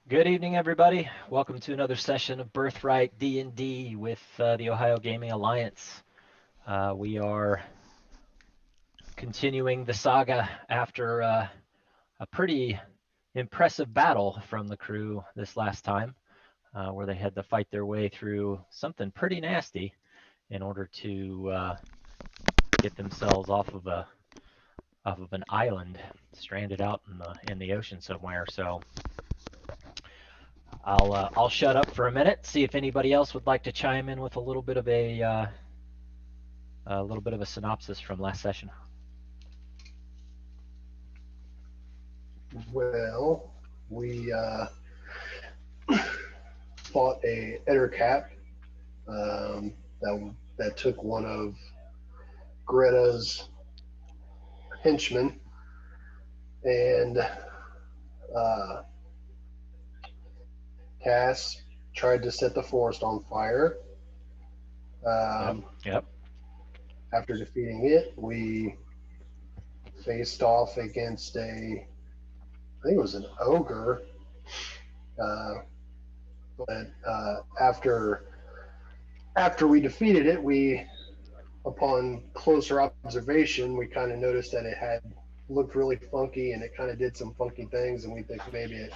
Good evening, everybody. Welcome to another session of Birthright D&D with the Ohio Gaming Alliance. We are continuing the saga after a pretty impressive battle from the crew this last time, where they had to fight their way through something pretty nasty in order to get themselves off of an island stranded out in the ocean somewhere. So I'll shut up for a minute, see if anybody else would like to chime in with a little bit of a synopsis from last session. Well, we fought a Ettercap that took one of Greta's henchmen, and uh, Cass tried to set the forest on fire. Yep. Um, Yep. After defeating it, we faced off against I think it was an ogre. Uh, but after we defeated it, upon closer observation, we kind of noticed that it had looked really funky and it kind of did some funky things, and we think maybe it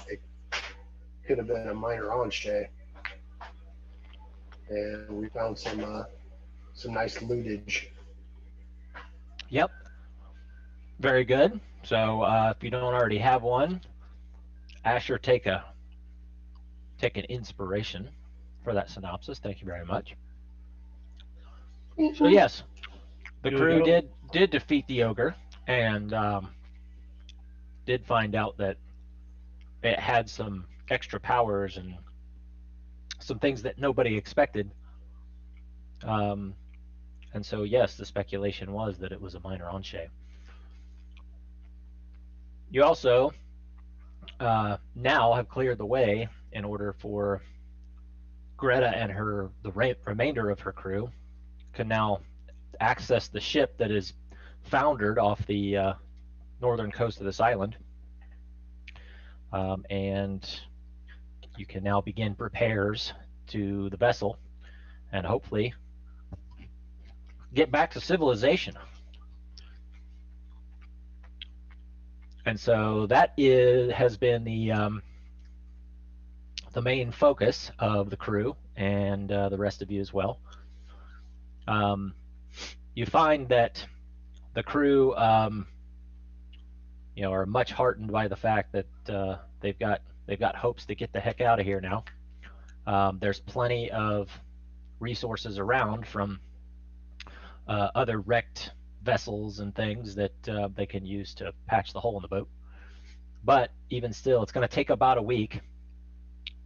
could have been a minor Anshe. And we found some nice lootage. Yep. Very good. So if you don't already have one, Asher, take an inspiration for that synopsis. Thank you very much. So yes, the Here we crew go. did defeat the ogre and did find out that it had some extra powers and some things that nobody expected. Um, and so yes, the speculation was that it was a minor Anshe. You also now have cleared the way in order for Greta and the remainder of her crew can now access the ship that is foundered off the northern coast of this island, and you can now begin repairs to the vessel and hopefully get back to civilization. And so that has been the main focus of the crew and the rest of you as well. Um, you find that the crew, are much heartened by the fact that they've got hopes to get the heck out of here now. There's plenty of resources around from other wrecked vessels and things that they can use to patch the hole in the boat. But even still, it's going to take about a week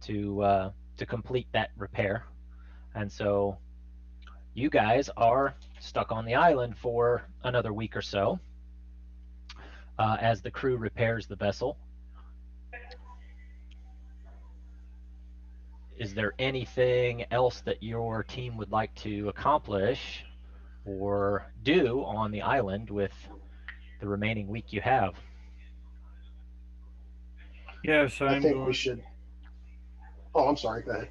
to complete that repair, and so you guys are stuck on the island for another week or so as the crew repairs the vessel. Is there anything else that your team would like to accomplish or do on the island with the remaining week you have? Yes, I I'm think we going. should. Oh, I'm sorry. Go ahead.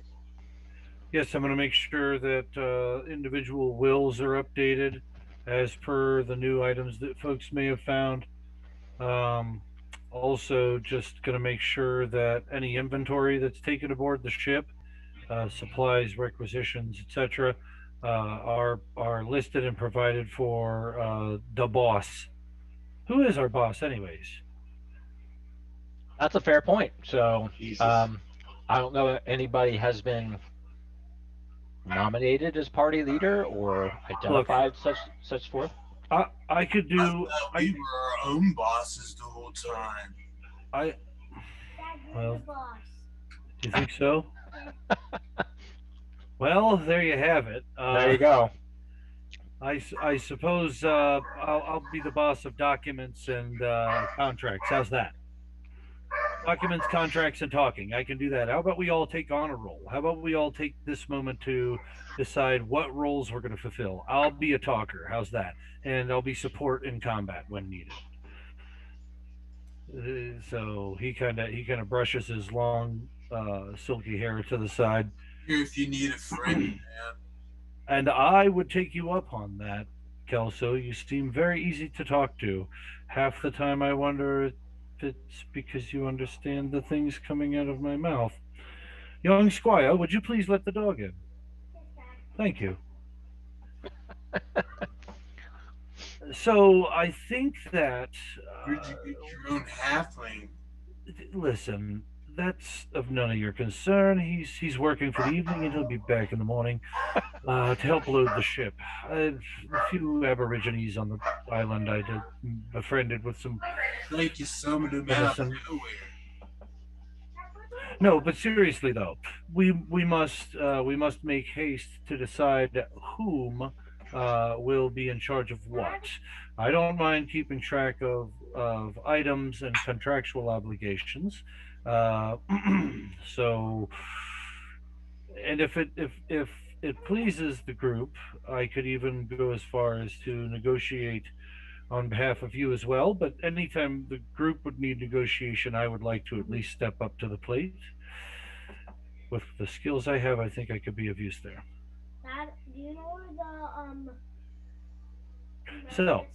Yes, I'm going to make sure that individual wills are updated as per the new items that folks may have found. Um, Also, just going to make sure that any inventory that's taken aboard the ship, supplies, requisitions, etc., are listed and provided for the boss. Who is our boss, anyways? That's a fair point. So Jesus. um, I don't know if anybody has been nominated as party leader or Look, identified such forth. I could I do thought we were our own bosses the whole time. I well. Do you think so? Well, there you have it. There you go. I suppose I'll be the boss of documents and contracts. How's that? Documents, contracts, and talking. I can do that. How about we all take on a role? How about we all take this moment to decide what roles we're going to fulfill? I'll be a talker. How's that? And I'll be support in combat when needed. So he kind of brushes his long, silky hair to the side. Here if you need a friend. And I would take you up on that, Kelso. You seem very easy to talk to. Half the time I wonder if it's because you understand the things coming out of my mouth. Young squire, would you please let the dog in? Thank you. So I think that. Where'd you get your own halfling? Listen, that's of none of your concern. He's working for the evening and he'll be back in the morning to help load the ship. I've a few Aborigines on the island I did befriended with some Like you summoned him out of medicine. nowhere. No, but seriously though, we must make haste to decide whom will be in charge of what. I don't mind keeping track of items and contractual obligations. Uh, so, and if it pleases the group, I could even go as far as to negotiate on behalf of you as well. But anytime the group would need negotiation, I would like to at least step up to the plate. With the skills I have, I think I could be of use there. Dad, do you know where So,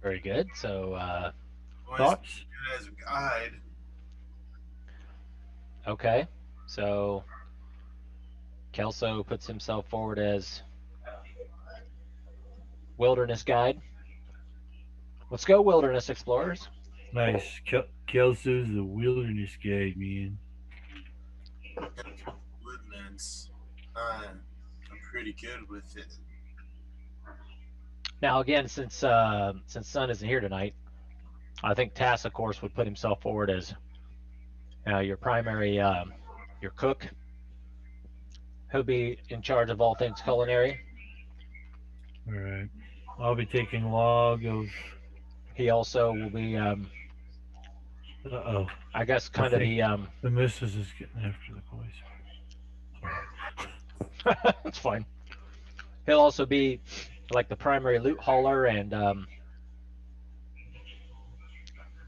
Very good. So, Always thoughts? good as a guide. okay. So Kelso puts himself forward as wilderness guide. Let's go, wilderness explorers. Nice. Kelso's the wilderness guy, man. Woodlands. I'm pretty good with it. Now, again, since Sun isn't here tonight, I think Tass, of course, would put himself forward as your primary, your cook. He'll be in charge of all things culinary. All right. I'll be taking log of. He also will be, Uh-oh. I guess, kind of the. The missus is getting after the boys. It's fine. He'll also be like the primary loot hauler and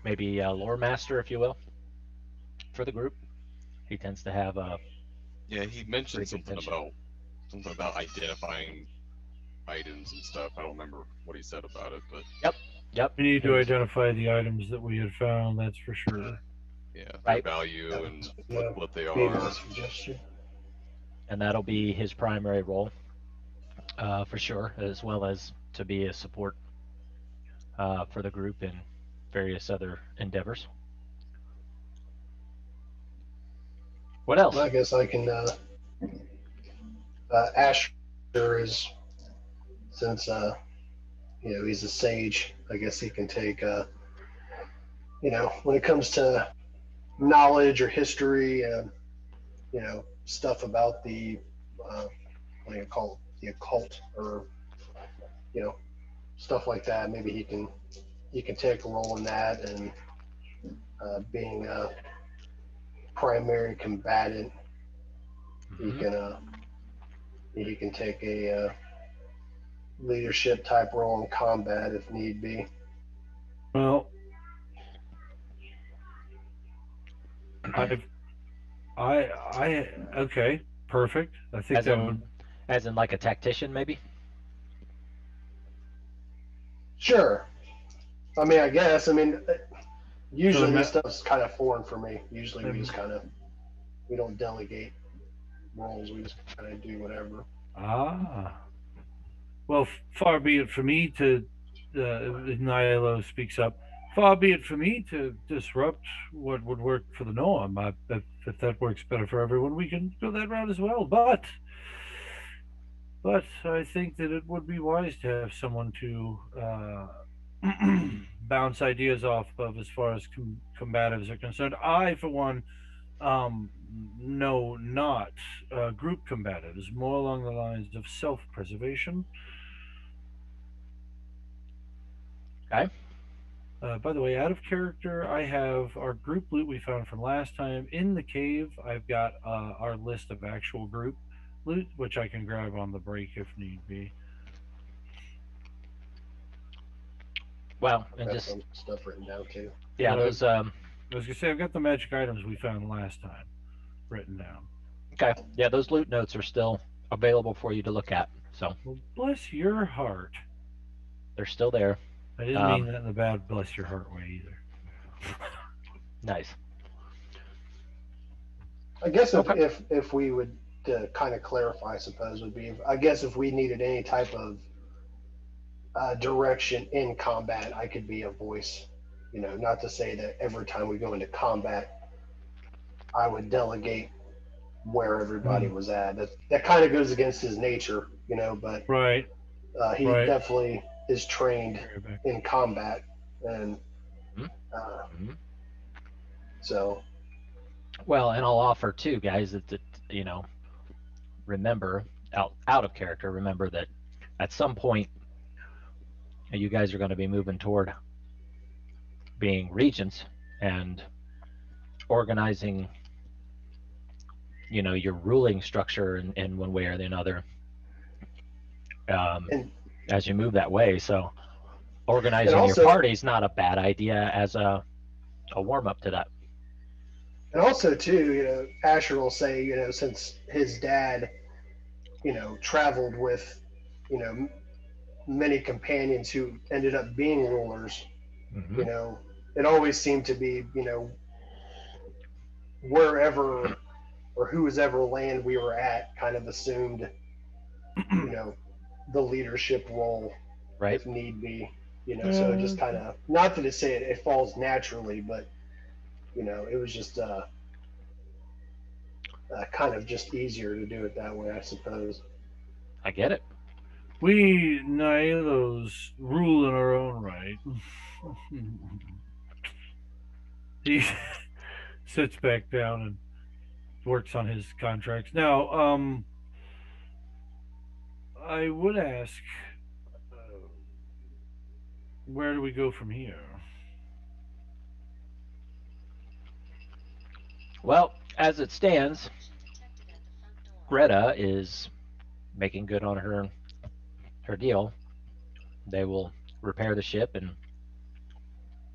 maybe a lore master, if you will, for the group. He tends to have a. Yeah, he mentioned Pretty good something about identifying items and stuff. I don't remember what he said about it, but Yep. We need to identify the items that we had found. That's for sure. yeah, their Right. value and Yeah. what they Maybe are. a suggestion. And that'll be his primary role, for sure, as well as to be a support for the group in various other endeavors. What else? I guess I can. Asher is, since he's a sage. I guess he can take. When it comes to knowledge or history, stuff about the what do you call it, the occult, or stuff like that. Maybe he can take a role in that, and being a primary combatant, Mhm. he can take a leadership type role in combat if need be. Well, okay, perfect. I think As that in, would. as in like a tactician, maybe. Sure. I mean, I guess. I mean, usually So this stuff's kind of foreign for me. Usually we Mhm. just we don't delegate roles. We just kind of do whatever. Ah. Well, far be it for me to. Nihilo speaks up. Far be it for me to disrupt what would work for the norm. If that works better for everyone, we can go that route as well. But I think that it would be wise to have someone to bounce ideas off of as far as combatives are concerned. I, for one, no, not group combatives, more along the lines of self-preservation. Okay. By the way, out of character, I have our group loot we found from last time in the cave. I've got our list of actual group loot, which I can grab on the break if need be. Well, and Got just some stuff written down too. Yeah, Uh, those I was gonna say I've got the magic items we found last time written down. okay. Yeah, those loot notes are still available for you to look at. So Well, bless your heart. they're still there. I didn't mean that in the bad bless your heart way either. Nice. I guess Okay. if we would to kind of clarify, I suppose would be, I guess if we needed any type of direction in combat, I could be a voice. You know, not to say that every time we go into combat, I would delegate where everybody was at. That kind of goes against his nature, you know. But Right. he Right. definitely is trained Bring it back. in combat, and Mhm. Mhm. so Well, and I'll offer too, guys, that you know, remember out of character. Remember that at some point, you guys are going to be moving toward being regents and organizing, you know, your ruling structure in one way or another. and As you move that way, so and organizing your also party is not a bad idea as a warm up to that. and also too, you know, Asher will say, you know, since his dad, you know, traveled with, you know, many companions who ended up being rulers, Mm-hmm. you know, it always seemed to be, you know, wherever or whoever land we were at kind of assumed, you know, the leadership role Right. if need be, you know. So it just kind of, not that it say it falls naturally, but you know, it was just kind of just easier to do it that way, I suppose. I get it. We Nailos rule in our own right. He sits back down and works on his contracts. Now, I would ask, where do we go from here? Well, as it stands, Greta is making good on her deal. They will repair the ship and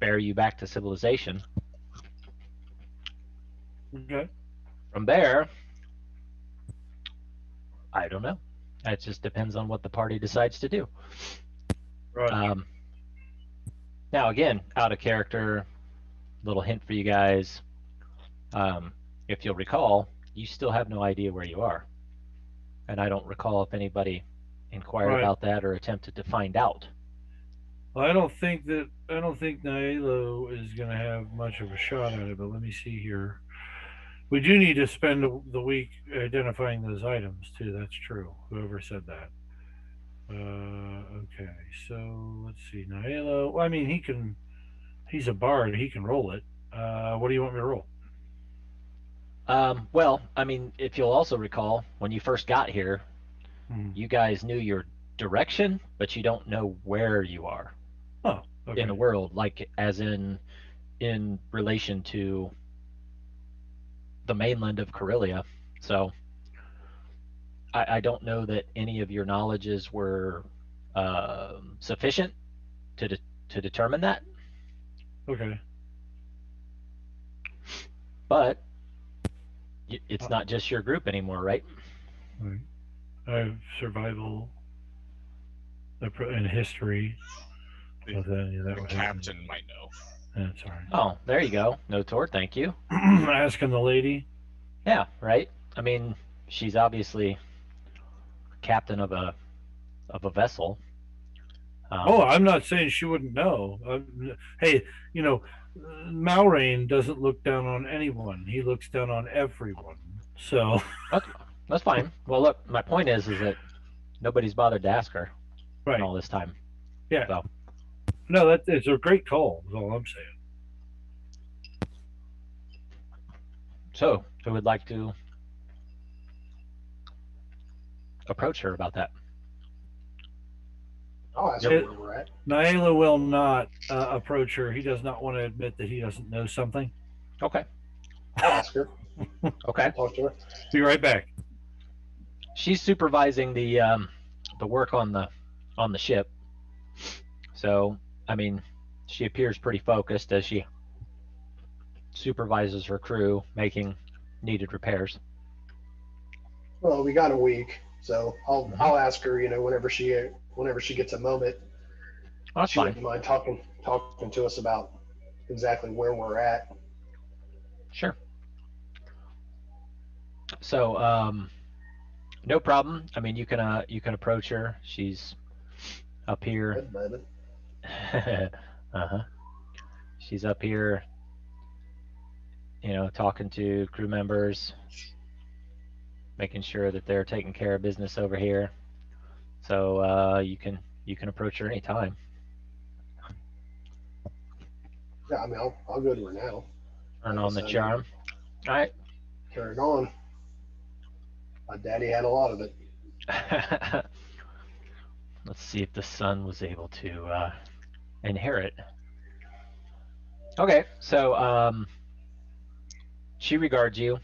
bear you back to civilization. Okay. From there, I don't know. It just depends on what the party decides to do. Right. Now, again, out of character, little hint for you guys. If you'll recall, you still have no idea where you are. And I don't recall if anybody inquired Right. about that or attempted to find out. Well, I don't think Nailo is going to have much of a shot at it, but let me see here. We do need to spend the week identifying those items too. That's true. Whoever said that. Okay, so let's see. Nailo. Well, I mean, he's a bard. He can roll it. What do you want me to roll? Well, I mean, if you'll also recall, when you first got here, you guys knew your direction, but you don't know where you are Oh, okay. in the world, like as in relation to the mainland of Corellia. So I don't know that any of your knowledges were sufficient to determine that. Okay. But it's not just your group anymore, right? Right. I have survival and history. The, That the would captain might know. That's all right. Oh, there you go. No Tord, thank you. Asking the lady. Yeah, right. I mean, she's obviously captain of a vessel. Oh, I'm not saying she wouldn't know. Hey, you know, Malrain doesn't look down on anyone. He looks down on everyone. So that's fine. Well, look, my point is that nobody's bothered to ask her right. in all this time. Yeah. So. No, it's a great call. Is all I'm saying. So, who would like to approach her about that? I'll ask her where we're at. Naila will not approach her. He does not want to admit that he doesn't know something. Okay. I'll ask her. Okay. Talk to her. Be right back. She's supervising the work on the ship. So, I mean, she appears pretty focused as she supervises her crew making needed repairs. Well, we got a week, so Mhm. I'll ask her. Whenever she gets a moment, Oh, that's she fine. wouldn't mind talking to us about exactly where we're at. Sure. So, no problem. I mean, you can approach her. She's up here. Good, baby. Uh-huh. She's up here, talking to crew members, making sure that they're taking care of business over here. So you can approach her anytime. Yeah, I mean, I'll go to her now. Turn Like I on the said, charm. All right. turn it on. My daddy had a lot of it. Let's see if the son was able to inherit. Okay, so she regards you.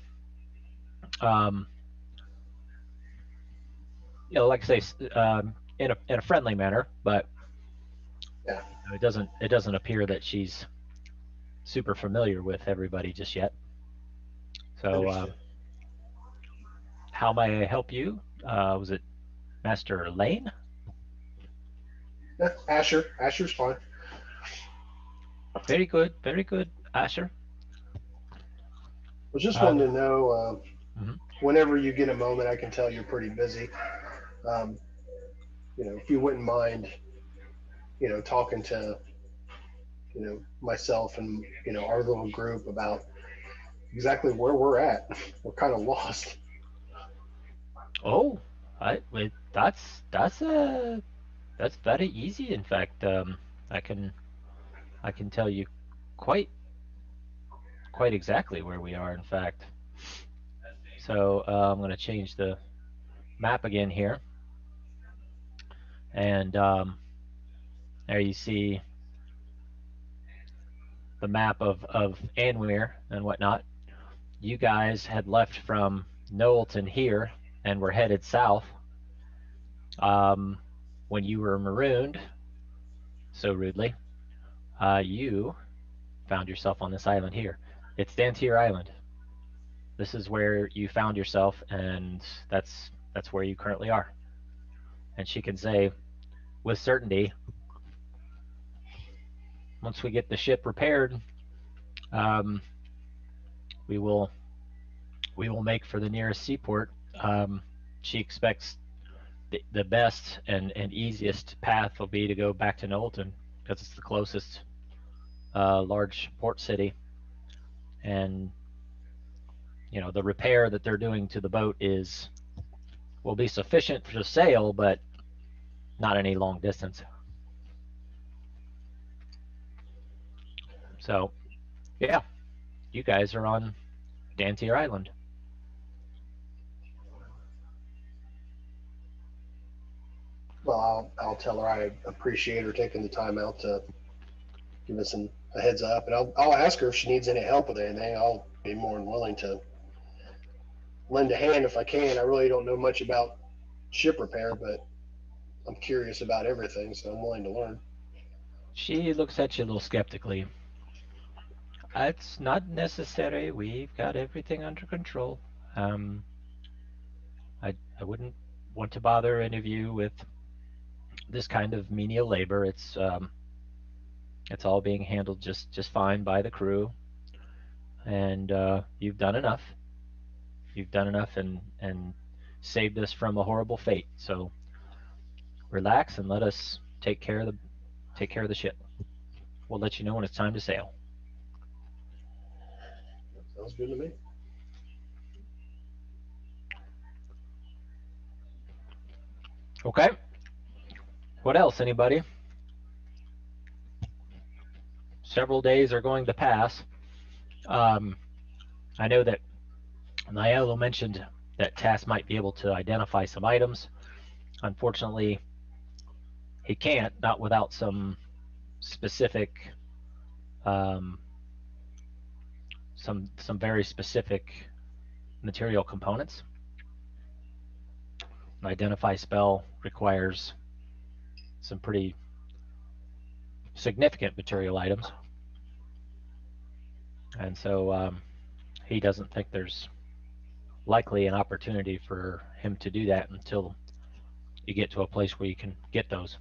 Like I say, in a friendly manner, but Yeah. it doesn't appear that she's super familiar with everybody just yet. So, Understood. how may I help you? Was it Master Lane? Yeah, Asher's fine. Very good, Asher. Was just wanting to know, Mhm. whenever you get a moment, I can tell you're pretty busy. If you wouldn't mind, talking to, myself and, our little group about exactly where we're at. We're kind of lost. Oh, that's very easy. In fact, I can tell you quite exactly where we are. In fact, so I'm going to change the map again here, and there you see the map of Anweir and whatnot. You guys had left from Knowlton here and were headed south. When you were marooned so rudely, you found yourself on this island here. It's Dantier Island. This is where you found yourself, and that's where you currently are. And she can say with certainty, once we get the ship repaired, we will make for the nearest seaport. She expects the best and easiest path will be to go back to Knowlton because it's the closest large port city, and the repair that they're doing to the boat will be sufficient for the sail, but not any long distance. So, yeah, you guys are on Dantier Island. Well, I'll tell her I appreciate her taking the time out to give us a heads up, and I'll ask her if she needs any help with anything. I'll be more than willing to lend a hand if I can. I really don't know much about ship repair, but I'm curious about everything, so I'm willing to learn. She looks at you a little skeptically. It's not necessary. We've got everything under control. I wouldn't want to bother any of you with this kind of menial labor. It's all being handled just fine by the crew, and you've done enough. You've done enough and saved us from a horrible fate. So relax and let us take care of the ship. We'll let you know when it's time to sail. Sounds good to me. Okay. What else, anybody? Several days are going to pass. I know that Niello mentioned that Tass might be able to identify some items. Unfortunately, he can't, not without some specific, some very specific material components. An identify spell requires some pretty significant material items. And so he doesn't think there's likely an opportunity for him to do that until you get to a place where you can get those.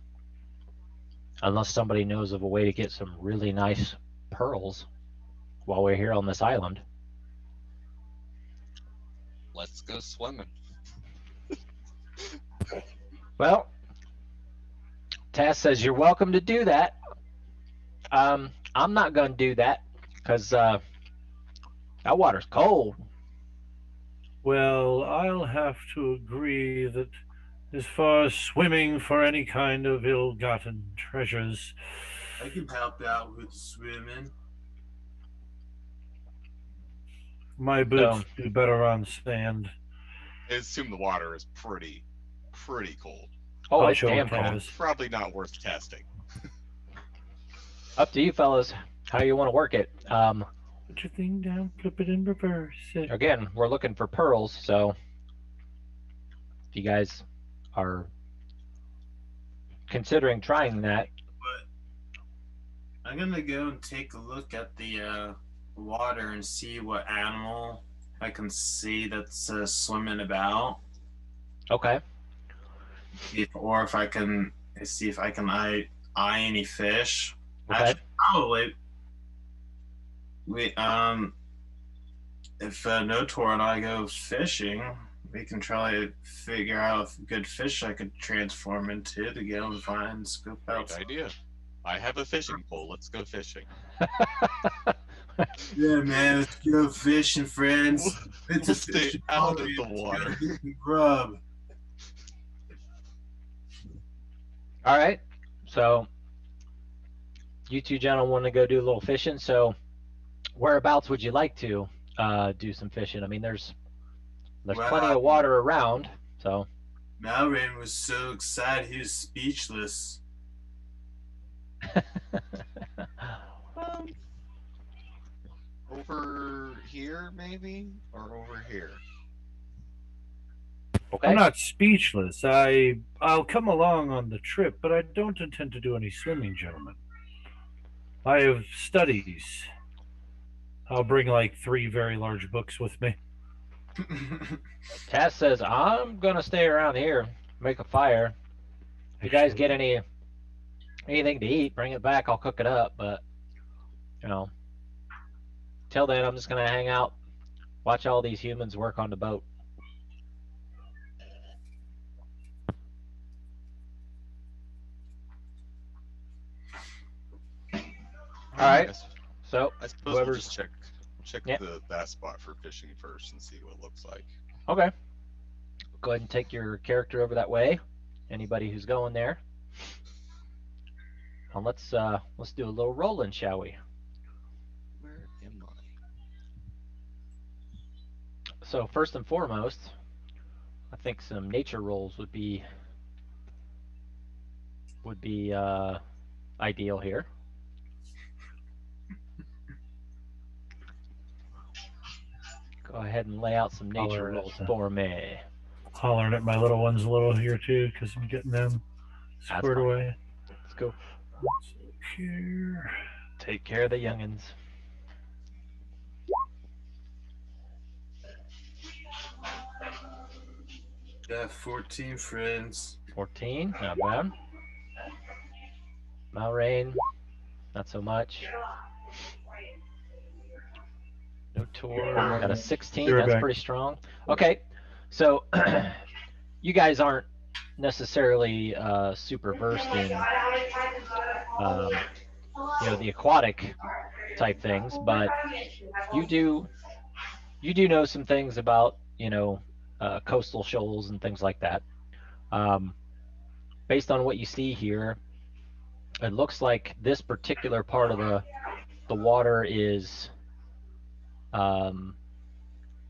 Unless somebody knows of a way to get some really nice pearls while we're here on this island. Let's go swimming. Well, Taz says you're welcome to do that. I'm not going to do that because that water's cold. Well, I'll have to agree that as far as swimming for any kind of ill-gotten treasures, I can help out with swimming. my boots do better on sand. I assume the water is pretty cold. Oh, I'll it's show damn Taz. cold. Probably not worth testing. Up to you, fellas, how you want to work it. Put your thing down, flip it in reverse. Again, we're looking for pearls, so if you guys are considering trying that, But I'm gonna go and take a look at the water and see what animal I can see that's swimming about. okay. Or if I can see if I can eye any fish. Okay. Actually, probably. If Notor and I go fishing, we can try to figure out if good fish I could transform into to go and find scoop out. Great idea. I have a fishing pole. Let's go fishing. Yeah, man, let's go fishing, friends. It's We'll stay out of the Let's go water. get some grub. All right. So you two gentlemen want to go do a little fishing. So whereabouts would you like to do some fishing? I mean, there's plenty of water around. So Malrain was so excited he was speechless. Over here, maybe? Or over here? okay. I'm not speechless. I'll come along on the trip, but I don't intend to do any swimming, gentlemen. I have studies. I'll bring like 3 very large books with me. Taz says I'm gonna stay around here, make a fire. If you guys get anything to eat, bring it back. I'll cook it up. But till then, I'm just gonna hang out, watch all these humans work on the boat. All right. So I suppose we'll whoever's just check Yeah. that spot for fishing first and see what it looks like. okay. Go ahead and take your character over that way. Anybody who's going there. And let's do a little rolling, shall we? Where am I? So first and foremost, I think some nature rolls would be ideal here. Go ahead and lay out some nature Holler at rolls the- for me. Hollering at my little ones a little here too, because I'm getting them That's squared fine. away. Let's go. Here. Take care of the youngins. Got 14 friends. 14, not bad. Malrain, not so much. No tour. Got a 16. You're That's back. pretty strong. Okay, so you guys aren't necessarily super versed in the aquatic type things, but you do know some things about coastal shoals and things like that. Based on what you see here, it looks like this particular part of the water is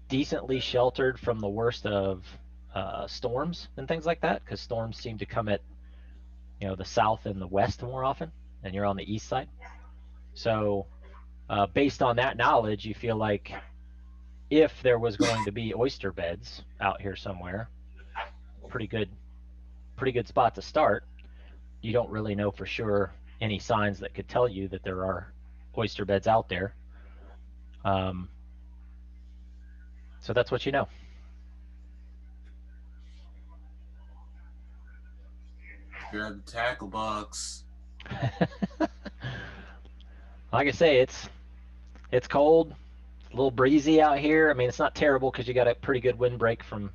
decently sheltered from the worst of storms and things like that, because storms seem to come at the south and the west more often, and you're on the east side. So based on that knowledge, you feel like if there was going to be oyster beds out here somewhere, pretty good spot to start. You don't really know for sure any signs that could tell you that there are oyster beds out there. So that's what you know. Grab the tackle box. Like I say, it's cold, a little breezy out here. I mean, it's not terrible because you got a pretty good wind break from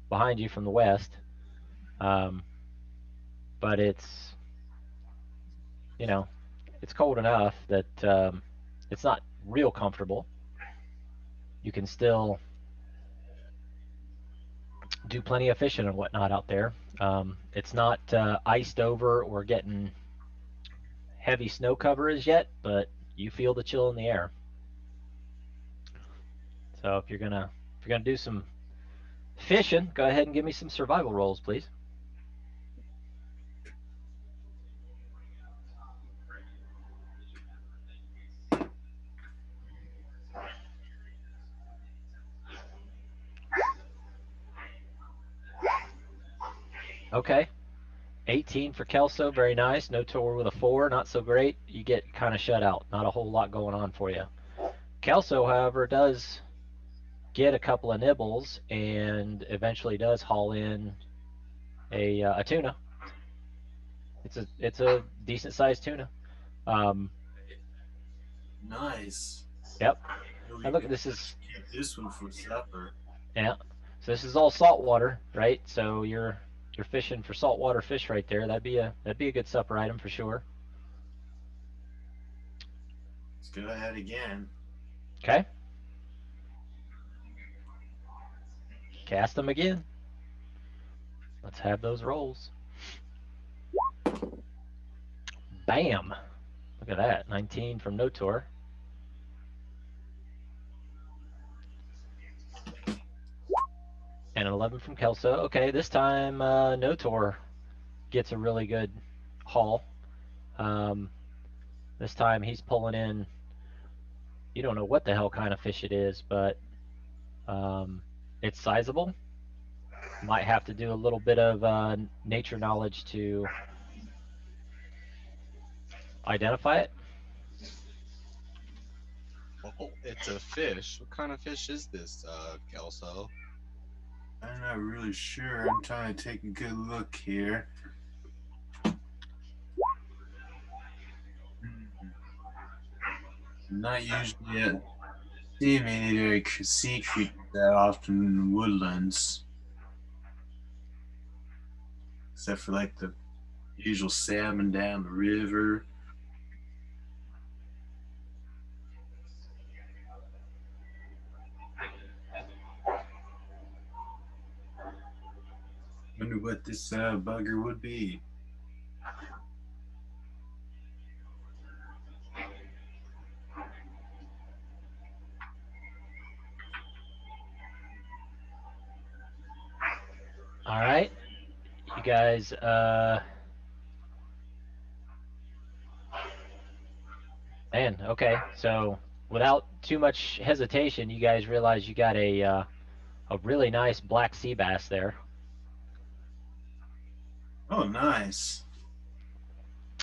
behind you from the west. But it's, you know, it's cold enough that it's not real comfortable. You can still do plenty of fishing and whatnot out there. It's not iced over or getting heavy snow cover as yet, but you feel the chill in the air. So if you're gonna do some fishing, go ahead and give me some survival rolls, please. Okay. 18 for Kelso, very nice. Notor with a 4, not so great. You get kind of shut out. Not a whole lot going on for you. Kelso, however, does get a couple of nibbles and eventually does haul in a tuna. It's a decent sized tuna. Nice. Yep. Really And look, good. this is, Keep this one for supper. yeah. So this is all saltwater, right? So you're fishing for saltwater fish right there. That'd be a good supper item for sure. Let's go ahead again. Okay. Cast them again. Let's have those rolls. Bam. Look at that. 19 from Notor. And an 11 from Kelso. Okay, this time Notor gets a really good haul. This time he's pulling in, you don't know what the hell kind of fish it is, but it's sizable. Might have to do a little bit of nature knowledge to identify it. Oh, it's a fish. What kind of fish is this, Kelso? I'm not really sure. I'm trying to take a good look here. Not usually see many very sea creatures that often in the woodlands, except for like the usual salmon down the river. Wonder what this bugger would be. All right. You guys, man, okay. So without too much hesitation, you guys realize you got a really nice black sea bass there. Oh, nice.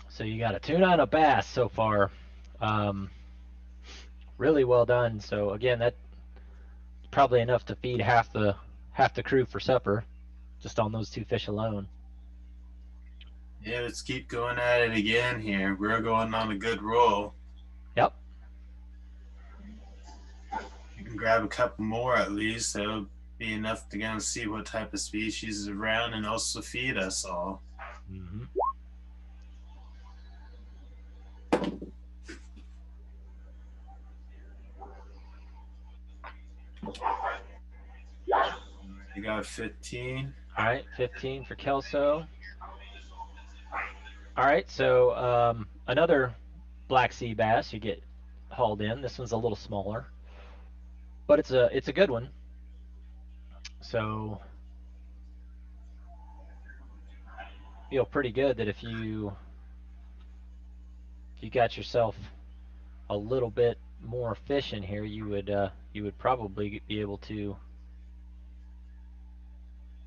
So you got a tuna and a bass so far. Really well done. So again, that's probably enough to feed half the crew for supper, just on those two fish alone. Yeah, let's keep going at it again here. We're going on a good roll. Yep. You can grab a couple more at least. That'll be enough to kind of see what type of species is around and also feed us all. Mm-hmm. You got 15. All right, 15 for Kelso. All right, so another black sea bass you get hauled in. This one's a little smaller, but it's a good one. So feel pretty good that if you got yourself a little bit more fish in here, you would probably be able to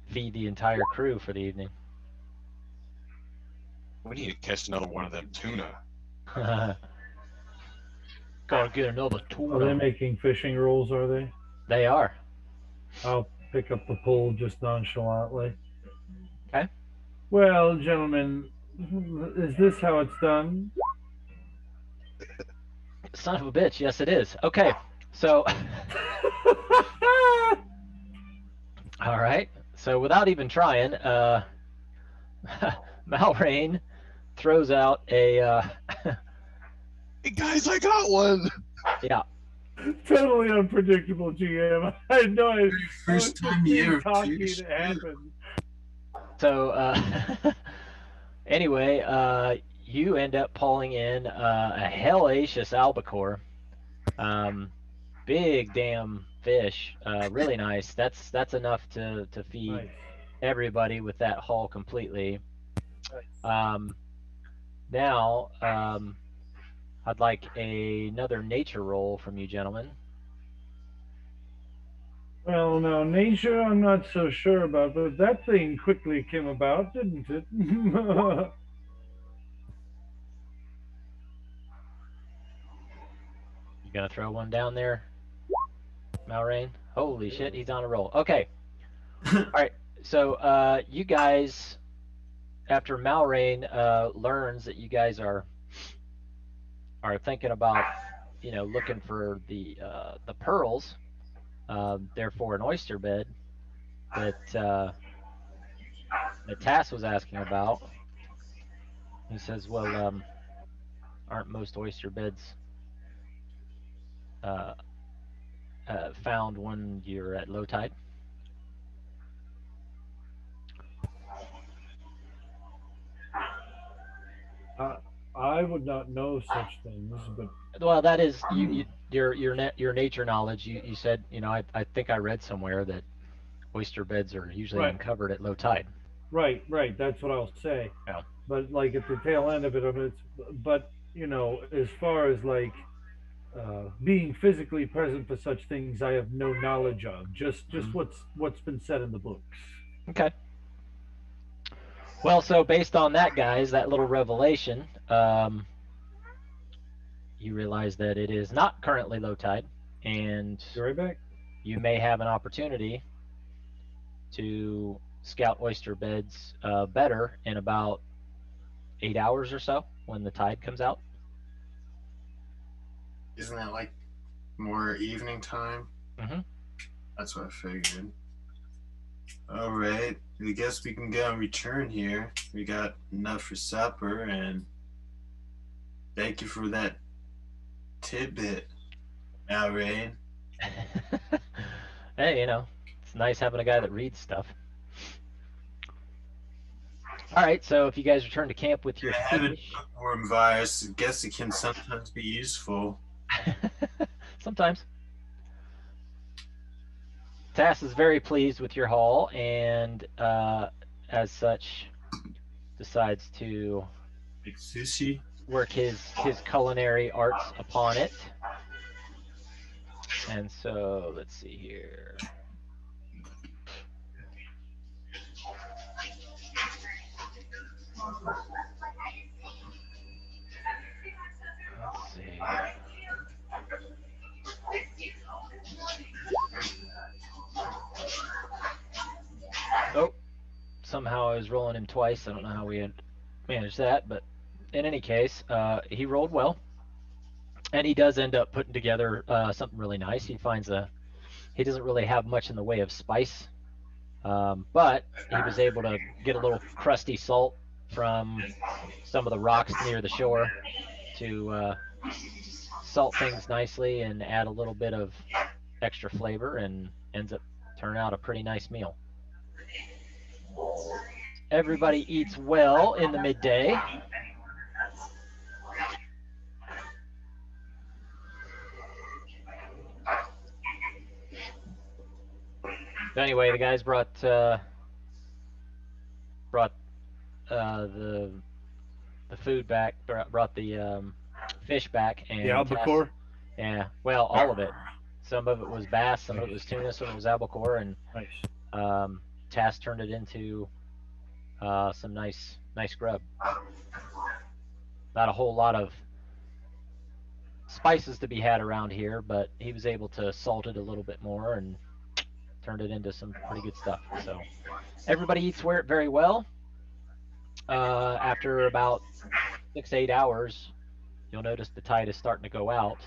feed the entire crew for the evening. We need to catch another one of them tuna. Gotta get another Are they tuna. making fishing rolls? Are they? They are. I'll pick up the pole just nonchalantly. Okay. Well, gentlemen, is this how it's done? Son of a bitch. Yes, it is. Okay. So, all right. So without even trying, Malrain throws out a, Hey guys, I got one. yeah. Totally unpredictable, GM. I had no idea. First I was time just you being ever cocky and fished. it happened. So, anyway, you end up pulling in a hellacious albacore. Big damn fish. Really nice. That's enough to feed Nice. everybody with that haul completely. Now, I'd like another nature roll from you gentlemen. Well, now, nature, I'm not so sure about, but that thing quickly came about, didn't it? You gonna throw one down there, Malrain? Holy shit, he's on a roll. Okay. All right. So, you guys, after Malrain learns that you guys are thinking about, looking for the pearls, therefore an oyster bed that Tass was asking about. He says, "Well, aren't most oyster beds found when you're at low tide?" I would not know such things, but Well, that is your nature knowledge. You said, I think I read somewhere that oyster beds are usually Right. uncovered at low tide. right, that's what I'll say. Yeah. But like at the tail end of it, but as far as like being physically present for such things, I have no knowledge of. Just what's been said in the books. Okay. Well, so based on that, guys, that little revelation, you realize that it is not currently low tide, and Be right back. you may have an opportunity to scout oyster beds better in about 8 hours or so when the tide comes out. Isn't that like more evening time? Mhm. That's what I figured. All right, I guess we can go and return here. We got enough for supper, and thank you for that tidbit, Malrain. Hey, it's nice having a guy that reads stuff. All right, so if you guys return to camp with your I have a fish, bookworm virus. I guess it can sometimes be useful. sometimes. Tass is very pleased with your haul, and as such, decides to Like sushi. work his culinary arts upon it. And so let's see here. Let's see. Oh, somehow I was rolling him twice. I don't know how we had managed that, but in any case, he rolled well, and he does end up putting together something really nice. He doesn't really have much in the way of spice, but he was able to get a little crusty salt from some of the rocks near the shore to salt things nicely and add a little bit of extra flavor, and ends up turning out a pretty nice meal. Everybody eats well in the midday. Anyway, the guys brought the food back, brought the fish back, and The albacore. Yeah, well, all of it. Some of it was bass, some of it was tuna, some of it was albacore, and Nice. Tass turned it into some nice grub. Not a whole lot of spices to be had around here, but he was able to salt it a little bit more and turned it into some pretty good stuff. So everybody eats very well. After about 6 to 8 hours, you'll notice the tide is starting to go out,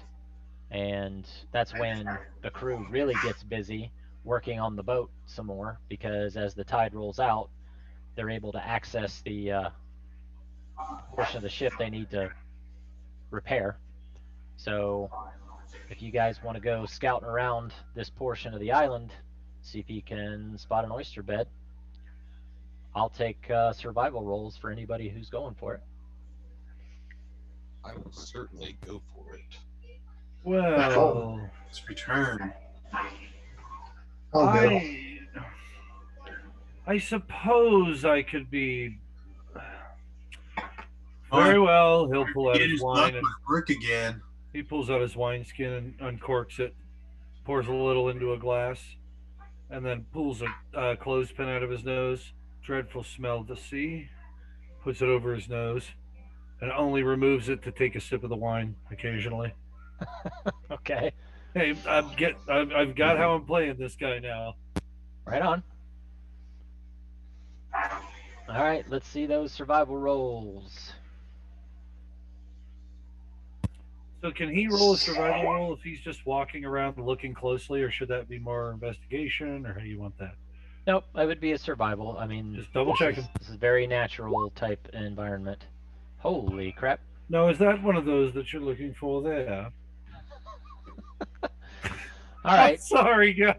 and that's when the crew really gets busy working on the boat some more, because as the tide rolls out, they're able to access the portion of the ship they need to repair. So if you guys want to go scouting around this portion of the island, see if you can spot an oyster bed, I'll take survival rolls for anybody who's going for it. I will certainly go for it. Well, Let's return. I'll go. I suppose I could be. Very well. He'll pull out Get his his wine luck and with work again. he pulls out his wineskin and uncorks it, pours a little into a glass, and then pulls a clothespin out of his nose. Dreadful smell to see. Puts it over his nose, and only removes it to take a sip of the wine occasionally. Okay, Hey, I've got how I'm playing this guy now. right on. All right, let's see those survival rolls. So can he roll a survival roll if he's just walking around looking closely, or should that be more investigation, or how do you want that? Nope, it would be a survival. I mean, Just double checking. This is very natural type environment. Holy crap. No, is that one of those that you're looking for there? All right, I'm sorry, guys.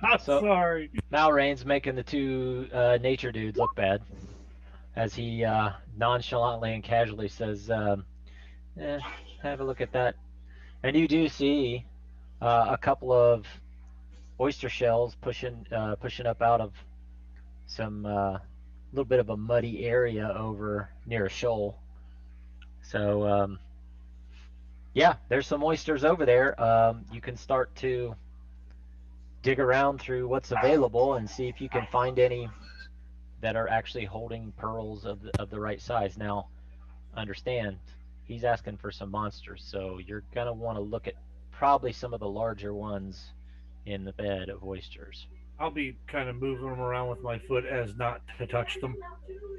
I'm So- sorry. Malrain's making the two nature dudes look bad as he nonchalantly and casually says, have a look at that. And you do see a couple of oyster shells pushing up out of some little bit of a muddy area over near a shoal. So yeah, there's some oysters over there. You can start to dig around through what's available and see if you can find any that are actually holding pearls of the right size. Now, understand, he's asking for some monsters, so you're gonna want to look at probably some of the larger ones in the bed of oysters. I'll be kind of moving them around with my foot as not to touch them.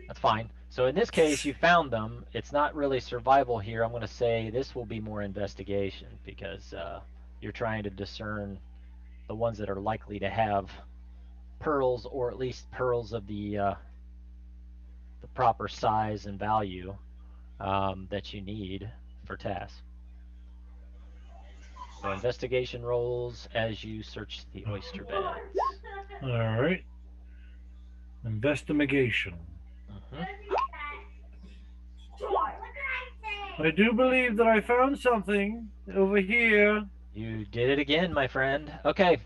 That's fine. So in this case, you found them. It's not really survival here. I'm going to say this will be more investigation, because you're trying to discern the ones that are likely to have pearls, or at least pearls of the proper size and value that you need for tasks. So investigation rolls as you search the oyster beds. All right. Investigation. Mhm. I do believe that I found something over here. You did it again, my friend. Okay.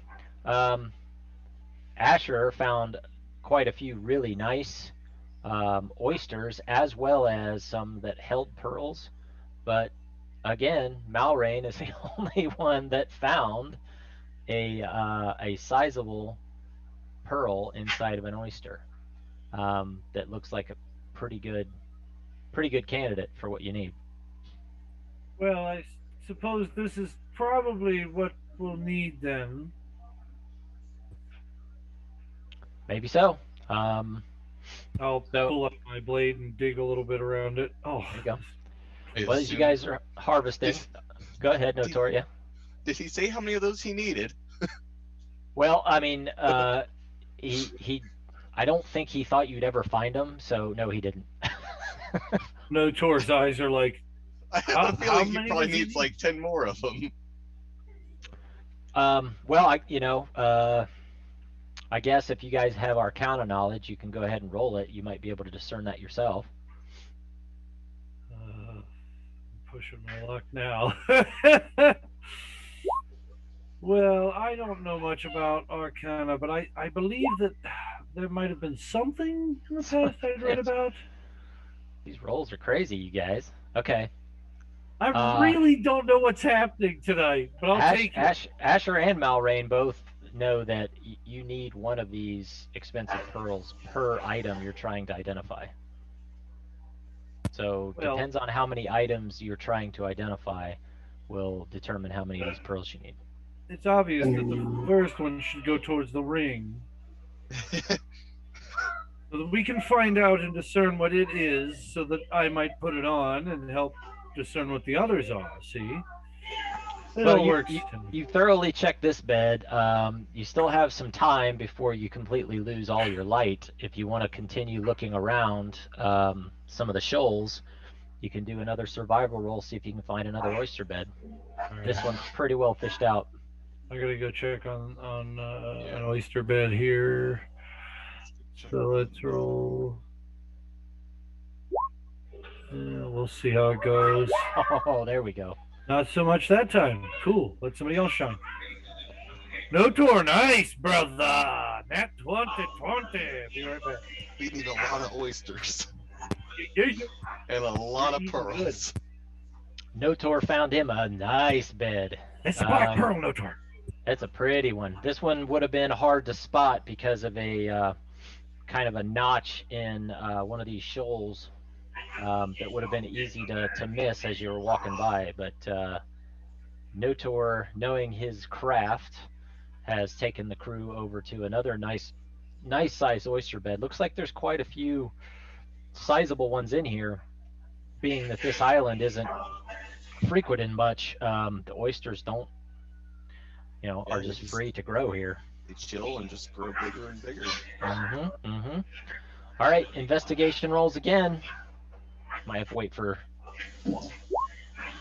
Asher found quite a few really nice oysters, as well as some that held pearls. But again, Malrain is the only one that found a sizable pearl inside of an oyster that looks like a pretty good candidate for what you need. Well, I suppose this is probably what we'll need then. Maybe so. I'll So- pull up my blade and dig a little bit around it. Oh, There you go. I Well, as you assume- guys are harvesting, go ahead, Notoria. Did he say how many of those he needed? Well, I mean, he I don't think he thought you'd ever find them, so no, he didn't. No, Tor's eyes are like, I have How- a feeling how he many probably does he needs need? like 10 more of them. Well, I guess if you guys have Arcana knowledge, you can go ahead and roll it. You might be able to discern that yourself. I'm pushing my luck now. Well, I don't know much about Arcana, but I believe that there might have been something in the past I'd read about. These rolls are crazy, you guys. Okay. I really don't know what's happening tonight, but I'll take it. Asher and Malrain both know that you need one of these expensive pearls per item you're trying to identify. So Well- depends on how many items you're trying to identify will determine how many of these pearls you need. It's obvious that the first one should go towards the ring. So that we can find out and discern what it is, so that I might put it on and help discern what the others are. See? It Well, all works. you thoroughly checked this bed. You still have some time before you completely lose all your light. If you want to continue looking around some of the shoals, you can do another survival roll, see if you can find another oyster bed. This one's pretty well fished out. I gotta go check on an oyster bed here. So let's roll. We'll see how it goes. Oh, there we go. Not so much that time. Cool. Let somebody else shine. No tour. Nice, brother. Nat 20. Be right back. We need a lot of oysters Yeah. and a lot of Good. pearls. Notor found him a nice bed. That's the Black Pearl Notor. That's a pretty one. This one would have been hard to spot because of a kind of a notch in one of these shoals that would have been easy to miss as you were walking by. But Notor, knowing his craft, has taken the crew over to another nice sized oyster bed. Looks like there's quite a few sizable ones in here, being that this island isn't frequented much. The oysters don't, are just free to grow here. They chill and just grow bigger and bigger. All right, investigation rolls again. Might have to wait for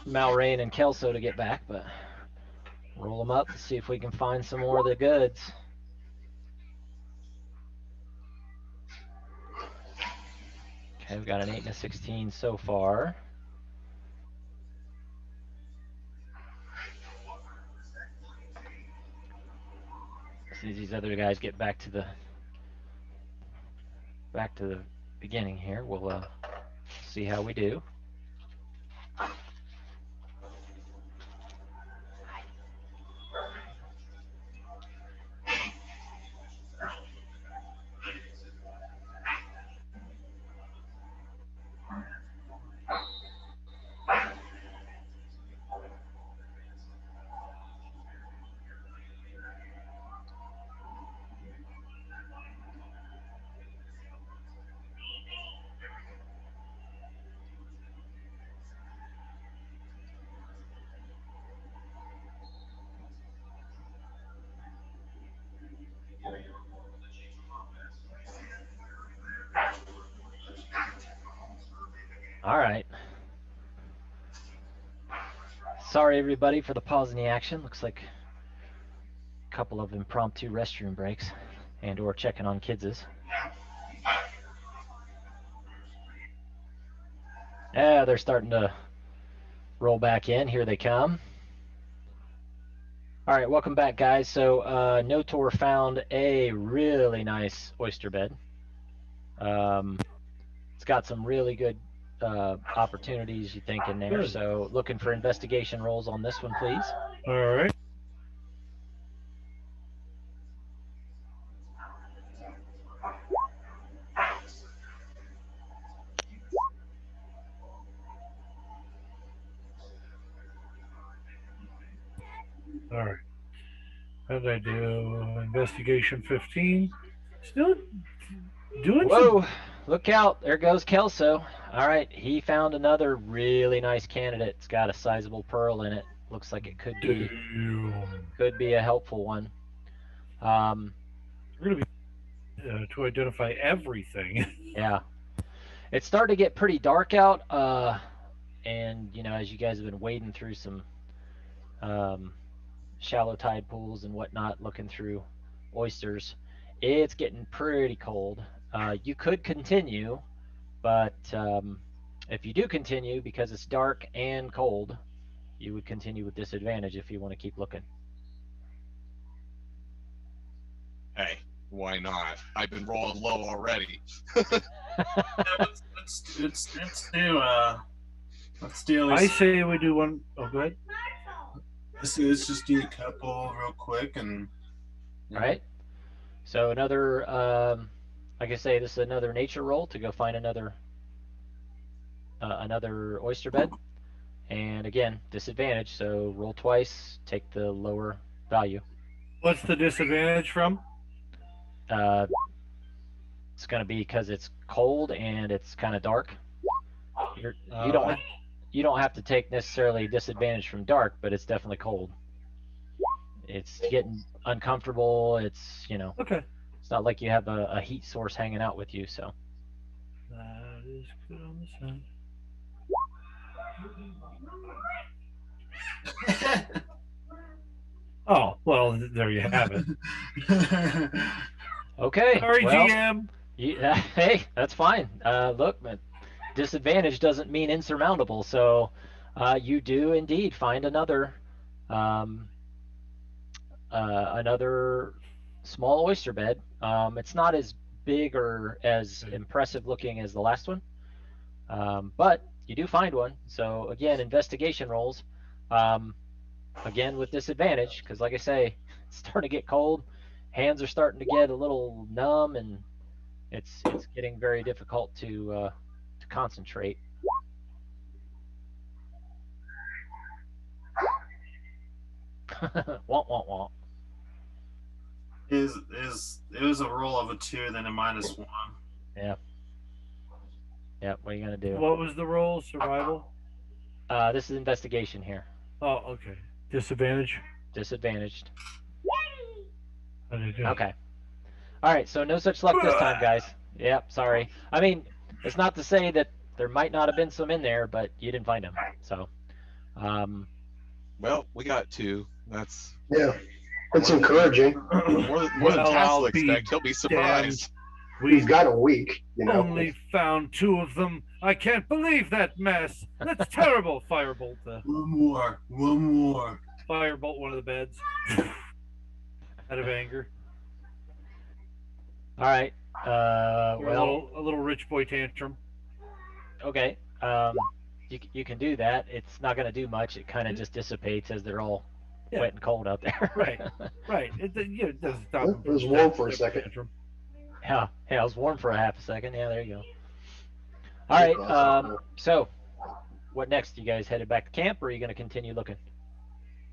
Malrain and Kelso to get back, but roll them up to see if we can find some more of the goods. Okay, we've got an 8 and a 16 so far. As soon as these other guys get back to the beginning here, we'll see how we do. All right. Sorry, everybody, for the pause in the action. Looks like a couple of impromptu restroom breaks and/or checking on kidses. Yeah, they're starting to roll back in. Here they come. All right, welcome back, guys. So Notor found a really nice oyster bed. It's got some really good opportunities, you think, in there. Good. So looking for investigation rolls on this one, please. All right. All right. How did I do? Investigation 15. Still doing Whoa, look out. There goes Kelso. All right, he found another really nice candidate. It's got a sizable pearl in it. Looks like it could be a helpful one. We're going to be to identify everything. Yeah. It's starting to get pretty dark out. And, as you guys have been wading through some shallow tide pools and whatnot, looking through oysters, it's getting pretty cold. You could continue, but if you do continue, because it's dark and cold, you would continue with disadvantage if you want to keep looking. Hey, why not? I've been rolling low already. Let's do. I say we do one. Oh, go ahead. Let's just do a couple real quick and. All right. So another, like I say, this is another nature roll to go find another another oyster bed. And again, disadvantage, so roll twice, take the lower value. What's the disadvantage from? Uh, it's going to be because it's cold and it's kind of dark. You don't have to take necessarily disadvantage from dark, but it's definitely cold. It's getting uncomfortable. It's Okay. it's not like you have a heat source hanging out with you. So That is good on the sound. Oh, well, there you have it. okay. Sorry, well, GM. hey, that's fine. Look, man, disadvantage doesn't mean insurmountable. So you do indeed find another another small oyster bed. It's not as big or as impressive looking as the last one, but you do find one. So again, investigation rolls. Again with disadvantage, because like I say, it's starting to get cold. Hands are starting to get a little numb, and it's getting very difficult to concentrate. Womp womp womp. It was a roll of a 2, then a -1. Yeah. Yeah. What are you gonna do? What was the roll? Survival? This is investigation here. Oh, okay. Disadvantage? Disadvantaged. How did it go? Okay. All right. So no such luck this time, guys. Yep. Sorry. I mean, it's not to say that there might not have been some in there, but you didn't find them. So. Well, we got 2. That's Yeah, it's encouraging. more than Well, Cass will I'll be expect. He'll be surprised. We've got a week, Only found 2 of them. I can't believe that mess. That's terrible. Firebolt. One more. Firebolt one of the beds. Out of anger. All right. Or Well. a little rich boy tantrum. Okay. You can do that. It's not going to do much. It kind of just dissipates as they're all Yeah. wet and cold out there. Right. Right. It doesn't stop. It was warm for a second. Tantrum. Yeah. Yeah. I was warm for a half a second. Yeah. There you go. All right. So, what next? You guys headed back to camp, or are you going to continue looking?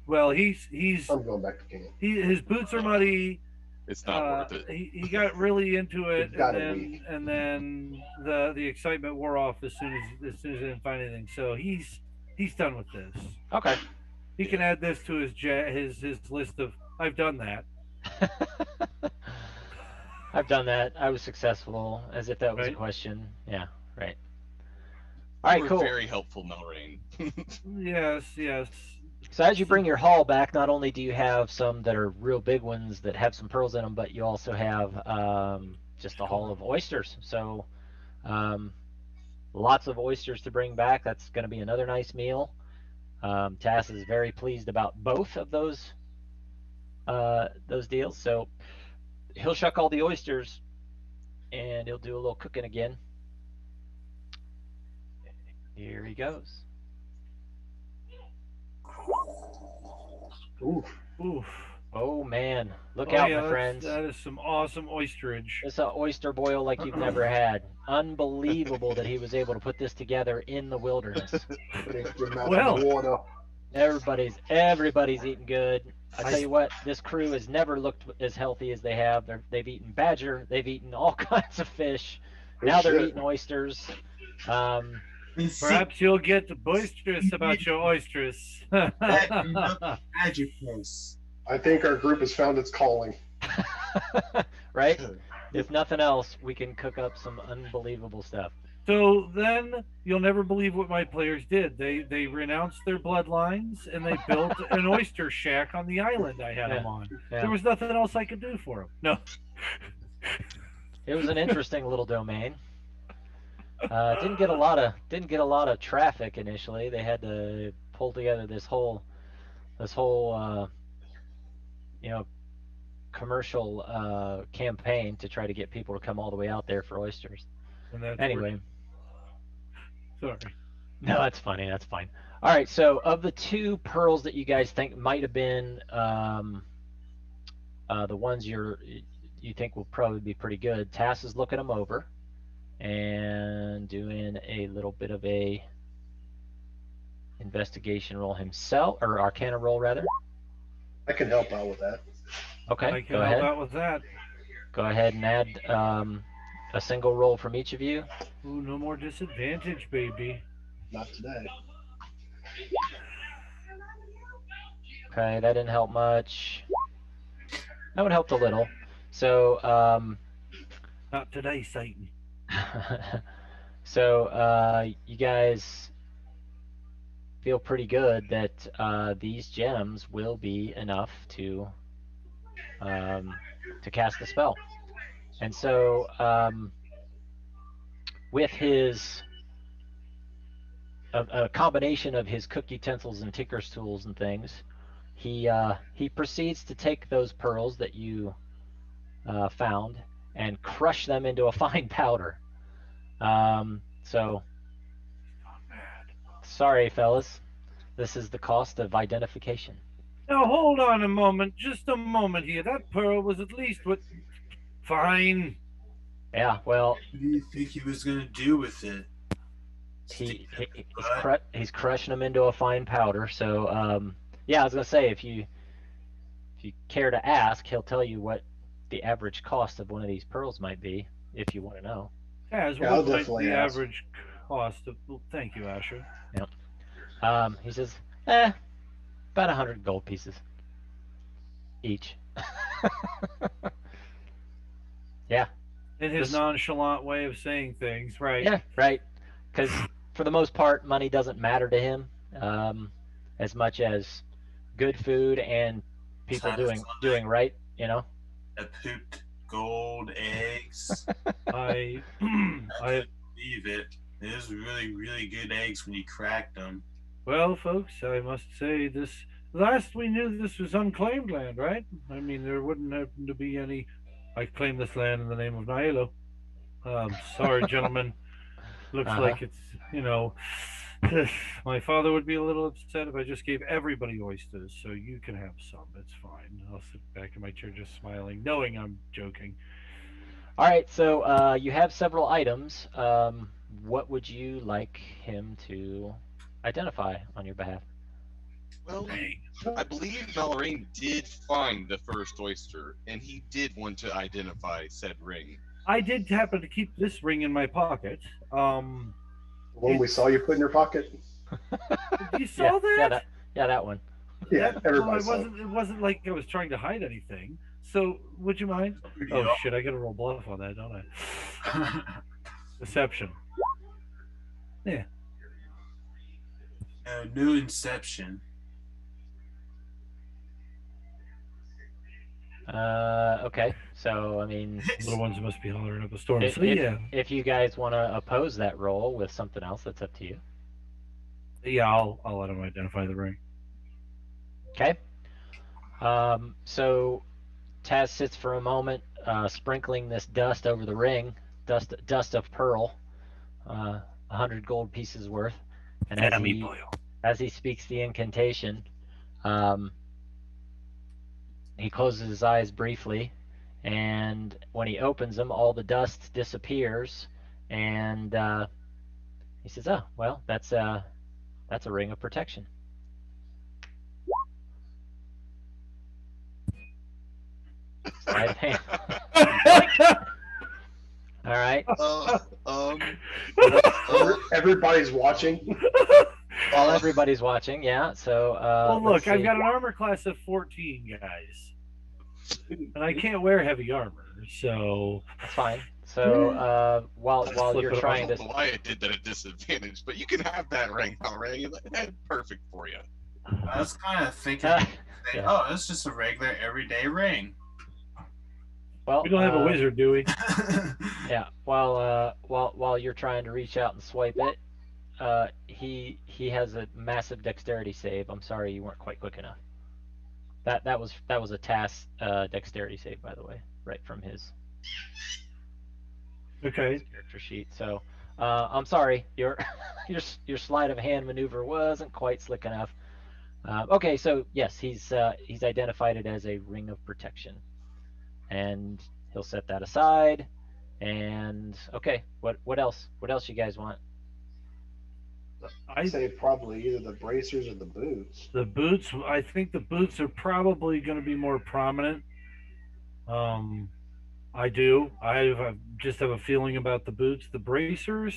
Well, he's I'm going back to camp. his boots are muddy. It's not worth it. He got really into it, We've got a and week. then the excitement wore off as soon as he didn't find anything. So he's done with this. Okay. He can add this to his list of I've done that. I've done that. I was successful, as if that was a Right. question. Yeah. Right. All right. You were Cool. very helpful, Melrain. Yes. So as you bring your haul back, not only do you have some that are real big ones that have some pearls in them, but you also have just a haul of oysters. So lots of oysters to bring back. That's going to be another nice meal. Tass is very pleased about both of those deals. So he'll shuck all the oysters, and he'll do a little cooking again. Here he goes. Ooh, Oof. Oh man, look Oh, out, yeah, my friends. That is some awesome oysterage. It's an oyster boil like you've never had. Unbelievable that he was able to put this together in the wilderness. make your mouth Well. water. Everybody's eating good. I tell you what, this crew has never looked as healthy as they have. They've eaten badger. They've eaten all kinds of fish. Good Now they're shit. eating oysters. Perhaps you'll get boisterous about your oysters. Magic face. I think our group has found its calling. Right? If nothing else, we can cook up some unbelievable stuff. So then you'll never believe what my players did. They renounced their bloodlines and they built an oyster shack on the island I had them on. Yeah. There was nothing else I could do for them. No. It was an interesting little domain. Didn't get a lot of traffic initially. They had to pull together this whole commercial campaign to try to get people to come all the way out there for oysters. And that's Anyway, sorry. no, that's funny. That's fine. All right. So, of the 2 pearls that you guys think might have been the ones you think will probably be pretty good, Tass is looking them over, and doing a little bit of a investigation roll himself, or Arcana roll rather. I can help out with that. Okay, I can go help ahead. out with that. Go ahead and add a single roll from each of you. Ooh, no more disadvantage, baby. Not today. Okay, that didn't help much. That would help a little. So, Not today, Satan. so you guys feel pretty good that these gems will be enough to cast the spell. And so, with his a combination of his cook utensils and tinker's tools and things, he proceeds to take those pearls that you found and crush them into a fine powder. So, sorry, fellas, this is the cost of identification. Now hold on a moment, just a moment here. That pearl was at least what? Fine. Yeah, well, What do you think he was gonna do with it? he's crushing them into a fine powder. So, yeah, I was gonna say if you care to ask, he'll tell you what the average cost of one of these pearls might be, if you want to know. As Yeah, I'll what might definitely the ask. average cost of? Well, thank you, Asher. He says, about 100 gold pieces each. Yeah. In his This- nonchalant way of saying things, right? Yeah, right. Because for the most part, money doesn't matter to him as much as good food and people doing right. You know. That pooped gold eggs. I Believe it. It was really, really good eggs when you cracked them. well, folks, I must say this. Last we knew, this was unclaimed land, right? I mean, there wouldn't happen to be any. I claim this land in the name of Naelo. Sorry, gentlemen. Looks like it's, my father would be a little upset if I just gave everybody oysters, so you can have some. It's fine. I'll sit back in my chair just smiling, knowing I'm joking. All right. So you have several items. What would you like him to identify on your behalf? Well, Dang. I believe Malloraine did find the first oyster, and he did want to identify said ring. I did happen to keep this ring in my pocket. The one we saw you put in your pocket. You saw that? That one. Yeah, Well, everybody saw it. it wasn't like I was trying to hide anything. So, would you mind? Oh shit! I got to roll bluff on that, don't I? Deception. Yeah. New Inception. Okay. So I mean, Little ones must be hollering up a storm. if, So yeah, if you guys want to oppose that roll with something else, that's up to you. yeah, I'll let him identify the ring. Okay. So Taz sits for a moment, sprinkling this dust over the ring, dust of pearl, 100 gold pieces worth, and as he speaks the incantation, he closes his eyes briefly, and when he opens them, all the dust disappears, and he says, "Oh, well, that's a ring of protection." Right. All right. Everybody's watching. While everybody's watching, yeah. So well, let's look, I've see. got an armor class of 14, guys, and I can't wear heavy armor, so That's fine. So while flip you're it trying I to don't know why I did that at disadvantage, but you can have that ring, Malloraine. That's perfect for you. I was kind of thinking, Yeah. oh, it's just a regular everyday ring. well, we don't have a wizard, do we? Yeah. While you're trying to reach out and swipe it, he has a massive dexterity save. I'm sorry you weren't quite quick enough. That was a task dexterity save, by the way, right from his Okay. character sheet. So I'm sorry, your your sleight of hand maneuver wasn't quite slick enough. Okay, so yes, he's identified it as a ring of protection, and he'll set that aside, And okay, what else? What else you guys want? I'd say probably either the bracers or the boots. The boots, I think the boots are probably going to be more prominent. Um, I do. I just have a feeling about the boots. The bracers,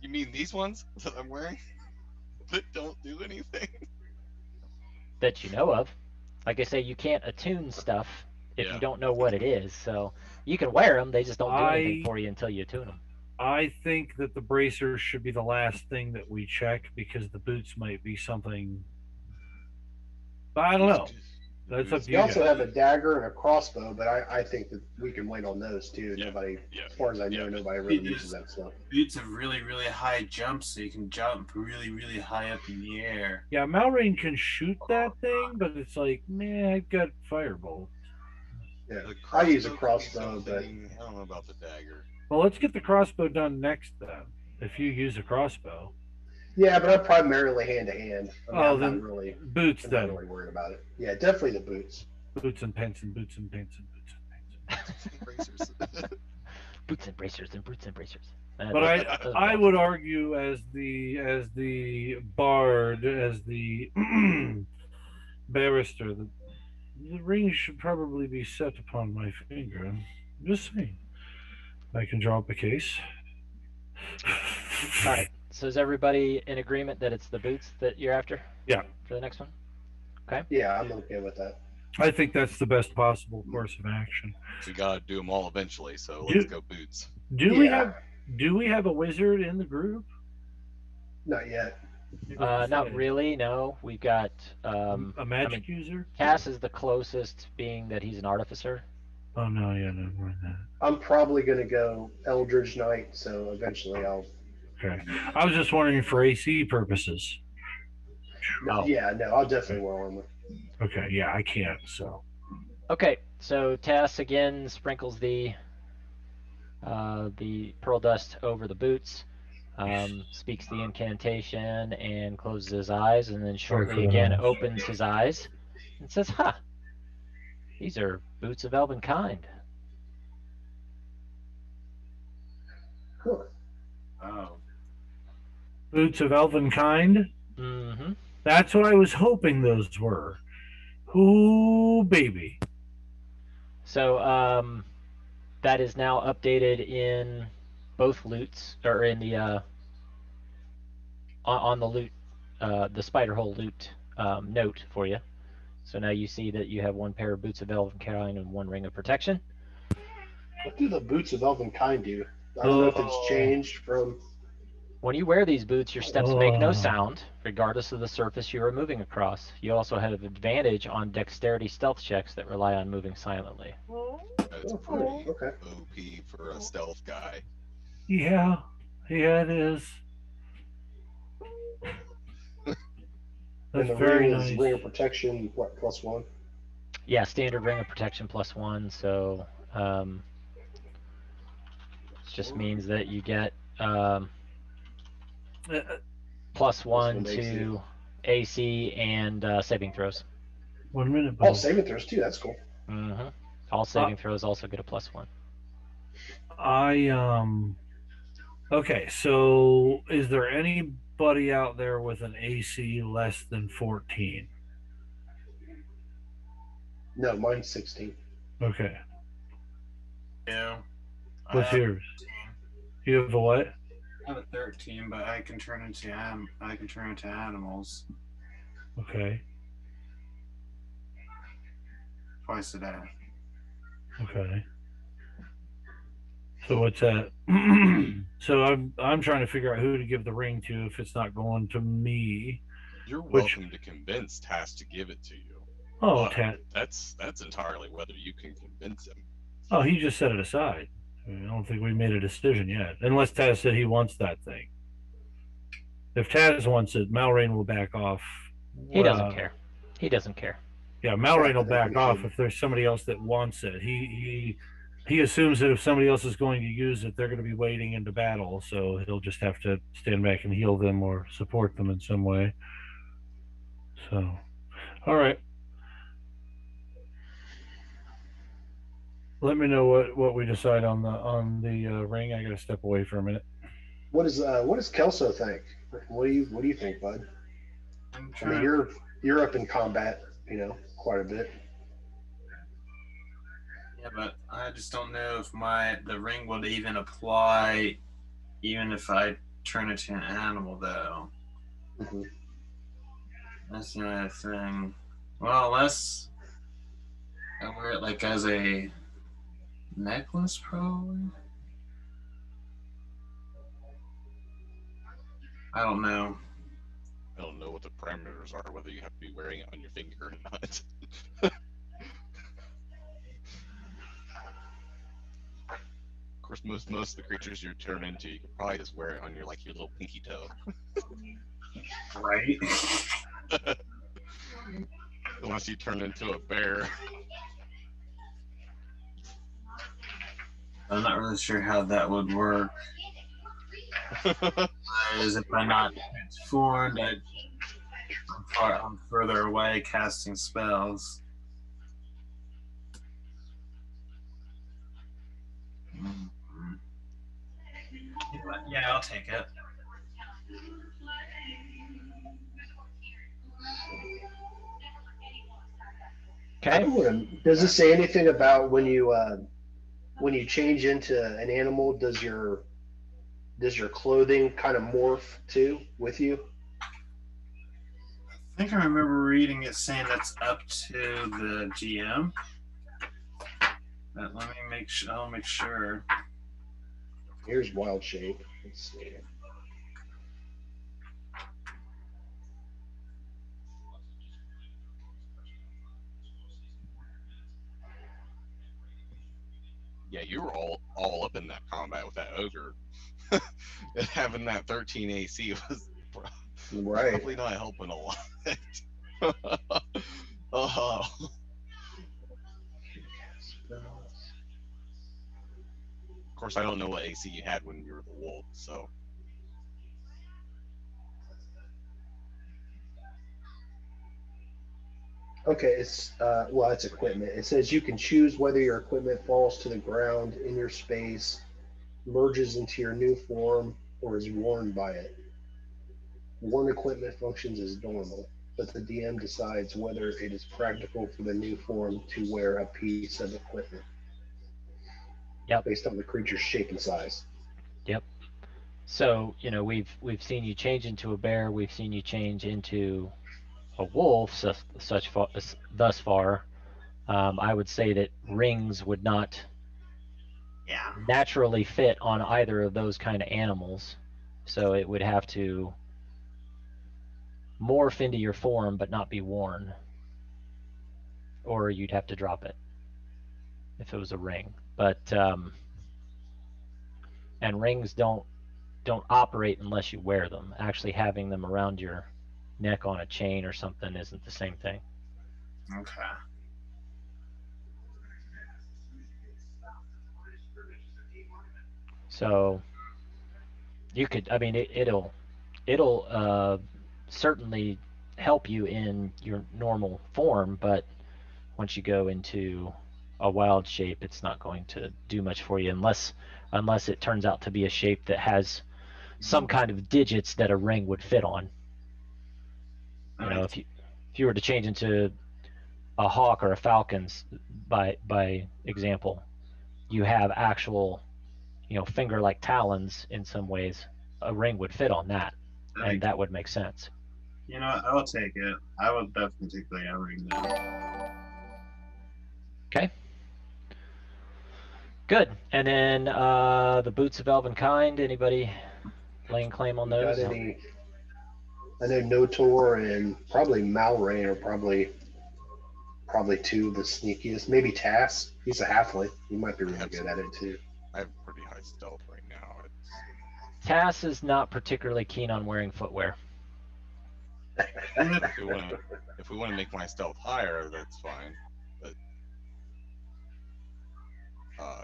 You mean these ones that I'm wearing that don't do anything? That you know of? Like I say, you can't attune stuff if Yeah. you don't know what it is. So you can wear them; they just don't do anything I for you until you attune them. I think that the bracers should be the last thing that we check because the boots might be something. But I don't know. That's up to We you also guys. have a dagger and a crossbow, but I think that we can wait on those too. Yeah, Nobody, yeah, as far as I know, yeah. nobody really It uses is. that stuff. Boots have really, really high jumps, so you can jump really, really high up in the air. Yeah, Malrain can shoot that thing, but it's like, man, I've got firebolt. Yeah, The I use a crossbow could be crossbow, but something- I don't know about the dagger. Well, let's get the crossbow done next then. If you use a crossbow, yeah, but I'm primarily hand to hand. Oh, I'm then not really, boots I'm not then. really worried about it. Yeah, definitely the boots. Boots and pants and boots and pants and boots and pants. Bracers. Boots and bracers and boots and bracers. But I would argue as the bard, as the barrister, the ring should probably be set upon my finger. I'm just saying. I can draw up a case. All right. So is everybody in agreement that it's the boots that you're after? Yeah. For the next one. Yeah, I'm okay with that. I think that's the best possible course of action. We gotta do them all eventually, so Do- let's go boots. Do we have a wizard in the group? Not yet. Not really. No, we've got A magic user? Cass is the closest, being that he's an artificer. Oh no, yeah, never mind that. I'm probably gonna go Eldridge Knight, so eventually I'll. Okay. I was just wondering for AC purposes. Oh. Yeah, no, I'll definitely wear armor. Okay, yeah, I can't, so. Okay, so Tass again sprinkles the pearl dust over the boots, speaks the incantation and closes his eyes, and then shortly again opens his eyes and says, "Ha! These are boots of elven kind." Huh. Oh. Boots of elven kind? Mm-hmm. That's what I was hoping those were. Ooh, baby. So that is now updated in both loots, or in the on the loot, the spider hole loot note for you. So now you see that you have one pair of boots of elven kind and one ring of protection. What do the boots of elven kind do? I don't know if it's changed from. When you wear these boots, your steps make no sound, regardless of the surface you are moving across. You also have advantage on dexterity stealth checks that rely on moving silently. That's Oh, pretty okay. OP for a stealth guy. Yeah, it is. And That's the very ring nice. is ring of protection. What +1? Yeah, standard ring of protection +1. So just means that you get +1 to AC and saving throws. 1 minute, Oh, Bob. saving throws too. That's cool. Mm-hmm. All saving throws also get a +1. Okay, so is there anybody out there with an AC less than 14? No, mine's 16. Okay. Yeah. What's yours? You have a what? I have a 13, but I can turn into animals Okay. twice a day. Okay. So what's that? So I'm trying to figure out who to give the ring to if it's not going to me. You're Which- welcome to convince Tass to give it to you. Oh, But that's entirely whether you can convince him. Oh, he just set it aside. I don't think we made a decision yet, unless Taz said he wants that thing. If Taz wants it, Malrain will back off. He doesn't care. He doesn't care. Yeah, Malrain will Exactly, back he off should. if there's somebody else that wants it. He assumes that if somebody else is going to use it, they're going to be wading into battle, so he'll just have to stand back and heal them or support them in some way. So, all right. Let me know what we decide on the ring. I gotta step away for a minute. What does Kelso think? What do you think, bud? I'm I mean, trying. you're up in combat, quite a bit. Yeah, but I just don't know if the ring would even apply, even if I turn it to an animal, though. Mhm. That's the only thing. Well, unless I wear it like as a necklace, probably. I don't know. I don't know what the parameters are, whether you have to be wearing it on your finger or not. Of course, most of the creatures you turn into, you could probably just wear it on your little pinky toe. Right. Unless you turn into a bear. I'm not really sure how that would work. As if I'm not transformed, I'm further away casting spells. Mm-hmm. Yeah, I'll take it. Okay. Does this say anything about when you change into an animal? Does your clothing kind of morph too with you? I think I remember reading it saying that's up to the GM. But let me make sure. I'll make sure. Here's wild shape. Let's see. Yeah, you were all up in that combat with that ogre. And having that 13 AC was Right. probably not helping a lot. Oh, of course, I don't know what AC you had when you were the wolf, so. Okay, it's it's equipment. It says you can choose whether your equipment falls to the ground in your space, merges into your new form, or is worn by it. Worn equipment functions as normal, but the DM decides whether it is practical for the new form to wear a piece of equipment. Yep. Based on the creature's shape and size. Yep. So we've seen you change into a bear. We've seen you change into a wolf. Thus far, I would say that rings would not naturally fit on either of those kind of animals. So it would have to morph into your form but not be worn. Or you'd have to drop it if it was a ring. But and rings don't operate unless you wear them. Actually having them around your neck on a chain or something isn't the same thing. Okay. So you could, I mean, it'll certainly help you in your normal form, but once you go into a wild shape, it's not going to do much for you unless it turns out to be a shape that has some kind of digits that a ring would fit on. If you were to change into a hawk or a falcon's by example, you have actual finger-like talons in some ways. A ring would fit on that, and that would make sense. I'll take it. I will definitely take the ring then. Okay. Good. And then the boots of Elvenkind. Anybody laying claim on those? Got any? I know Notor and probably Malrain are probably two of the sneakiest. Maybe Tass. He's a halfling. He might be really good at it too. I have pretty high stealth right now. Tass is not particularly keen on wearing footwear. If we want to make my stealth higher, that's fine. But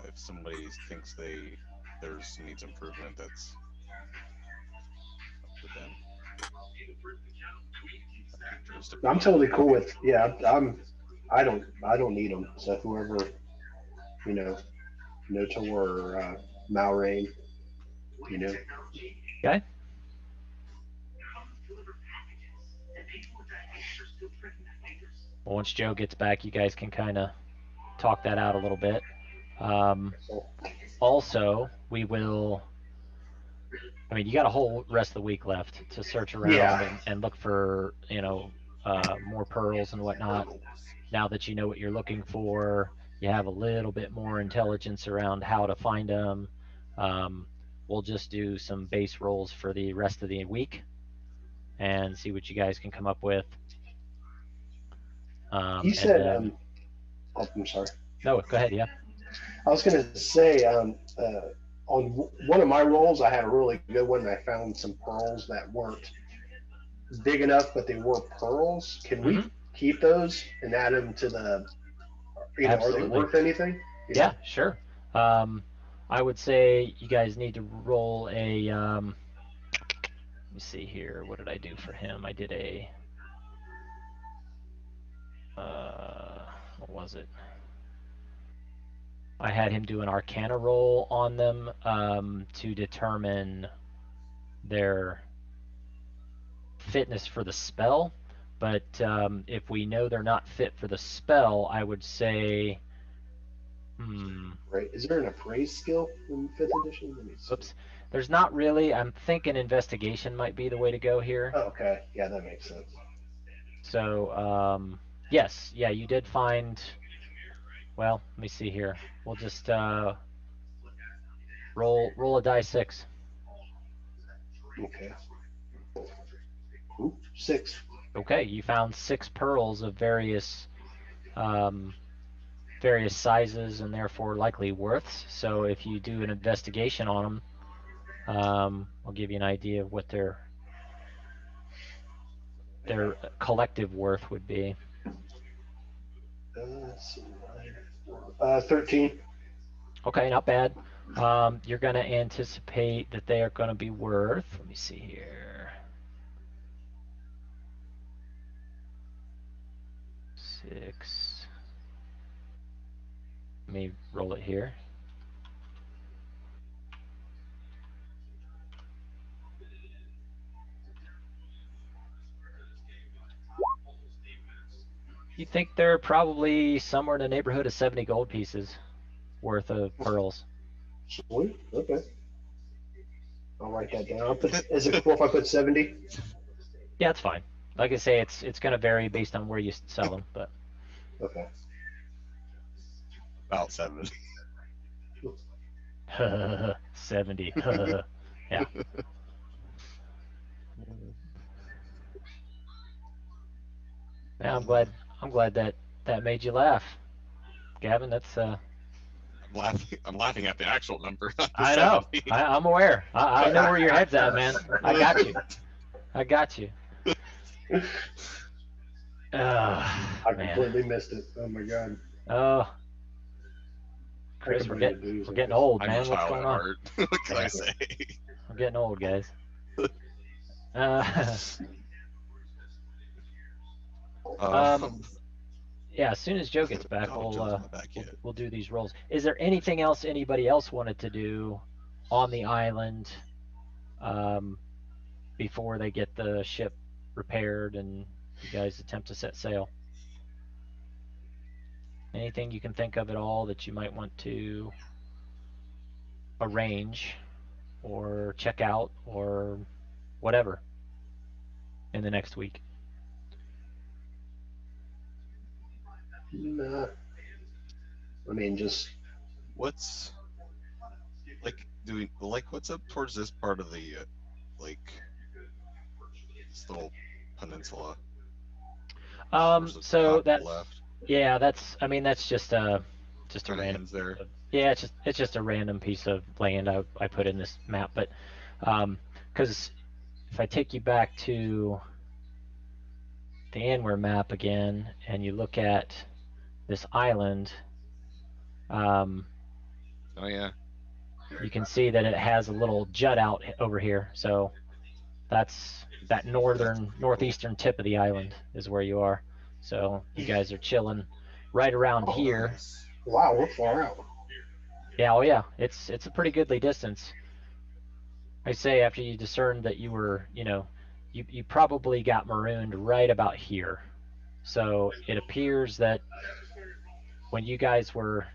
if somebody thinks theirs needs improvement, that's up to them. I'm totally cool with. Yeah, I don't need them. So whoever Notor or Malrain, Okay. Well, once Joe gets back, you guys can kind of talk that out a little bit. Also, we will. I mean, you got a whole rest of the week left to search around Yeah. and look for, more pearls and whatnot. Now that you know what you're looking for, you have a little bit more intelligence around how to find them. We'll just do some base rolls for the rest of the week and see what you guys can come up with. He said, I'm sorry. No, go ahead. Yeah. I was going to say, on one of my rolls, I had a really good one. I found some pearls that weren't big enough, but they were pearls. Can we keep those and add them to the, are they worth anything? Yeah, sure. I would say you guys need to roll a, let me see here. What did I do for him? I did a, what was it? I had him do an Arcana roll on them to determine their fitness for the spell. But if we know they're not fit for the spell, I would say, Right. Is there an appraise skill in 5th edition? Let me see. Oops. There's not really. I'm thinking investigation might be the way to go here. Oh, okay. Yeah, that makes sense. So, yes. Yeah, you did find... Well, let me see here. We'll just roll a die 6. Okay. Ooh, 6. Okay, you found 6 pearls of various sizes and therefore likely worths. So if you do an investigation on them, I'll give you an idea of what their collective worth would be. Let's see, 13. Okay, not bad. You're going to anticipate that they are going to be worth, let me see here, 6. Let me roll it here. You think they're probably somewhere in the neighborhood of 70 gold pieces worth of pearls. Sweet. Okay. I'll write that down. Is it cool if I put 70? Yeah, it's fine. Like I say, it's going to vary based on where you sell them, but. Okay. About 70. 70. Yeah. Yeah, I'm glad that made you laugh, Gavin. That's I'm laughing at the actual number. Not the I know. 70. I'm aware. I know where your head's at, man. I got you. I completely missed it. Oh my god. Oh, Chris, we're getting old, I'm man. a What's child going at on? heart. What can I say? I'm getting old, guys. Yeah, as soon as Joe gets back, we'll do these rolls. Is there anything else anybody else wanted to do on the island before they get the ship repaired and you guys attempt to set sail? Anything you can think of at all that you might want to arrange or check out or whatever in the next week? Nah. I mean, just What's what's up towards this part of the this little peninsula? So that's left. Yeah, that's just a random there. Yeah, it's just a random piece of land I put in this map, but because if I take you back to the Anwar map again and you look at this island, Oh yeah. you can see that it has a little jut out over here. So that's that northeastern tip of the island is where you are. So you guys are chilling right around here. Wow, we're far out. Yeah, oh yeah, it's a pretty goodly distance. I say after you discerned that you were, you probably got marooned right about here. So it appears that when you guys were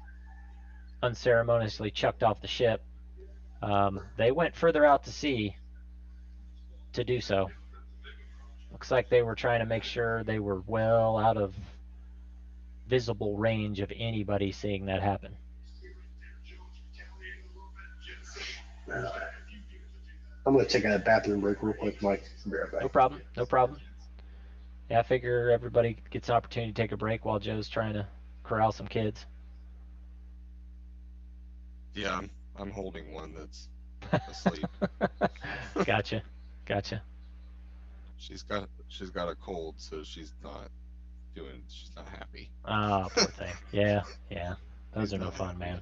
unceremoniously chucked off the ship, they went further out to sea to do so. Looks like they were trying to make sure they were well out of visible range of anybody seeing that happen. I'm gonna take a bathroom break real quick, Mike. Be right back. No problem. No problem. Yeah, I figure everybody gets an opportunity to take a break while Joe's trying to corral some kids. Yeah, I'm holding one that's asleep. Gotcha. She's got a cold, so she's not happy. Ah, poor thing. Yeah. Those She's are no not fun, happy. man.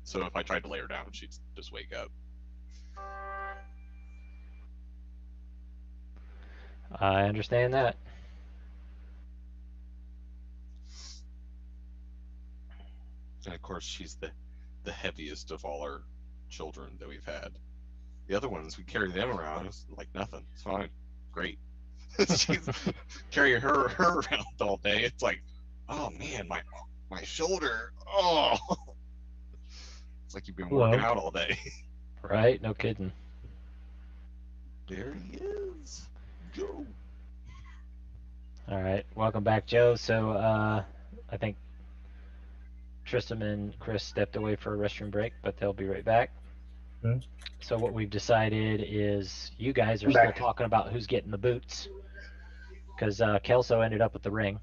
So if I tried to lay her down, she'd just wake up. I understand that. And of course, she's the heaviest of all our children that we've had. The other ones, we carry them around. It's like nothing. It's fine. Great. She's carrying her around all day. It's like, oh man, my shoulder. Oh. It's like you've been working out all day. Right? No kidding. There he is. Joe. All right. Welcome back, Joe. So I think Tristan and Chris stepped away for a restroom break, but they'll be right back. Okay. So what we've decided is you guys are I'm still back. talking about who's getting the boots, because Kelso ended up with the ring.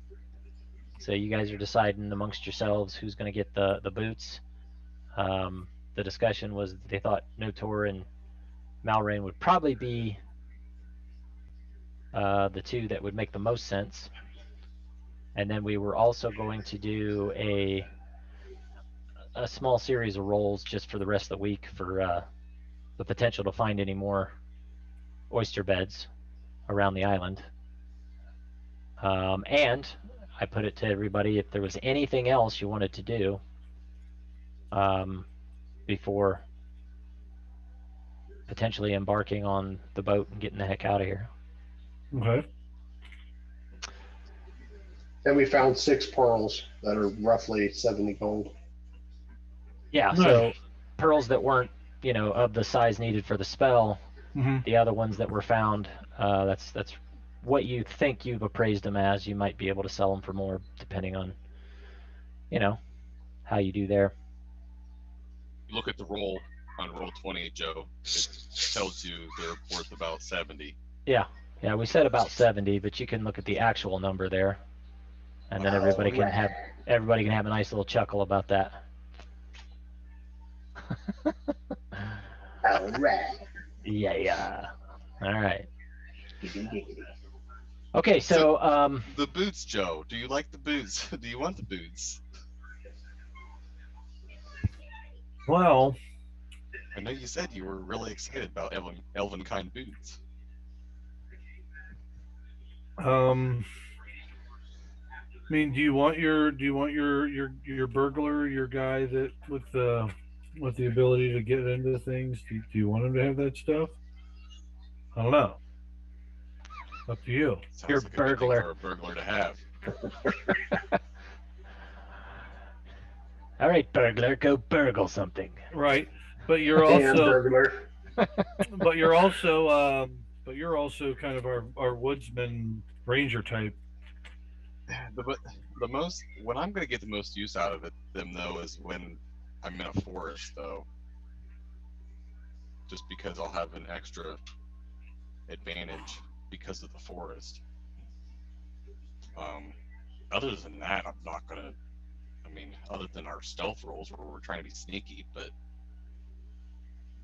So you guys are deciding amongst yourselves who's going to get the boots. The discussion was that they thought Notor and Malrain would probably be the two that would make the most sense. And then we were also going to do a small series of rolls just for the rest of the week for the potential to find any more oyster beds around the island. And I put it to everybody, if there was anything else you wanted to do before potentially embarking on the boat and getting the heck out of here. Okay. And we found 6 pearls that are roughly 70 gold. Yeah, Nice. so pearls that weren't, of the size needed for the spell. Mm-hmm. The other ones that were found, that's what you think you've appraised them as. You might be able to sell them for more, depending on, how you do there. Look at the roll on roll 20, Joe. It tells you they're worth about 70. Yeah, we said about 70, but you can look at the actual number there, and then everybody can have a nice little chuckle about that. All right. Yeah. All right. Okay, so The boots, Joe. Do you like the boots? Do you want the boots? Well, I know you said you were really excited about elven kind boots. I mean, do you want your burglar, your guy that with the ability to get into things? Do you want him to have that stuff? I don't know. Up to you. Sounds You're like a good thing burglar. for a burglar to have. all right, burglar, go burgle something. Right, but you're Damn also burglar. but you're also kind of our woodsman ranger type. The most when I'm gonna get the most use out of them though is when I'm in a forest though. Just because I'll have an extra advantage because of the forest. Other than that, I'm not gonna. I mean, other than our stealth rolls where we're trying to be sneaky, but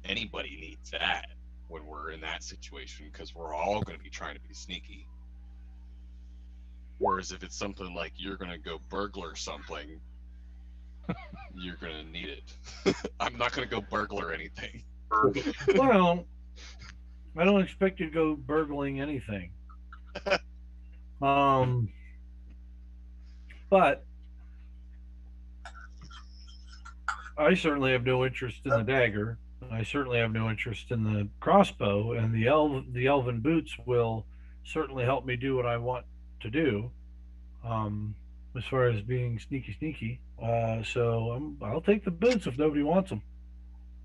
anybody needs that when we're in that situation because we're all going to be trying to be sneaky. Whereas if it's something like you're going to go burglar something, you're going to need it. I'm not going to go burglar anything. Well, I don't expect you to go burgling anything. But I certainly have no interest in the dagger. I certainly have no interest in the crossbow, and the elven boots will certainly help me do what I want to do. As far as being sneaky. So I'll take the boots if nobody wants them.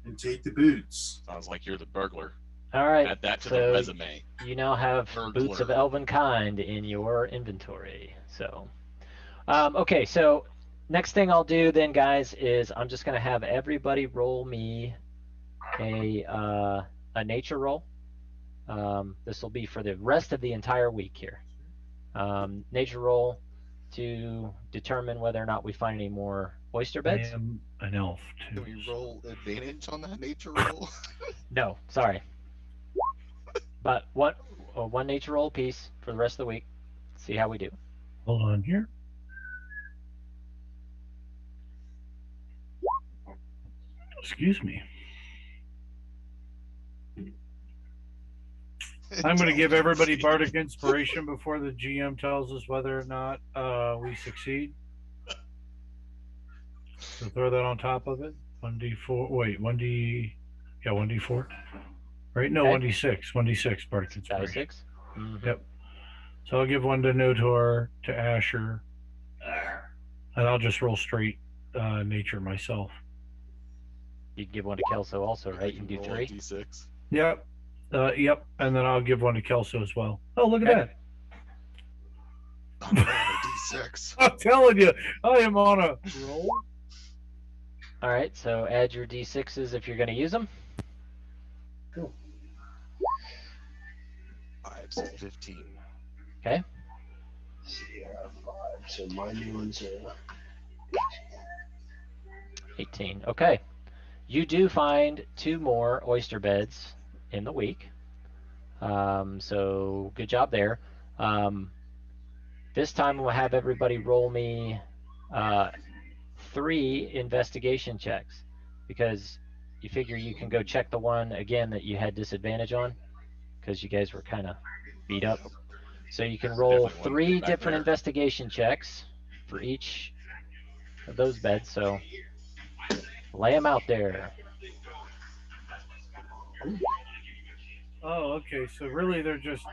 And take the boots. Sounds like you're the burglar. All right. Add that to so the resume. You now have boots of Burglar. elven kind in your inventory. So, okay. So next thing I'll do then, guys, is I'm just gonna have everybody roll me a nature roll. This will be for the rest of the entire week here. Nature roll to determine whether or not we find any more oyster I beds. am an elf too. Can we roll advantage on that nature roll? No, sorry. But one nature roll piece for the rest of the week. See how we do. Hold on here. Excuse me. I'm going to give everybody bardic inspiration before the GM tells us whether or not we succeed. So throw that on top of it. 1d4. Wait, 1d. Yeah, 1d4. Right? No, Okay. 1d6. 1d6 bardic Die inspiration. 6. Mhm. Yep. So I'll give one to Notor, to Asher, and I'll just roll straight nature myself. You can give one to Kelso also, right? You can do Roll a 3. D6. Yep. Yep. And then I'll give one to Kelso as well. Oh, look at Okay. that. I'm rolling a D6. I'm telling you, I am on a roll. All right, so add your d6s if you're going to use them. 5, so 15. Okay. See, I have 5. So my new ones are 18. Okay. You do find 2 more oyster beds in the week. So good job there. This time we'll have everybody roll me 3 investigation checks, because you figure you can go check the one again that you had disadvantage on because you guys were kind of beat up. So you can roll Definitely want to 3 get back different there. investigation checks for each of those beds. So lay them out there. Oh, okay. So really, they're just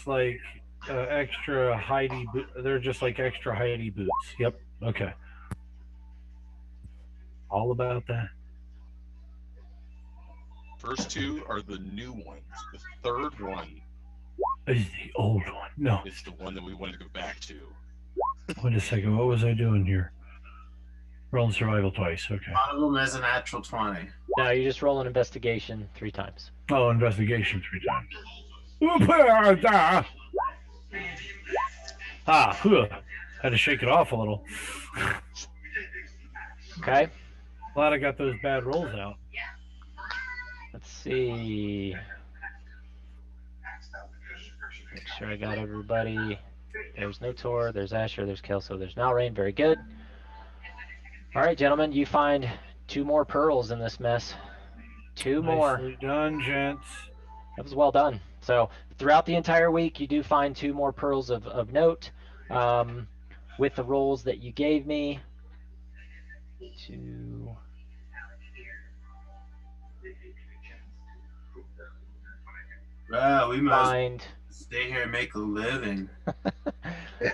like extra Heidi. They're just like extra Heidi boots. Yep. Okay. All about that. First 2 are the new ones. The third one Is the old one? No. is the one that we want to go back to. Wait a second. What was I doing here? Rolling survival twice. Okay. One of them is a natural 20. Now you just roll an investigation 3 times. Oh, investigation 3 times. Phew. Had to shake it off a little. Okay. Glad I got those bad rolls out. Let's see. Make sure I got everybody. There's Notor, there's Asher, there's Kelso, there's Nalrain. Very good. All right, gentlemen, you find 2 more pearls in this mess. 2 more. Nicely done, gents. That was well done. So throughout the entire week, you do find 2 more pearls of note. With the rolls that you gave me. 2. Wow, we must Find. stay here and make a living.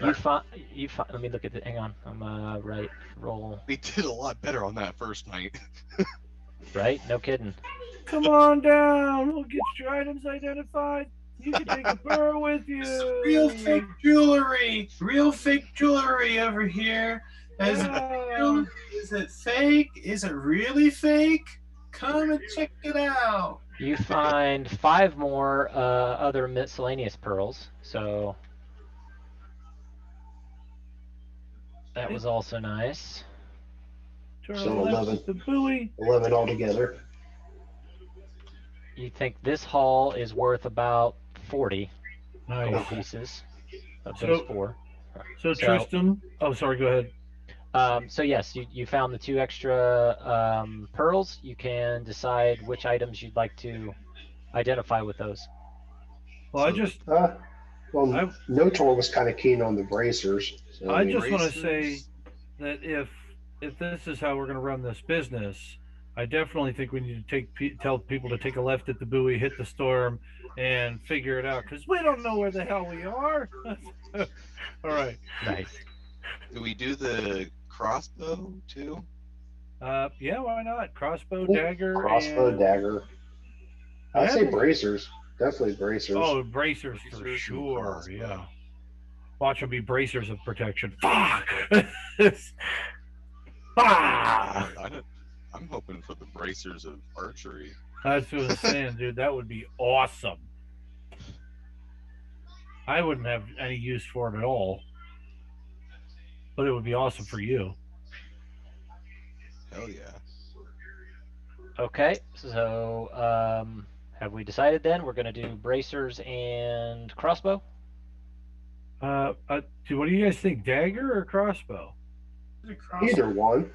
You find. Let me look at it. Hang on. I'm right. Roll. We did a lot better on that first night. Right? No kidding. Come on down. We'll get your items identified. You can take a pearl with you. Real fake jewelry. Real fake jewelry over here. Is it real? Is it fake? Is it really fake? Come and check it out. You find 5 more other miscellaneous pearls. So that was also nice. To our So left 11. is the buoy. 11 altogether. You think this haul is worth about 40 Nice. gold pieces of So- those 4. So Tristan. Oh, sorry. Go ahead. So yes, you found the 2 extra pearls. You can decide which items you'd like to identify with those. Well, I just Well, I- Notor was kind of keen on the bracers. So, I mean, just want to say Bracers? that if this is how we're going to run this business, I definitely think we need to tell people to take a left at the buoy, hit the storm, and figure it out because we don't know where the hell we are. All right. Nice. Do we do the crossbow too? Yeah, why not? Crossbow, Ooh, dagger, crossbow, and dagger. I'd say Yeah. bracers. Definitely bracers. Oh, bracers for Bracers and sure. crossbow. Yeah. Watch them be bracers of protection. Fuck. Ah! I'm hoping for the bracers of archery. That's what I'm saying, dude. That would be awesome. I wouldn't have any use for it at all, but it would be awesome for you. Hell yeah. Okay, so have we decided then we're going to do bracers and crossbow? What do you guys think? Dagger or crossbow? Either one.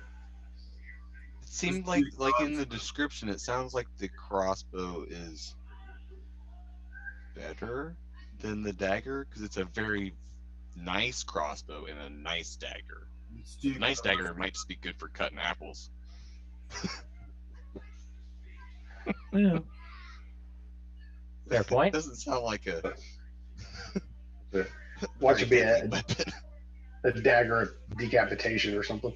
It seemed like in the description, it sounds like the crossbow is better than the dagger because it's a very nice crossbow and a nice dagger. Nice dagger might just be good for cutting apples. Yeah. Fair point. It doesn't sound like a. Watch it be very deadly a dagger of decapitation or something.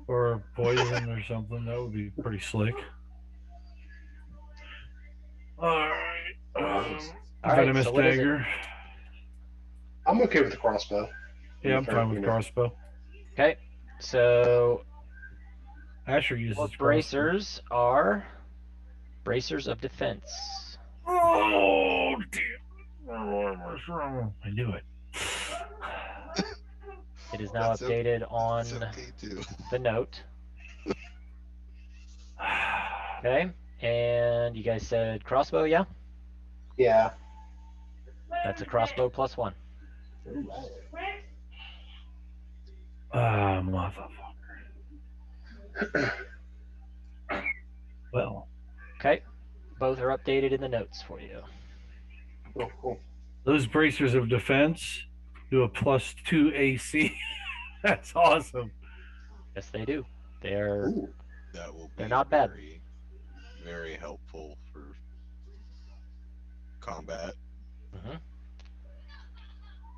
Or poison or something. That would be pretty slick. All right. All right, Venomous so what is it? dagger. I'm okay with the crossbow. Yeah, I'm fine with You know. crossbow. Okay, so Asher uses what crossbow. bracers are bracers of defense. Oh, dear. I knew it. It is now That's okay. updated on It's okay too. the note. Okay, and you guys said crossbow, yeah? Yeah. That's a crossbow +1. Motherfucker. Well, Okay, both are updated in the notes for you. Oh, cool. those bracers of defense do a +2 AC. That's awesome. Yes, they do. They're Ooh. That will be They're not bad. very, very helpful for combat.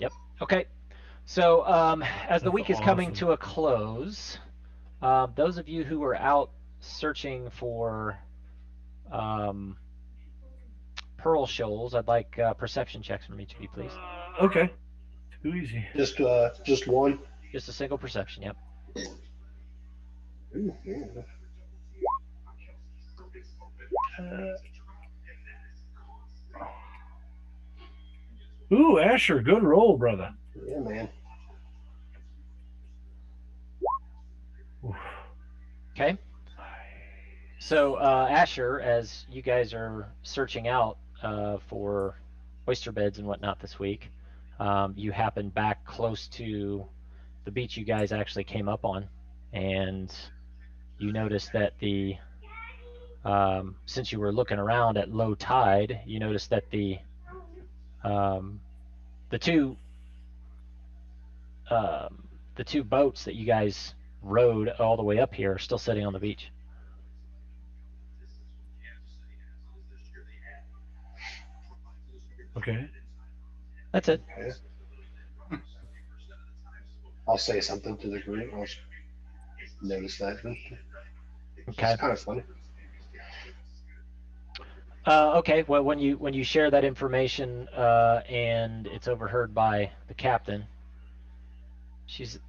Yep. Okay. So as the That's week is coming awesome. to a close, those of you who were out searching for pearl shoals, I'd like perception checks from each of you, please. Okay. Too easy. Just one. Just a single perception. Yep. Ooh, yeah. Ooh, Asher, good roll, brother. Yeah, man. Okay. So Asher, as you guys are searching out for oyster beds and whatnot this week, you happen back close to the beach you guys actually came up on, and you notice that the since you were looking around at low tide, you noticed that the two boats that you guys rowed all the way up here are still sitting on the beach. Okay. That's it. Okay. I'll say something to the group. I'll notice that. Okay. It's kind of funny. Okay. Well, when you share that information and it's overheard by the captain, she says,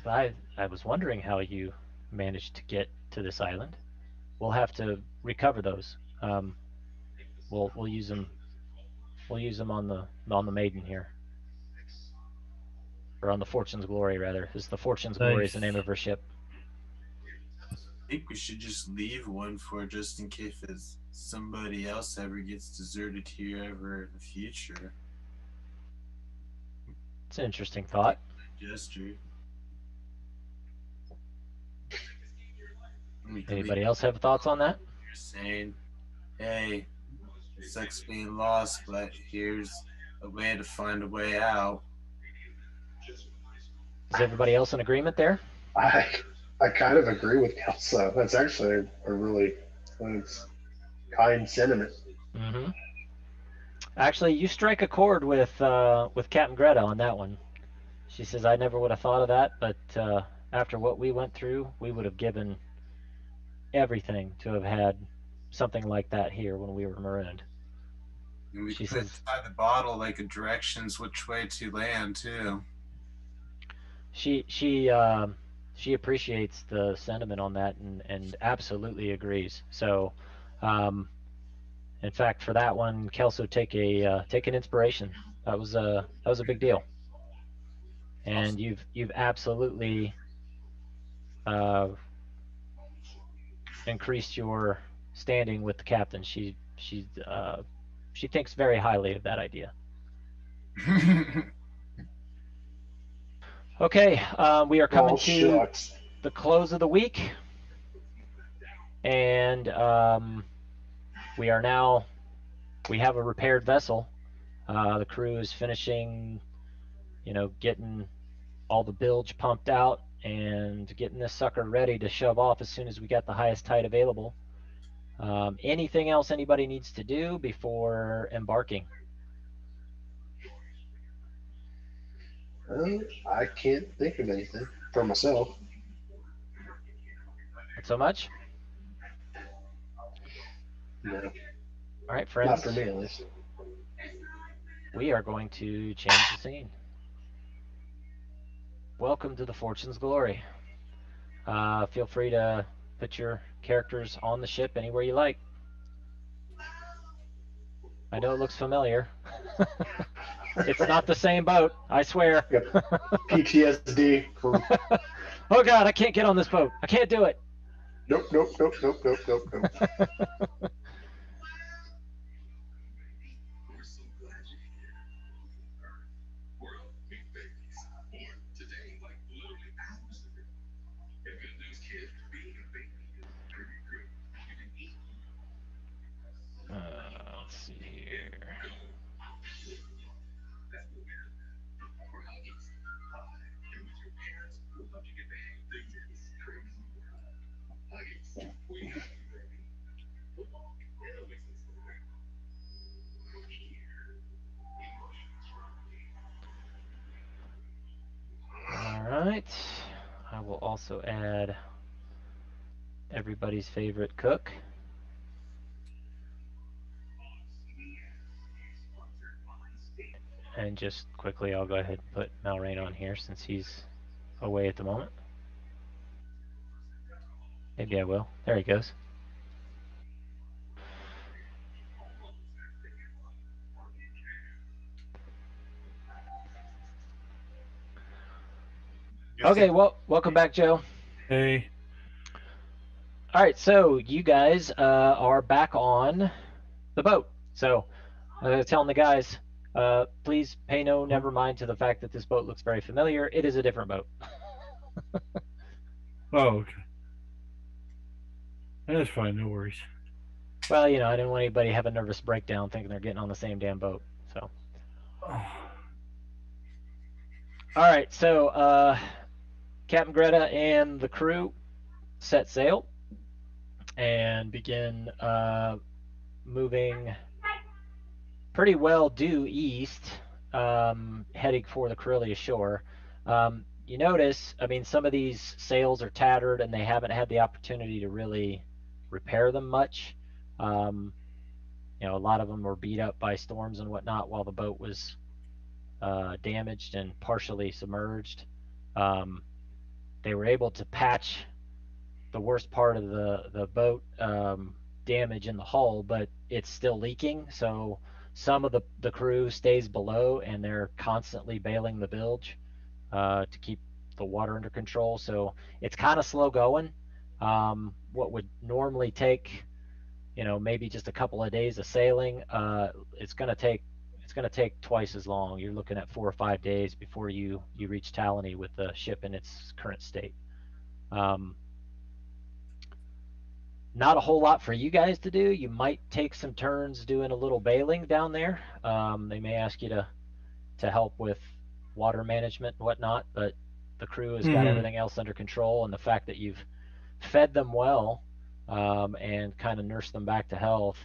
I was wondering how you managed to get to this island. We'll have to recover those. We'll use them. We'll use them on the Maiden here, or on the Fortune's Glory rather. Is the Fortune's Glory is the name of her ship. I think we should just leave one for just in case somebody else ever gets deserted here ever in the future. It's an interesting thought. Gesture. Anybody else have thoughts on that? You're saying, hey, sucks being lost, but here's a way to find a way out. Is everybody else in agreement there? I kind of agree with Kelso. That's actually a really it's kind sentiment. Mm-hmm. Actually, you strike a chord with Captain Greta on that one. She says, I never would have thought of that, but after what we went through, we would have given everything to have had something like that here when we were marooned. And we She put says by the bottle like a directions which way to land too. she appreciates the sentiment on that and absolutely agrees. So, in fact, for that one, Kelso, take an inspiration. That was a big deal, and you've absolutely increased your standing with the captain. She thinks very highly of that idea. Okay, we are coming to the close of the week, and we have a repaired vessel. The crew is finishing, getting all the bilge pumped out and getting this sucker ready to shove off as soon as we got the highest tide available. Anything else anybody needs to do before embarking? I can't think of anything for myself. Not so much? No, All right, friends. not for me at least. We are going to change the scene. Welcome to the Fortune's Glory. Feel free to put your characters on the ship anywhere you like. I know it looks familiar. It's not the same boat, I swear. PTSD from Oh God, I can't get on this boat. I can't do it. nope. Let's see here. All right. I will also add everybody's favorite cook. And just quickly, I'll go ahead and put Malrain on here since he's away at the moment. Maybe I will. There he goes. Okay, well, welcome back, Joe. Hey. All right, so you guys are back on the boat. So telling the guys, please pay never mind to the fact that this boat looks very familiar. It is a different boat. Oh, okay. That's fine, no worries. Well, I didn't want anybody to have a nervous breakdown thinking they're getting on the same damn boat. So. All right, so Captain Greta and the crew set sail and begin moving pretty well due east, heading for the Corellia shore. You notice, some of these sails are tattered and they haven't had the opportunity to really repair them much. A lot of them were beat up by storms and whatnot while the boat was damaged and partially submerged. They were able to patch the worst part of the boat damage in the hull, but it's still leaking. So some of the crew stays below and they're constantly bailing the bilge to keep the water under control. So it's kind of slow going. What would normally take, maybe just a couple of days of sailing, it's going to take twice as long. You're looking at 4 or 5 days before you reach Talany with the ship in its current state. not a whole lot for you guys to do. You might take some turns doing a little bailing down there. They may ask you to help with water management and whatnot, but the crew has got everything else under control. And the fact that you've fed them well and kind of nursed them back to health,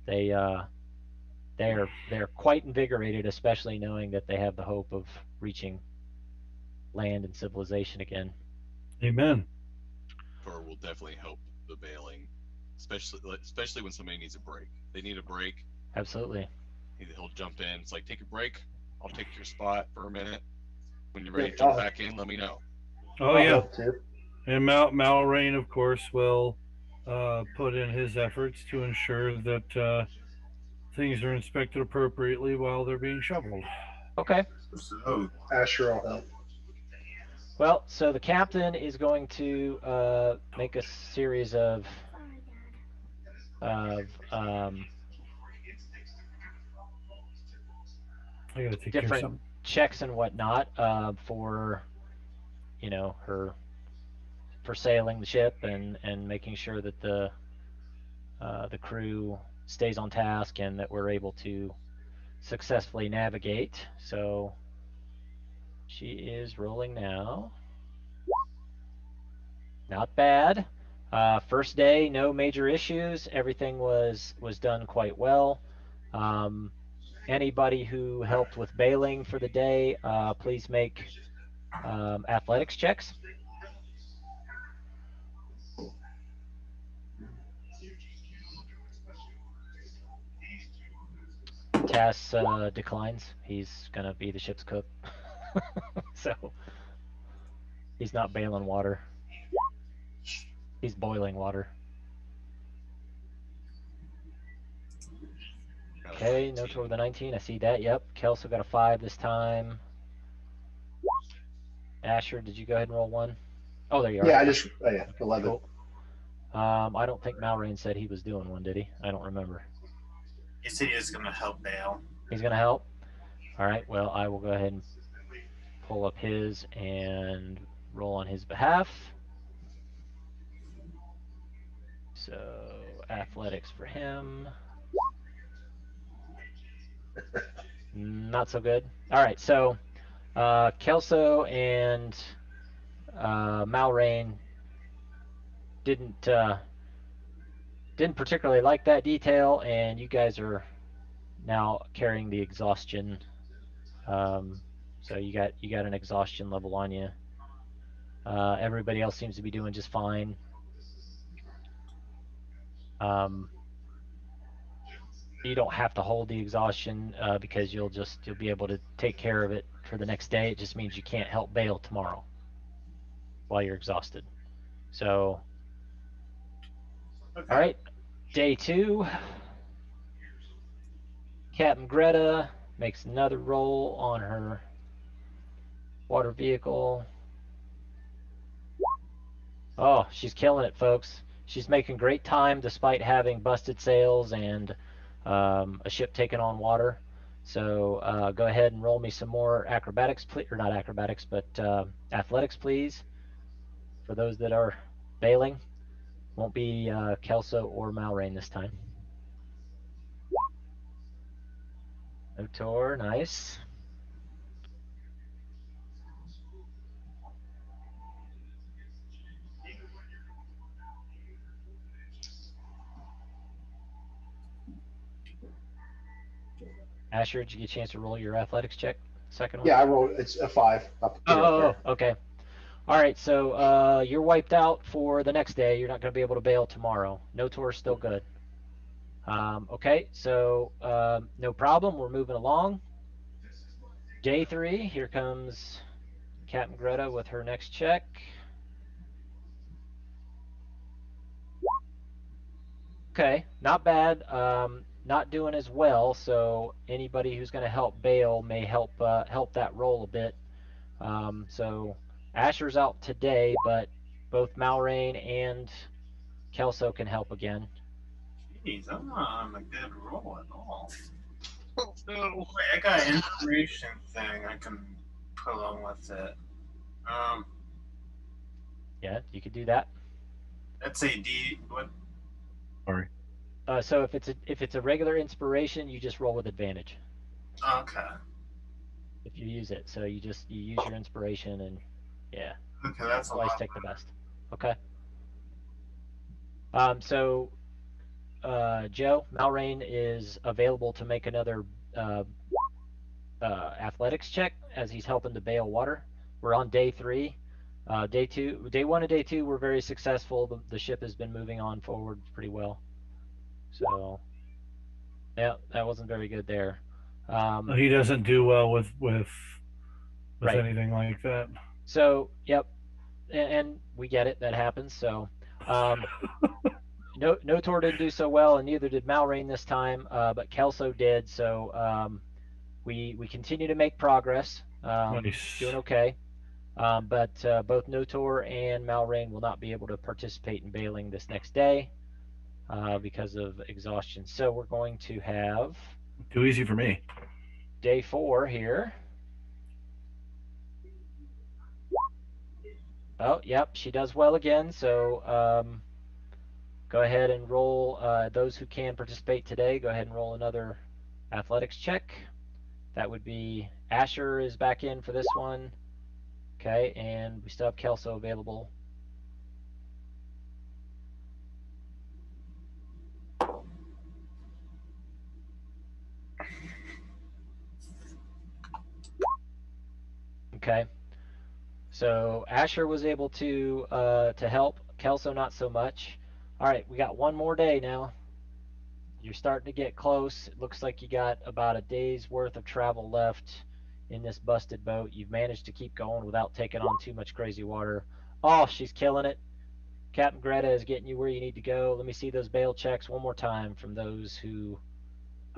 they're quite invigorated, especially knowing that they have the hope of reaching land and civilization again. Amen. Thor will definitely help the bailing, especially when somebody needs a break. They need a break. Absolutely. He'll jump in. It's like, take a break. I'll take your spot for a minute. When you're ready to Yeah, jump back in, let me know. Oh I'll yeah, help too. and Malrain, of course, will put in his efforts to ensure that things are inspected appropriately while they're being shoveled. Okay. So, Asher will help. Well, so the captain is going to make a series of I gotta take care of different something. checks and whatnot for her for sailing the ship and making sure that the crew stays on task and that we're able to successfully navigate. So she is rolling now. Not bad. First day, no major issues. Everything was done quite well. Anybody who helped with bailing for the day, please make athletics checks. Tass declines. He's gonna be the ship's cook, so he's not bailing water. He's boiling water. Okay, no toward the 19. I see that. Yep. Kelso got a 5 this time. Asher, did you go ahead and roll 1? Oh, there you are. Yeah, 11. Cool. I don't think Malrain said he was doing one, did he? I don't remember. he said he was going to help bail. He's gonna help. All right. Well, I will go ahead and pull up his and roll on his behalf. So athletics for him. Not so good. All right. So Kelso and Malrain didn't particularly like that detail, and you guys are now carrying the exhaustion. So you got an exhaustion level on you. Everybody else seems to be doing just fine. You don't have to hold the exhaustion because you'll be able to take care of it for the next day. It just means you can't help bail tomorrow while you're exhausted. So, Okay. all right, day 2. Captain Greta makes another roll on her water vehicle. Oh, she's killing it, folks. She's making great time despite having busted sails and a ship taking on water. So go ahead and roll me some more acrobatics, or not acrobatics, but athletics, please. For those that are bailing, won't be Kelso or Malrain this time. Otor, nice. Asher, did you get a chance to roll your athletics check? Second one? Yeah, I rolled. It's a 5. I'll put it up Oh, there. okay. All right, so you're wiped out for the next day. You're not going to be able to bail tomorrow. No tour, still good. Okay, so no problem. We're moving along. Day 3, here comes Captain Greta with her next check. Okay, not bad. Not doing as well, so anybody who's going to help bail may help that roll a bit. So Asher's out today, but both Malrain and Kelso can help again. Jeez, I'm not on a good roll at all. Oh, no. Wait, I got an information thing I can put along with it. Yeah, you could do that. That's a D. What? So if it's a regular inspiration, you just roll with advantage Okay. if you use it. So you use your inspiration and yeah, Okay, that's a always lot. take the best. Okay. So Joe, Malrain is available to make another uh, athletics check as he's helping to bail water. We're on day 3. Day 1 and day 2 were very successful. The ship has been moving on forward pretty well. So, yeah, that wasn't very good there. He doesn't do well with Right. anything like that. So, yep, and we get it. That happens. So, Notor didn't do so well, and neither did Malrain this time. But Kelso did. So, we continue to make progress. Nice. Doing okay. But both Notor and Malrain will not be able to participate in bailing this next day because of exhaustion. So we're going to have Too easy for me. day 4 here. Oh, yep, she does well again. So go ahead and roll. Those who can participate today, go ahead and roll another athletics check. That would be Asher is back in for this one. Okay, and we still have Kelso available. Okay, so Asher was able to help. Kelso not so much. All right, we got one more day now. You're starting to get close. It looks like you got about a day's worth of travel left in this busted boat. You've managed to keep going without taking on too much crazy water. Oh, she's killing it. Captain Greta is getting you where you need to go. Let me see those bail checks one more time from those who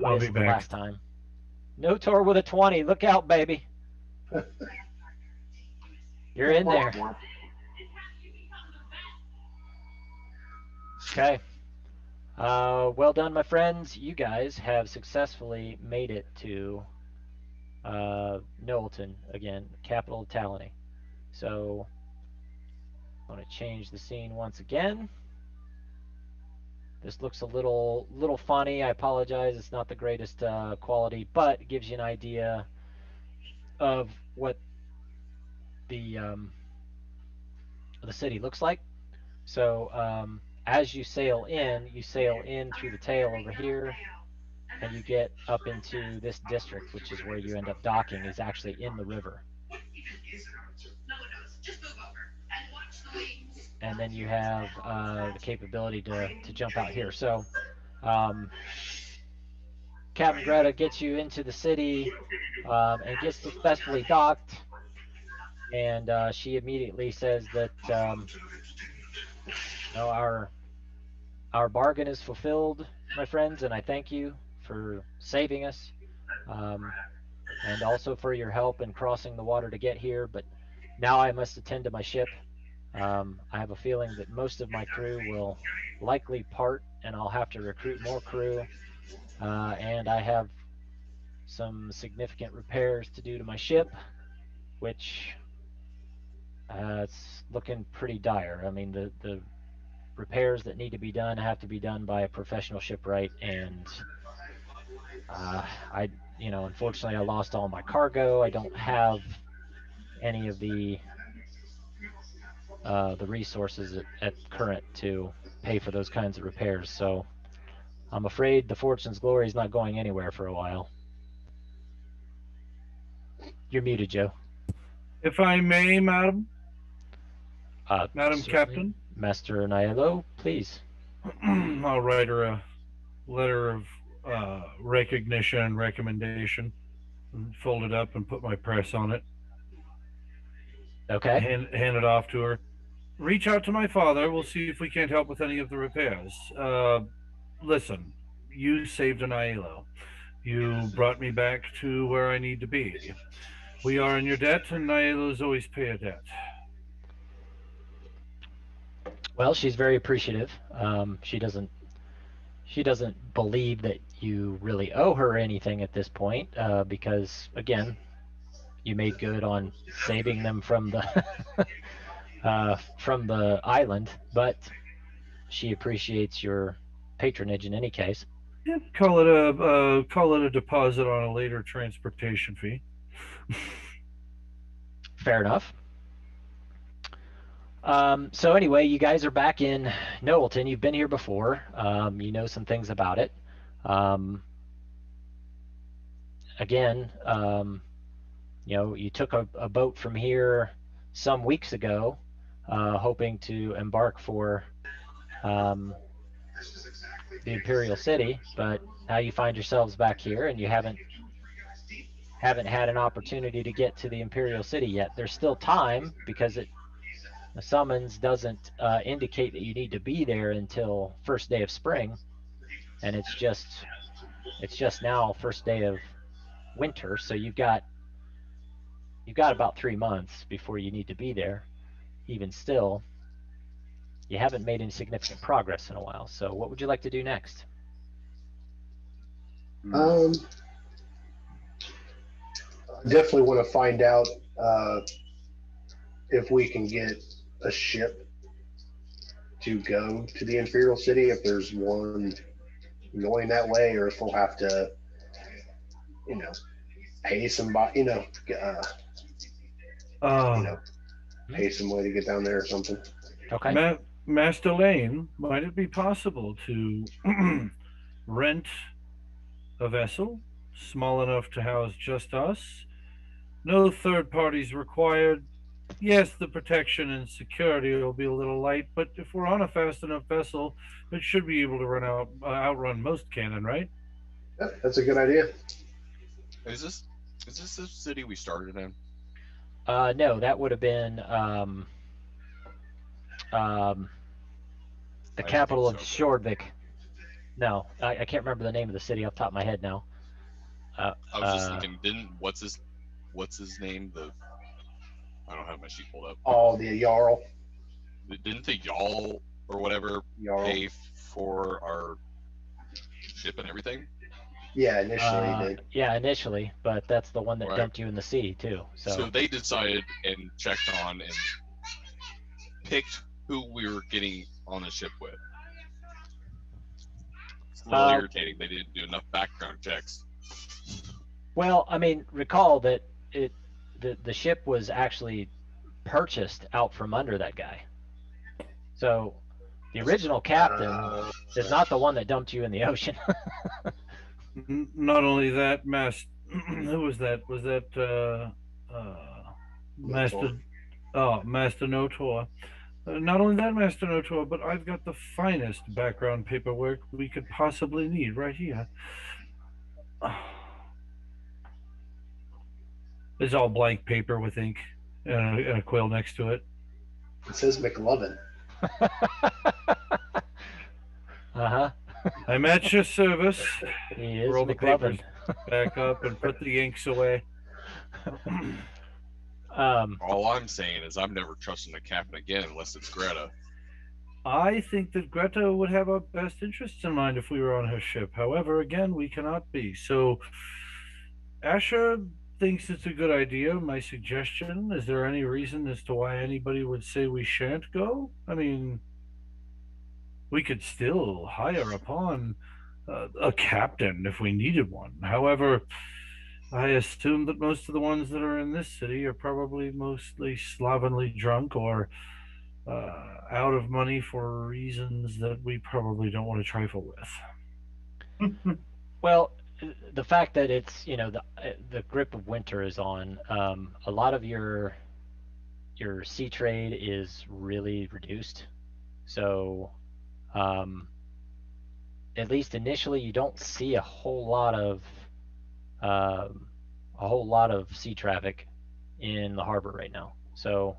I'll be missed the back. last time. Notor with a 20. Look out, baby. You're in there. Okay. Well done, my friends. You guys have successfully made it to Knowlton again, capital of Talony. So I'm going to change the scene once again. This looks a little funny. I apologize. It's not the greatest quality, but it gives you an idea of what the city looks like. So as you sail in through the tail over here, and you get up into this district, which is where you end up docking, is actually in the river. And then you have the capability to jump out here. So Captain Greta gets you into the city and gets successfully docked. And she immediately says that our bargain is fulfilled, my friends, and I thank you for saving us, and also for your help in crossing the water to get here. But now I must attend to my ship. I have a feeling that most of my crew will likely part, and I'll have to recruit more crew. And I have some significant repairs to do to my ship, which it's looking pretty dire. I mean, the repairs that need to be done have to be done by a professional shipwright, and unfortunately I lost all my cargo. I don't have any of the resources at current to pay for those kinds of repairs, so I'm afraid the Fortune's Glory is not going anywhere for a while. You're muted, Joe. If I may, Madam Certainly. Captain, Master Nielo, please. I'll write her a letter of recognition and recommendation, and fold it up and put my press on it. Okay. Hand it off to her. Reach out to my father. We'll see if we can't help with any of the repairs. Listen, you saved an Aiello. You brought me back to where I need to be. We are in your debt, and Aiellos always pay a debt. Well, she's very appreciative. She doesn't believe that you really owe her anything at this point, because again, you made good on saving them from the from the island. But she appreciates your patronage in any case. Yeah, call it a deposit on a later transportation fee. Fair enough. So anyway, you guys are back in Knowlton. You've been here before. You know some things about it. Again, you know, you took a boat from here some weeks ago, hoping to embark for the Imperial City, but now you find yourselves back here and you haven't had an opportunity to get to the Imperial City yet. There's still time because the summons doesn't indicate that you need to be there until first day of spring, and it's just now first day of winter, so you've got about 3 months before you need to be there. Even still, you haven't made any significant progress in a while. So what would you like to do next? I definitely want to find out if we can get a ship to go to the Imperial City, if there's one going that way, or if we'll have to, you know, pay somebody, pay somebody to get down there or something. Okay. Master Lane, might it be possible to rent a vessel small enough to house just us? No third parties required. Yes, the protection and security will be a little light, but if we're on a fast enough vessel, it should be able to outrun most cannon, right? Yeah, that's a good idea. Is this the city we started in? No, that would have been the capital of Shordvik. No, I can't remember the name of the city off the top of my head now. I was just thinking, what's his name? I don't have my sheet pulled up. Oh, the Jarl. Didn't the Jarl or whatever pay for our ship and everything? Yeah, initially he did. Yeah, initially, but that's the one that Right. dumped you in the sea too. So they decided and checked on and picked who we were getting on the ship with. It's a little irritating. They didn't do enough background checks. Well, I mean, recall that the ship was actually purchased out from under that guy. So the original captain is not the one that dumped you in the ocean. Not only that, who was that? Was that Master? Oh, Master Notor. Not only that, Master Notor, but I've got the finest background paperwork we could possibly need right here. It's all blank paper with ink and a quill next to it. It says McLovin. Uh-huh. I'm at your service. He is Roll the McLovin. papers back up and put the inks away. All I'm saying is I'm never trusting the captain again unless it's Greta. I think that Greta would have our best interests in mind if we were on her ship. However, again, we cannot be. So Asher thinks it's a good idea. My suggestion, is there any reason as to why anybody would say we shan't go? I mean, we could still hire upon a captain if we needed one. However, I assume that most of the ones that are in this city are probably mostly slovenly drunk or out of money for reasons that we probably don't want to trifle with. Well, the fact that it's, the grip of winter is on, a lot of your sea trade is really reduced. So at least initially you don't see a whole lot of sea traffic in the harbor right now. So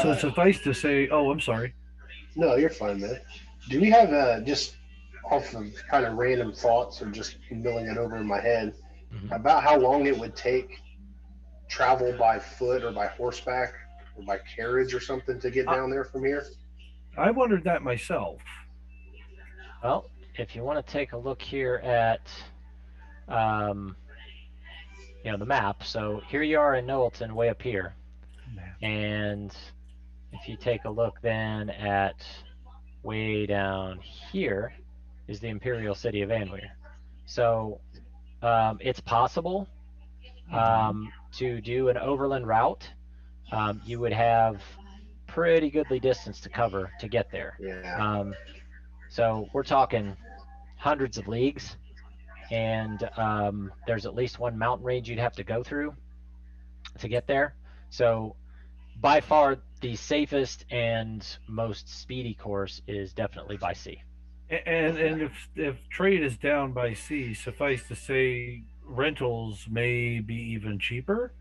so suffice to say, oh, I'm sorry. No, you're fine, man. Do we have just off of kind of random thoughts or just milling it over in my head about how long it would take travel by foot or by horseback or by carriage or something to get down there from here? I wondered that myself. Well, if you want to take a look here at the map. So here you are in Knowlton, way up here. And if you take a look then at way down here is the Imperial City of Anweir. So it's possible to do an overland route. You would have pretty goodly distance to cover to get there. Yeah. So we're talking hundreds of leagues, and there's at least one mountain range you'd have to go through to get there. So by far the safest and most speedy course is definitely by sea. And if trade is down by sea, suffice to say, rentals may be even cheaper.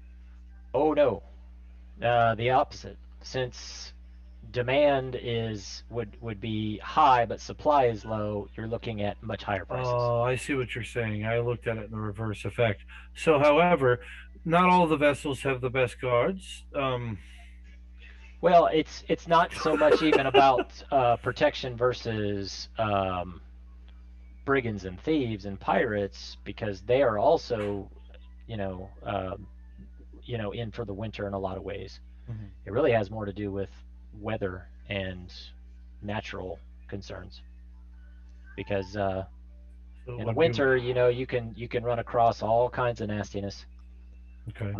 Oh no, the opposite. Since demand would be high, but supply is low, you're looking at much higher prices. Oh, I see what you're saying. I looked at it in the reverse effect. So, however, not all the vessels have the best guards. Well, it's not so much even about protection versus brigands and thieves and pirates, because they are also, in for the winter in a lot of ways. Mhm. It really has more to do with weather and natural concerns, because So in what the do- winter, you can run across all kinds of nastiness. Okay.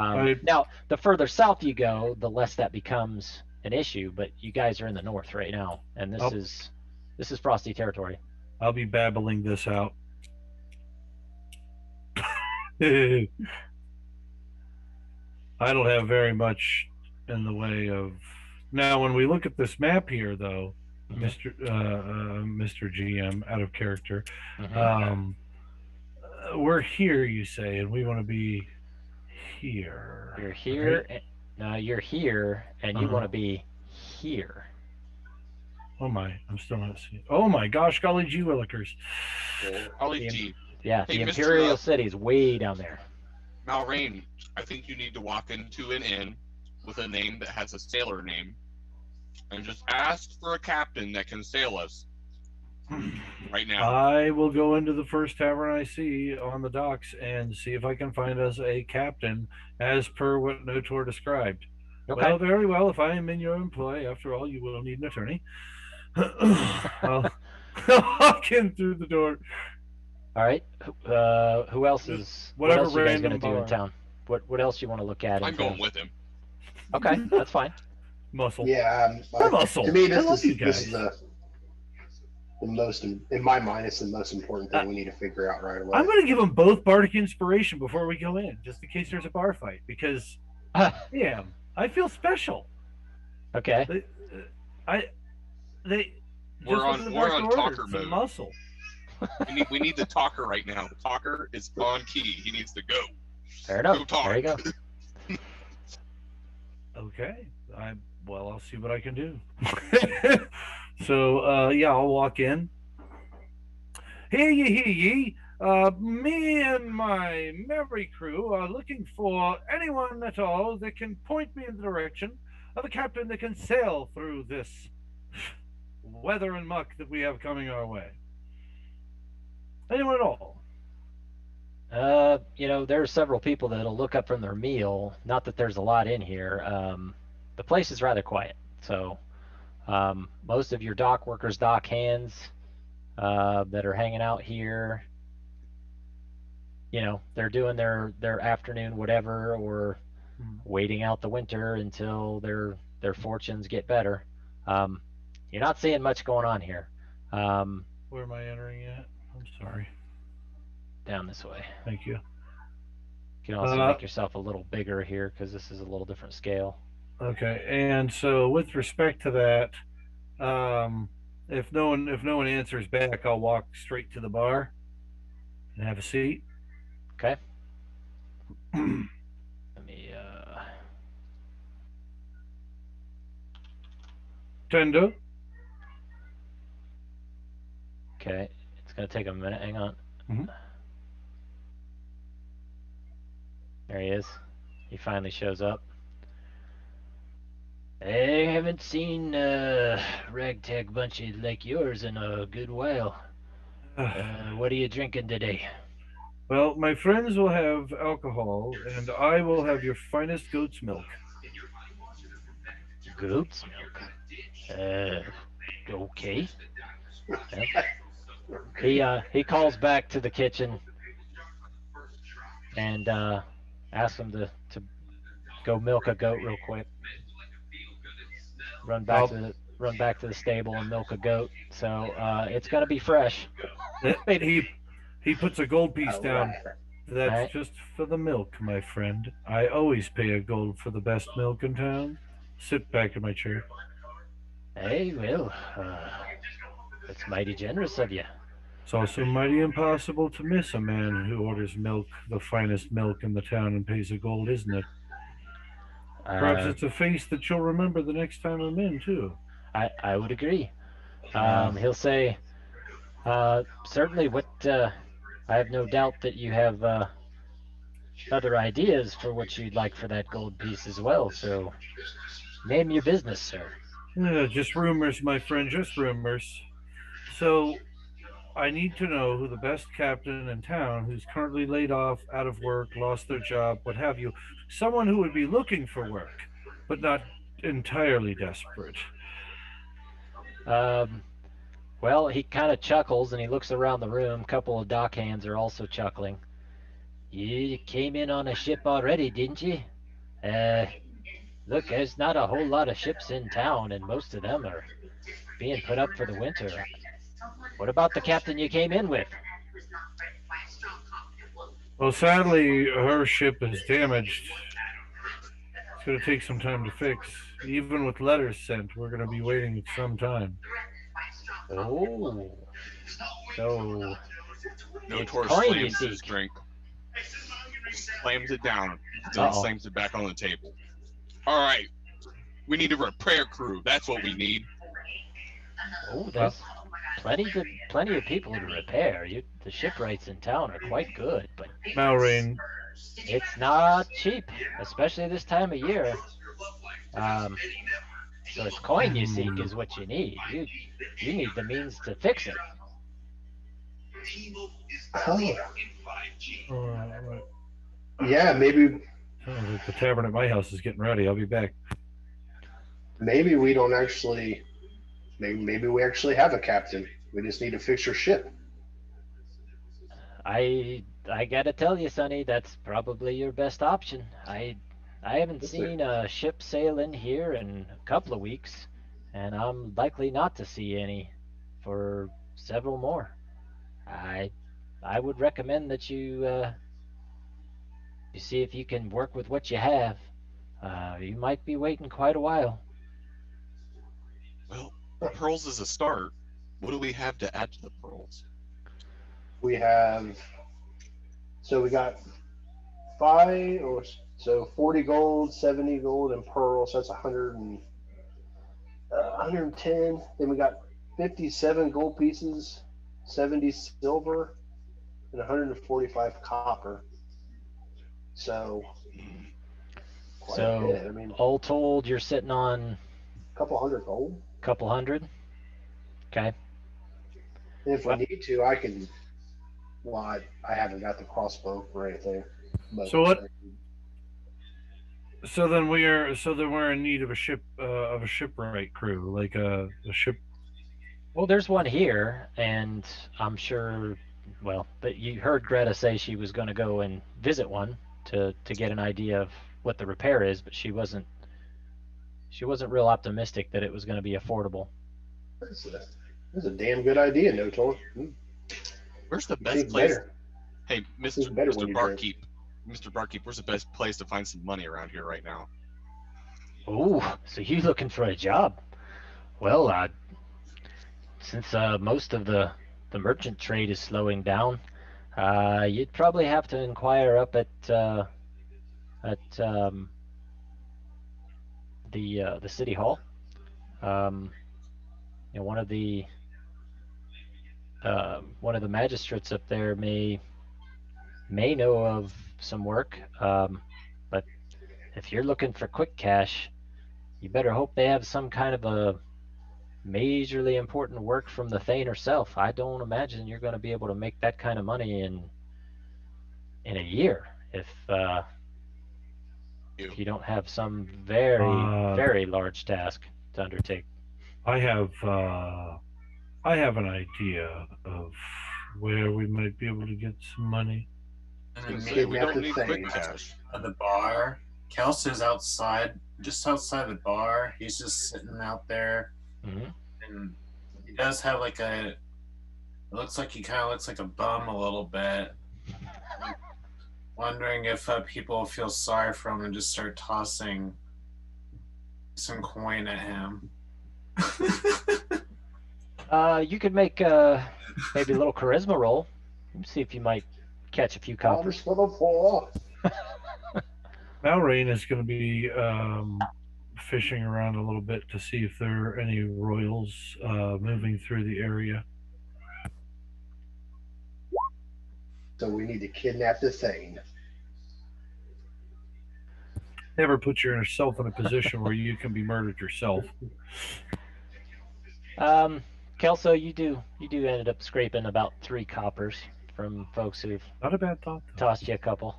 Now, the further south you go, the less that becomes an issue. But you guys are in the north right now, and Oh. this is frosty territory. I'll be babbling this out. I don't have very much in the way of. Now, when we look at this map here, though, Mr. GM, out of character, we're here, you say, and we want to be here. You're here. right? You're here, and you Uh-huh. want to be here. Oh my, I'm still not seeing. Oh my gosh, golly gee willikers. Ollie The- G, Yeah, Hey, the Mr. Imperial City is way down there. Malrain, I think you need to walk into an inn with a name that has a sailor name and just ask for a captain that can sail us right now. I will go into the first tavern I see on the docks and see if I can find us a captain as per what Notor described. Okay. Well, very well. If I am in your employ, after all, you will need an attorney. I'll walk in through the door. All right. Who else is? What Whatever else you guys gonna random do in bar. town? What else you want to look at? I'm in going town? with him. Okay, that's fine. Muscle. Yeah. I'm muscle. To me, I love you this is guys. the most, in my mind, it's the most important thing we need to figure out right away. I'm going to give them both bardic inspiration before we go in, just in case there's a bar fight, because damn, I feel special. Okay. They. We're just on- look at the we're Dark on Order, talker it's a mode. Muscle. We need the talker right now. The talker is on key. He needs to go. Fair enough. Go talk. There you go. Okay. I'll see what I can do. So yeah, I'll walk in. Hear ye. Me and my merry crew are looking for anyone at all that can point me in the direction of a captain that can sail through this weather and muck that we have coming our way. Anyone at all? There are several people that'll look up from their meal. Not that there's a lot in here. The place is rather quiet, so most of your dock workers, dock hands that are hanging out here, they're doing their afternoon whatever, or waiting out the winter until their fortunes get better. You're not seeing much going on here. Where am I entering at? I'm sorry. Down this way. Thank you. You can also make yourself a little bigger here because this is a little different scale. Okay, and so with respect to that, if no one answers back, I'll walk straight to the bar and have a seat. Okay. Let me Tendo. Okay, it's gonna take a minute. Hang on. Mhm. There he is. He finally shows up. I haven't seen a ragtag bunch like yours in a good while. What are you drinking today? Well, my friends will have alcohol, and I will have your finest goat's milk. Goat's milk. Okay. Yeah. He calls back to the kitchen and asks him to go milk a goat real quick. Run back to the stable and milk a goat. So it's gonna be fresh. Maybe. He puts a gold piece All down. right. That's Alright. just for the milk, my friend. I always pay a gold for the best milk in town. Sit back in my chair. Hey, well, that's mighty generous of you. It's also mighty impossible to miss a man who orders milk, the finest milk in the town, and pays a gold, isn't it? Perhaps it's a face that you'll remember the next time I'm in, too. I would agree. Ah. He'll say, certainly. I have no doubt that you have other ideas for what you'd like for that gold piece as well. So, name your business, sir. Just rumors, my friend, just rumors. So, I need to know who the best captain in town who's currently laid off, out of work, lost their job, what have you. Someone who would be looking for work, but not entirely desperate. Well, he kind of chuckles and he looks around the room. A couple of dock hands are also chuckling. You came in on a ship already, didn't you? Look, there's not a whole lot of ships in town, and most of them are being put up for the winter. What about the captain you came in with? Well, sadly, her ship is damaged. It's going to take some time to fix. Even with letters sent, we're going to be waiting some time. Oh, so it's Notor coin you slams his seek. drink, slams it down, then Uh-oh. slams it back on the table. All right, we need a repair crew. That's what we need. Oh, there's plenty of people to repair. The shipwrights in town are quite good, but Malrain, it's not cheap, especially this time of year. So it's coin you seek is what you need. You need the means to fix it. Oh, yeah, maybe sounds like the tavern at my house is getting ready. I'll be back. we don't actually. Maybe we actually have a captain. We just need to fix your ship. I gotta tell you, Sonny, that's probably your best option. I haven't Yes, sir. seen a ship sail in here in a couple of weeks, and I'm likely not to see any for several more. I would recommend that you see if you can work with what you have. You might be waiting quite a while. Well, pearls is a start. What do we have to add to the pearls? We have. So we got 40 gold, 70 gold, and pearls. So that's 110. Then we got 57 gold pieces, 70 silver, and 145 copper. So, quite a bit. I mean, All told, you're sitting on a couple hundred gold. a couple hundred. Okay. And if we need to, I can. Well, I haven't got the crossbow or anything. But So what- So then we're in need of a shipwright crew, like a ship. Well, there's one here, and I'm sure. Well, but you heard Greta say she was going to go and visit one to get an idea of what the repair is, but she wasn't real optimistic that it was going to be affordable. That's a damn good idea, Notor. Where's the best Seems place? better. Hey, Seems better when Mr. you Barkeep. Mr. Barkeep, where's the best place to find some money around here right now? Oh, so you looking for a job? Well, since most of the merchant trade is slowing down, you'd probably have to inquire up at the city hall. One of the magistrates up there may know of some work. But if you're looking for quick cash, you better hope they have some kind of a majorly important work from the Thane herself. I don't imagine you're going to be able to make that kind of money in a year if you don't have some very large task to undertake. I have an idea of where we might be able to get some money. I was And gonna then say we Kidnap don't the need thing. quick cash. at the bar. Kelso's outside, just outside the bar. He's just sitting out there, Mhm. and he does have like a. It looks like he kind of looks like a bum a little bit. Wondering if people feel sorry for him and just start tossing some coin at him. You could make maybe a little charisma roll. See if you might catch a few coppers. For the poor. Malrain is going to be fishing around a little bit to see if there are any royals moving through the area. So we need to kidnap the thing. Never put yourself in a position where you can be murdered yourself. Kelso, you ended up scraping about 3 coppers from folks who've Not a bad thought, though. tossed you a couple.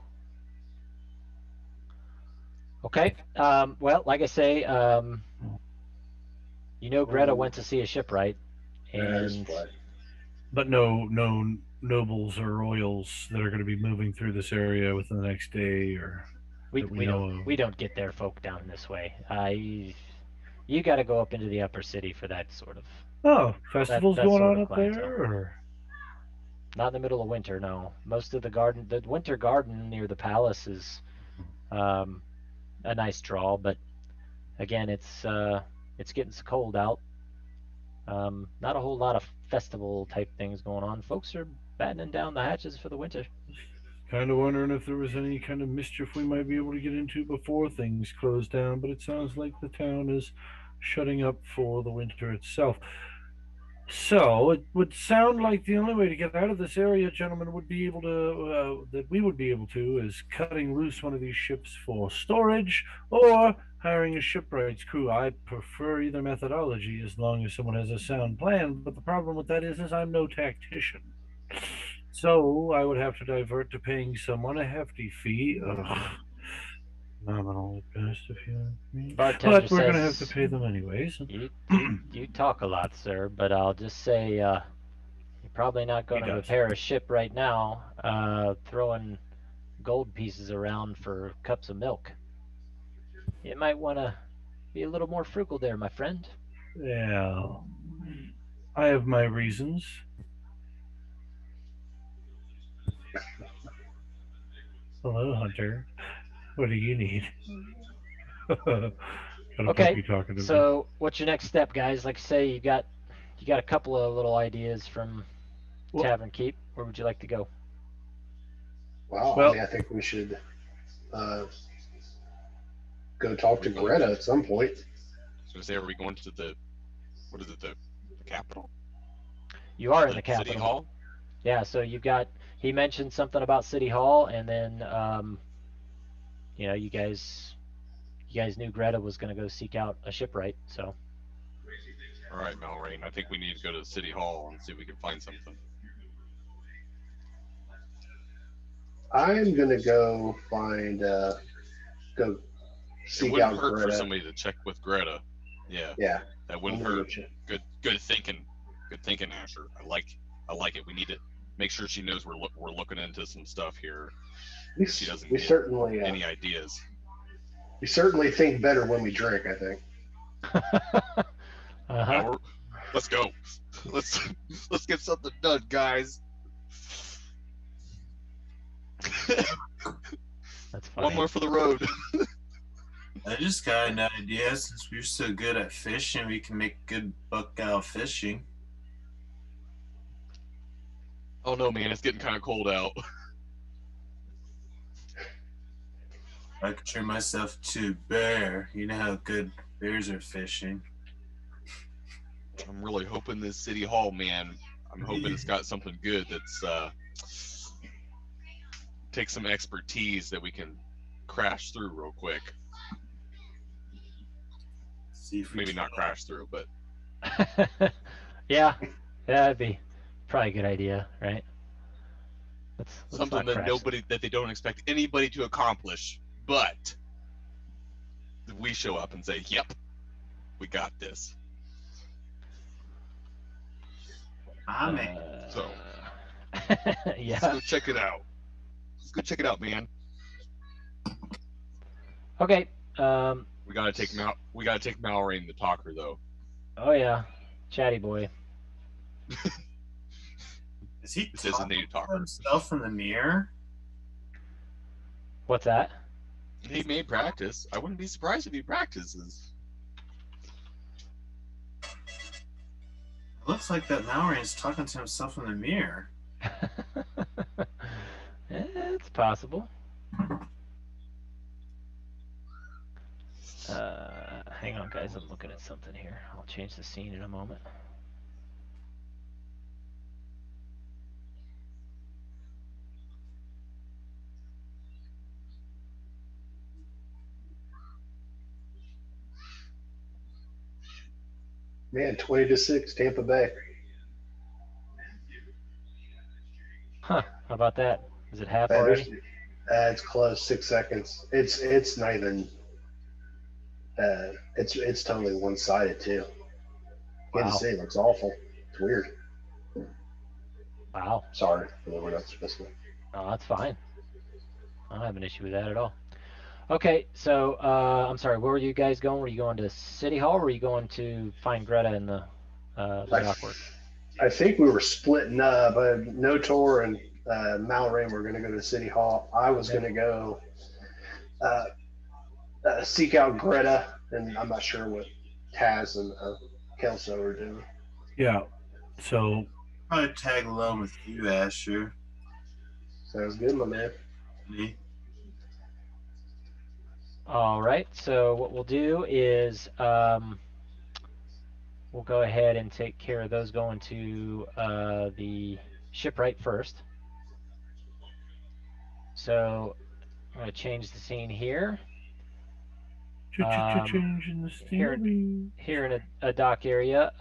Okay. Well, like I say, Greta went to see a shipwright, and But no nobles or royals that are going to be moving through this area within the next day, or that we know of. we don't get their folk down this way. You got to go up into the upper city for that sort of. Oh, festivals that going sort on of up clientele. there, or Not in the middle of winter, no. Most of the winter garden near the palace is a nice draw, but again, it's getting so cold out. Not a whole lot of festival type things going on. Folks are battening down the hatches for the winter. kind of wondering if there was any kind of mischief we might be able to get into before things close down. But it sounds like the town is shutting up for the winter itself. So it would sound like the only way to get out of this area, gentlemen, would be able to that we would be able to is cutting loose one of these ships for storage or hiring a shipwright's crew. I prefer either methodology as long as someone has a sound plan. But the problem with that is I'm no tactician. So I would have to divert to paying someone a hefty fee. Nominal at best, if you know what I mean. Bartender But we're going to have says- to pay them anyways. You talk a lot, sir, but I'll just say you're probably not going to does. repair a ship right now. Throwing gold pieces around for cups of milk. You might want to be a little more frugal there, my friend. Yeah, I have my reasons. Hello, Hunter. What do you need? Got a Okay, puppy talking to me. So, what's your next step, guys? Like I say, you got a couple of little ideas from Well- Tavern Keep. Where would you like to go? Wow. Well- I mean, I think we should go talk to Greta at some point. So say, are we going to the capital? You are in the City capital. Hall? Yeah, so he mentioned something about City Hall, and then you guys knew Greta was going to go seek out a shipwright, so All right, Malrain. I think we need to go to City Hall and see if we can find something. I'm gonna go find go It seek wouldn't out hurt for Greta. somebody to check with Greta. Yeah, Yeah. that wouldn't I'm gonna hurt. go check. Good thinking. Good thinking, Asher. I like it. We need to make sure she knows we're looking into some stuff here. We, She doesn't we get certainly Any ideas? we certainly think better when we drink. I think. uh-huh. Now let's go. Let's get something done, guys. That's funny. One more for the road. I just got an idea. Since we're so good at fishing, we can make good buck out fishing. Oh no, man, it's getting kind of cold out. I could turn myself to bear. You know how good bears are fishing. I'm really hoping this City Hall, man. I'm hoping it's got something good that's take some expertise that we can crash through real quick. See if we Maybe can- not crash through, but yeah, that'd be probably a good idea, right? Let's something not that crash. they don't expect anybody to accomplish, but we show up and say, "Yep, we got this." Amen. So. Let's Yeah. go check it out. Let's go check it out, man. Okay. We gotta take Malrain the talker though. Oh yeah, chatty boy. Is he It says the talking native to talker. himself in the mirror? What's that? He may practice. I wouldn't be surprised if he practices. It looks like that Malrain's talking to himself in the mirror. It's possible. Hang on, guys. I'm looking at something here. I'll change the scene in a moment. Man, 20-6, Tampa Bay. Huh? How about that? Is it half That is- already? it's close. 6 seconds. It's not even. It's totally one-sided too. Kansas Wow. City looks awful. It's weird. Wow. Sorry, we're not supposed to. Oh, that's fine. I don't have an issue with that at all. Okay, so I'm sorry. Where were you guys going? Were you going to City Hall, or were you going to find Greta in the dock work? I think we were splitting up. Notor and Malrain were going to go to City Hall. I was going to go seek out Greta, and I'm not sure what Taz and Kelso are doing. Yeah. So Probably tag along with you, Asher. Sounds good, my man. Me. All right. So what we'll do is we'll go ahead and take care of those going to the shipwright first. So I'm going to change the scene here. changing the scenery. Here in a dock area.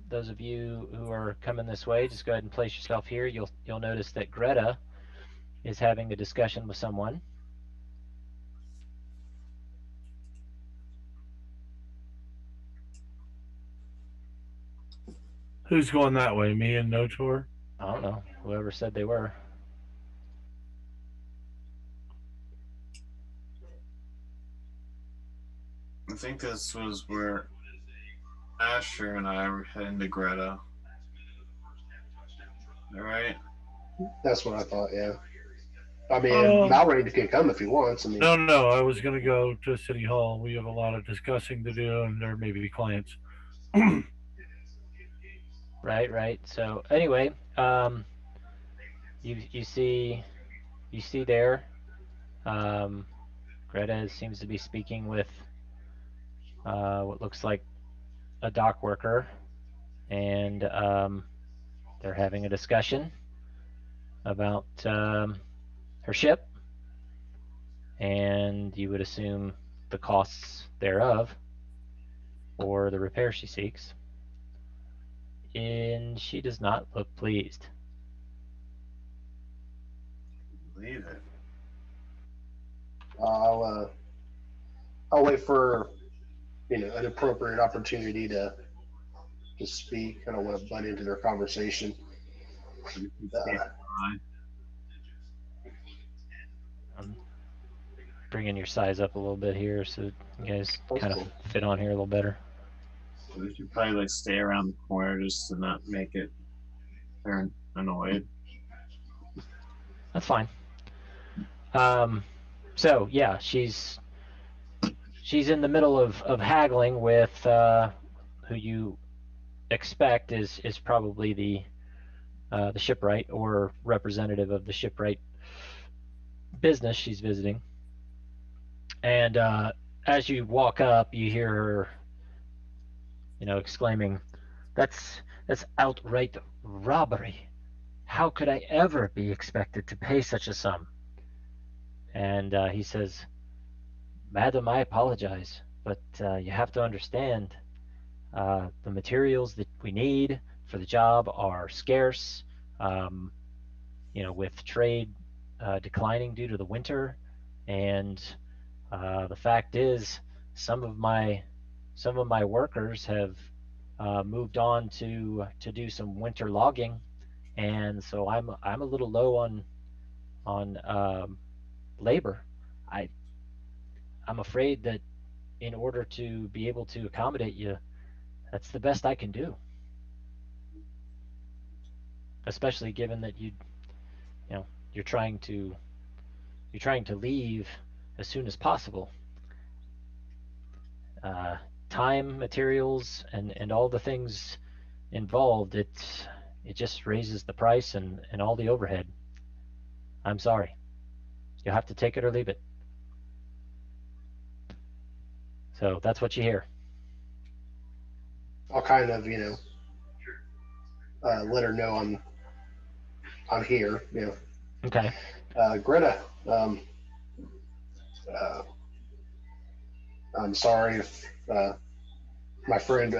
Those of you who are coming this way, just go ahead and place yourself here. You'll notice that Greta is having a discussion with someone. Who's going that way? Me and Notor? I don't know. Whoever said they were. I think this was where Asher and I were heading to Greta. All right. That's what I thought. Yeah. I mean, Oh. Malrain can come if he wants. I mean, No. I was going to go to City Hall. We have a lot of discussing to do, and there may be clients. Right. So anyway, you see there, Greta seems to be speaking with what looks like a dock worker, and they're having a discussion about her ship, and you would assume the costs thereof or the repair she seeks. And she does not look pleased. Believe it. I'll wait for an appropriate opportunity to speak. I don't want to butt into their conversation. I'm bringing your size up a little bit here so you guys kind of cool. fit on here a little better. We should probably stay around the corner just to not make it they're annoyed. That's fine. So yeah, she's in the middle of haggling with who you expect is probably the shipwright or representative of the shipwright business she's visiting. And as you walk up, you hear her, exclaiming, "That's outright robbery. How could I ever be expected to pay such a sum?" And he says, "Madam, I apologize, but you have to understand, the materials that we need for the job are scarce. With trade declining due to the winter, and the fact is, some of my workers have moved on to do some winter logging, and so I'm a little low on labor. I I'm afraid that in order to be able to accommodate you, that's the best I can do. Especially given that you know you're trying to leave as soon as possible. Uh, Time, materials, and all the things involved, it just raises the price and all the overhead. I'm sorry. You'll have to take it or leave it. So that's what you hear. I'll kind of, let her know I'm here. Okay. Greta, uh, I'm sorry if my friend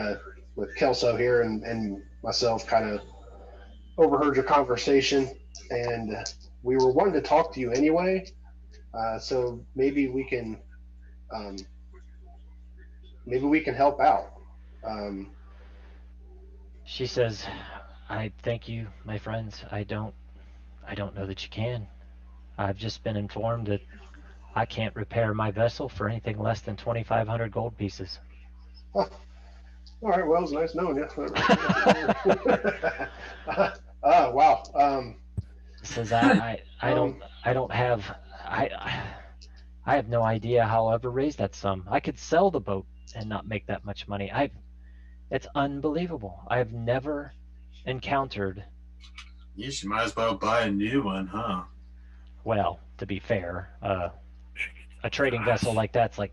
with Kelso here and myself kind of overheard your conversation, and we were wanting to talk to you anyway. So um, maybe we can help out. Um, She says, "I thank you, my friends. I don't know that you can. I've just been informed that I can't repair my vessel for anything less than 2,500 gold pieces." all right. Well, it's nice knowing you. Wow. Says Um, I don't have I have no idea how I'll ever raise that sum. I could sell the boat and not make that much money. It's unbelievable. I've never encountered, You should might as well buy a new one, huh? well, to be fair, a trading vessel like that's like,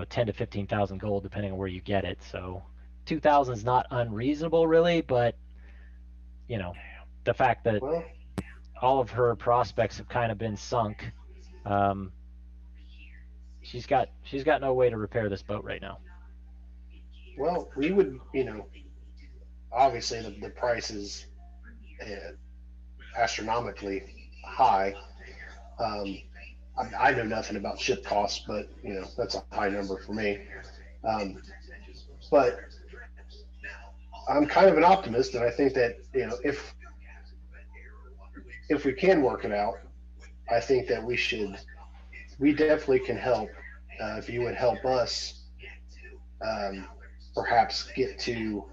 10 to 15,000 gold depending on where you get it. So 2,000 is not unreasonable really, but you know, the fact that well, all of her prospects have kind of been sunk, um, she's got no way to repair this boat right now. well, we would, obviously the price is uh, astronomically high. Um, I know nothing about ship costs, but that's a high number for me. Um, but I'm kind of an optimist, and I think that if we can work it out, I think that we definitely can help. If you would help us, um, perhaps get to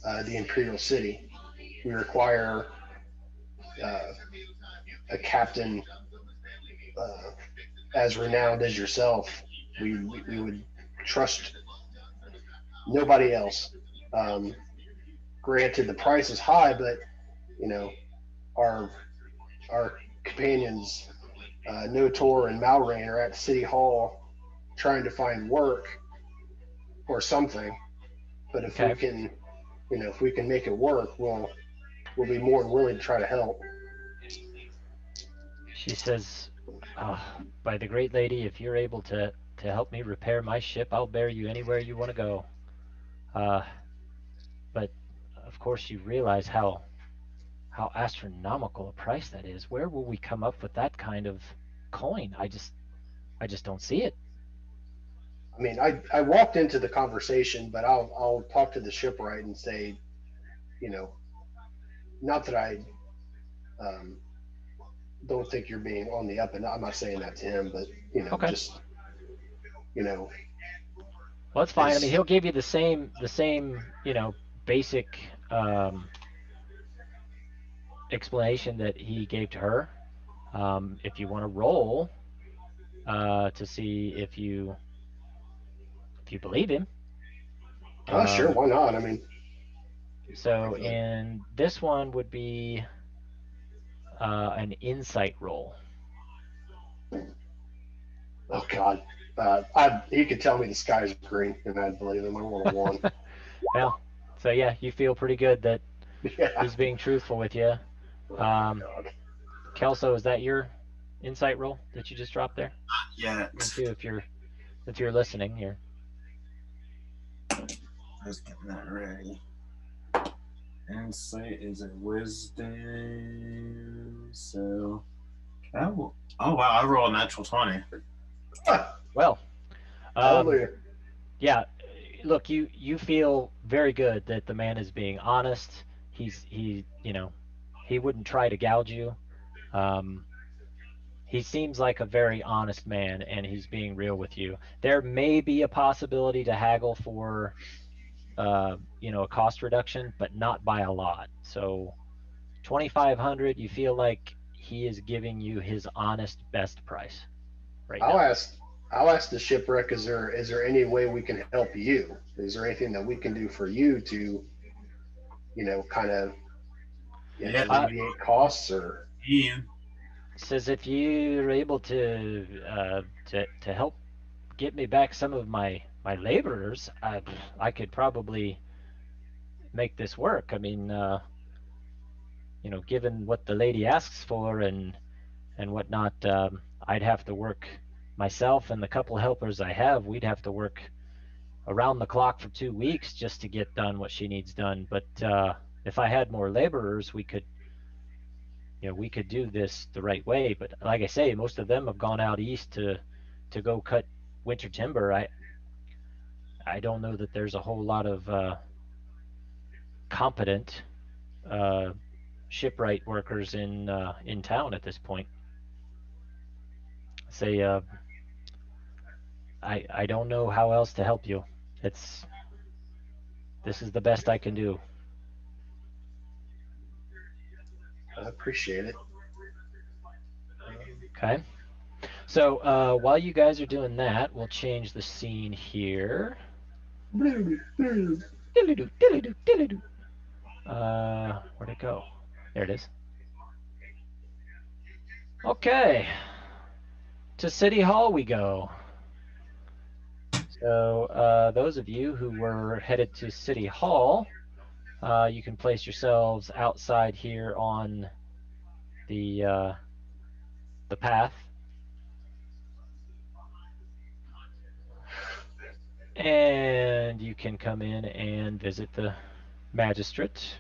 the Imperial City, we require uh, a captain uh, as renowned as yourself. We would trust nobody else. Um, Granted, the price is high, but you know our our companions, Notor and Malrain, are at City Hall trying to find work or something. But Okay. if we can make it work, we'll be more than willing to try to help. She says, oh, by the great lady, if you're able to help me repair my ship, I'll bear you anywhere you want to go. Uh, but of course you realize how astronomical a price that is. Where will we come up with that kind of coin? I just don't see it. I mean, I walked into the conversation, but I'll talk to the shipwright and say, you know, not that I um, don't think you're being on the up and up. I'm not saying that to him, but Okay. just you know, Well, that's fine. I mean, it's he'll give you the same, basic um, explanation that he gave to her. If you want to roll to see if you believe him. sure, Um, why not? I mean, so in this one would be an insight roll. oh God, he could tell me the sky's green, and I'd believe him. I want a one. Well, so yeah, you feel pretty good that Yeah. he's being truthful with you. Oh, Um, God. Kelso, is that your insight roll that you just dropped there? Yeah, Me too, if you're listening here. I was getting that ready. Insight is a wisdom, so oh wow, I roll a natural 20. Well, Hallelujah. yeah, look, you feel very good that the man is being honest. He wouldn't try to gouge you. Um, he seems like a very honest man, and he's being real with you. There may be a possibility to haggle for, a cost reduction, but not by a lot. So 2,500, you feel like he is giving you his honest best price right I'll now. ask. I'll ask the shipwreck. Is there any way we can help you? Is there anything that we can do for you to, kind of Yeah, alleviate costs or? Ian. Says if you're able to help get me back some of my laborers, I could probably make this work. I mean, given what the lady asks for and whatnot, I'd have to work myself and the couple helpers I have. We'd have to work around the clock for 2 weeks just to get done what she needs done. But if I had more laborers, we could do this the right way. But like I say, most of them have gone out east to go cut winter timber. I don't know that there's a whole lot of competent shipwright workers in town at this point. Say, I don't know how else to help you. This is the best I can do. I appreciate it. Okay. So while you guys are doing that, we'll change the scene here. Diddly-doo, diddly-doo, diddly-doo. Where'd it go? There it is. Okay. To City Hall we go. So those of you who were headed to City Hall, you can place yourselves outside here on the path. And you can come in and visit the magistrate.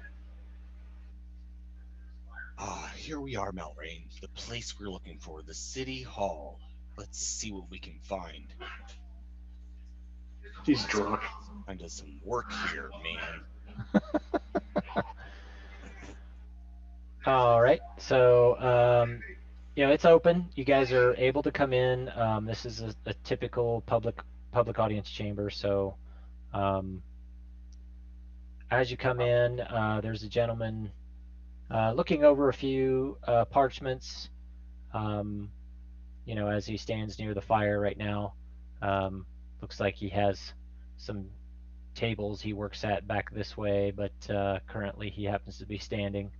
Here we are, Malrain. The place we're looking for, the City Hall. Let's see what we can find. He's drunk. Find us some work here, man. All right. So, it's open. You guys are able to come in. This is a typical public audience chamber. So, as you come in, there's a gentleman looking over a few parchments. As he stands near the fire right now, looks like he has some tables he works at back this way, but currently he happens to be standing.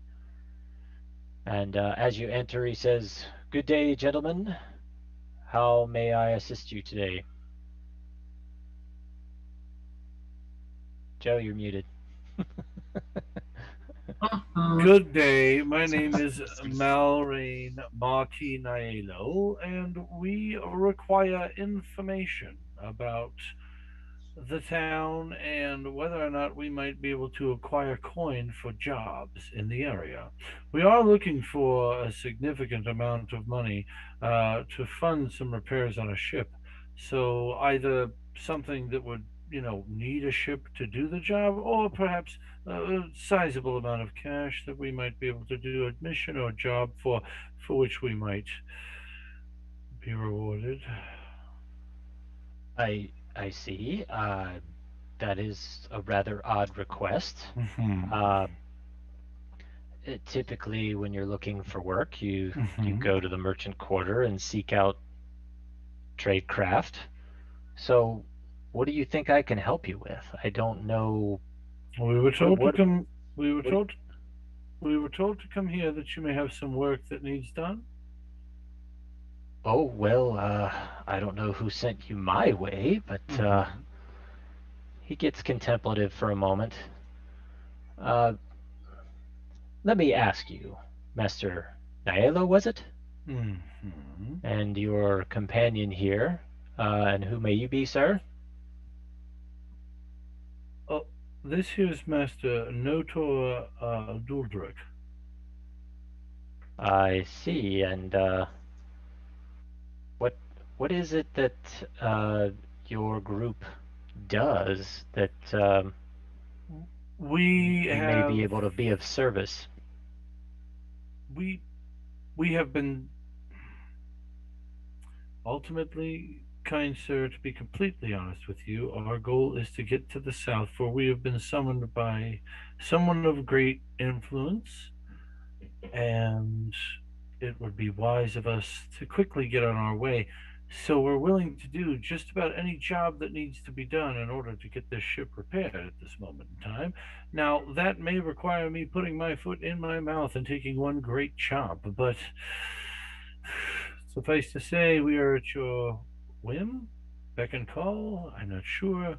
And as you enter, he says, "Good day, gentlemen. How may I assist you today?" Joe, you're muted. Good day. My name is Malrain Martinaelo, and we require information about the town and whether or not we might be able to acquire coin for jobs in the area. We are looking for a significant amount of money to fund some repairs on a ship. So either something that would, need a ship to do the job, or perhaps a sizable amount of cash that we might be able to do a mission or job for which we might be rewarded. I see. That is a rather odd request. Mm-hmm. Typically, when you're looking for work, you go to the merchant quarter and seek out trade craft. So, what do you think I can help you with? I don't know. We were told What- to come. We were what- told. We were told to come here that you may have some work that needs done. Oh, well, I don't know who sent you my way, but he gets contemplative for a moment. Let me ask you, Master Naelo, was it? Mm-hmm. And your companion here, and who may you be, sir? Oh, this here's Master Notor Duldrick. I see. And what is it that your group does that We you may be have able to be of service. we we have been ultimately, kind sir, to be completely honest with you, our goal is to get to the south, for we have been summoned by someone of great influence, and it would be wise of us to quickly get on our way. So we're willing to do just about any job that needs to be done in order to get this ship repaired at this moment in time. Now, that may require me putting my foot in my mouth and taking one great chop, but suffice to say, we are at your whim, beck and call. I'm not sure.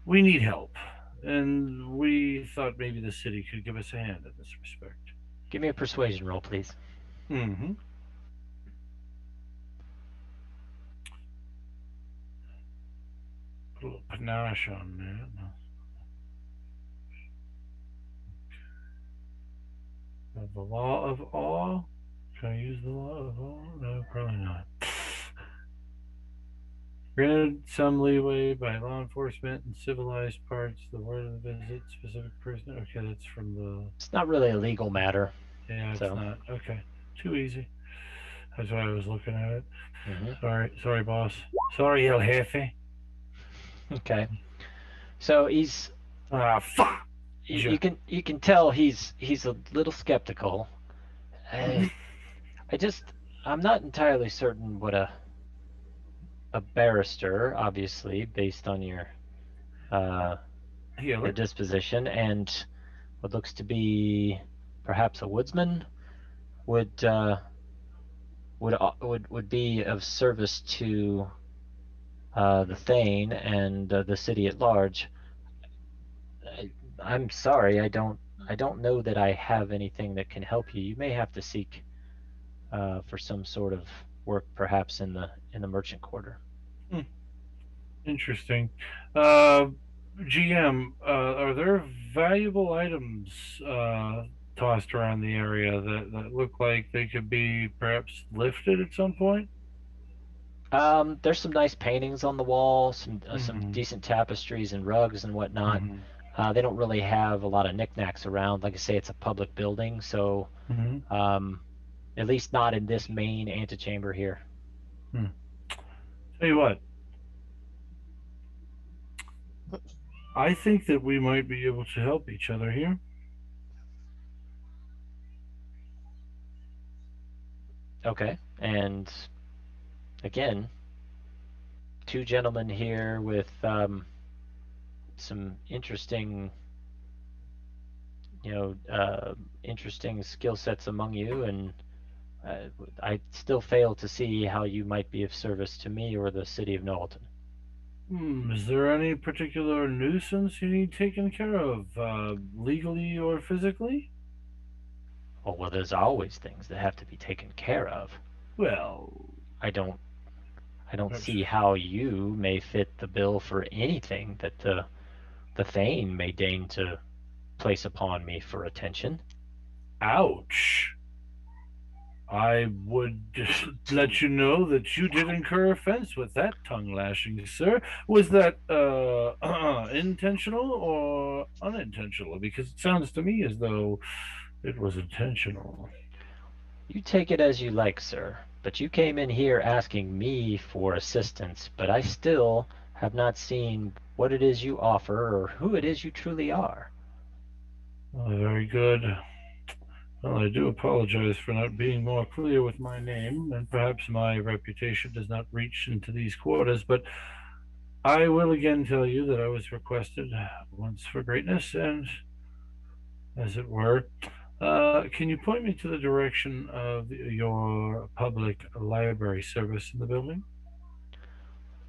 We need help, and we thought maybe the city could give us a hand in this respect. Give me a persuasion roll, please. Mm-hmm. Put a little panache on that. The law of awe. Can I use the law of awe? No, probably not. Granted some leeway by law enforcement in civilized parts. The word of the visit, specific person. Okay, that's from the. It's not really a legal matter. Yeah, it's So. not. Okay, too easy. That's why I was looking at it. Mm-hmm. Sorry, boss. Sorry, El Jefe. Okay. So he's Fuck. you can tell he's a little skeptical. I'm not entirely certain what a barrister, obviously, based on your disposition, and what looks to be perhaps a woodsman would be of service to the Thane and the city at large. I'm sorry, I don't know that I have anything that can help you. You may have to seek for some sort of work, perhaps in the merchant quarter. Interesting. GM, are there valuable items tossed around the area that look like they could be perhaps lifted at some point? There's some nice paintings on the wall, some decent tapestries and rugs and whatnot. They don't really have a lot of knickknacks around. Like I say, it's a public building, so at least not in this main antechamber here. Tell you what, I think that we might be able to help each other here. Okay, and again, two gentlemen here with some interesting, interesting skill sets among you, and I still fail to see how you might be of service to me or the city of Knowleton. Is there any particular nuisance you need taken care of, legally or physically? Oh, well, there's always things that have to be taken care of. Well, I don't see how you may fit the bill for anything that the Thane may deign to place upon me for attention. Ouch. I would just let you know that you did incur offense with that tongue lashing, sir. Was that intentional or unintentional? Because it sounds to me as though it was intentional. You take it as you like, sir, but you came in here asking me for assistance, but I still have not seen what it is you offer or who it is you truly are. Very good. Well, I do apologize for not being more clear with my name, and perhaps my reputation does not reach into these quarters, but I will again tell you that I was requested once for greatness, and, as it were, can you point me to the direction of your public library service in the building?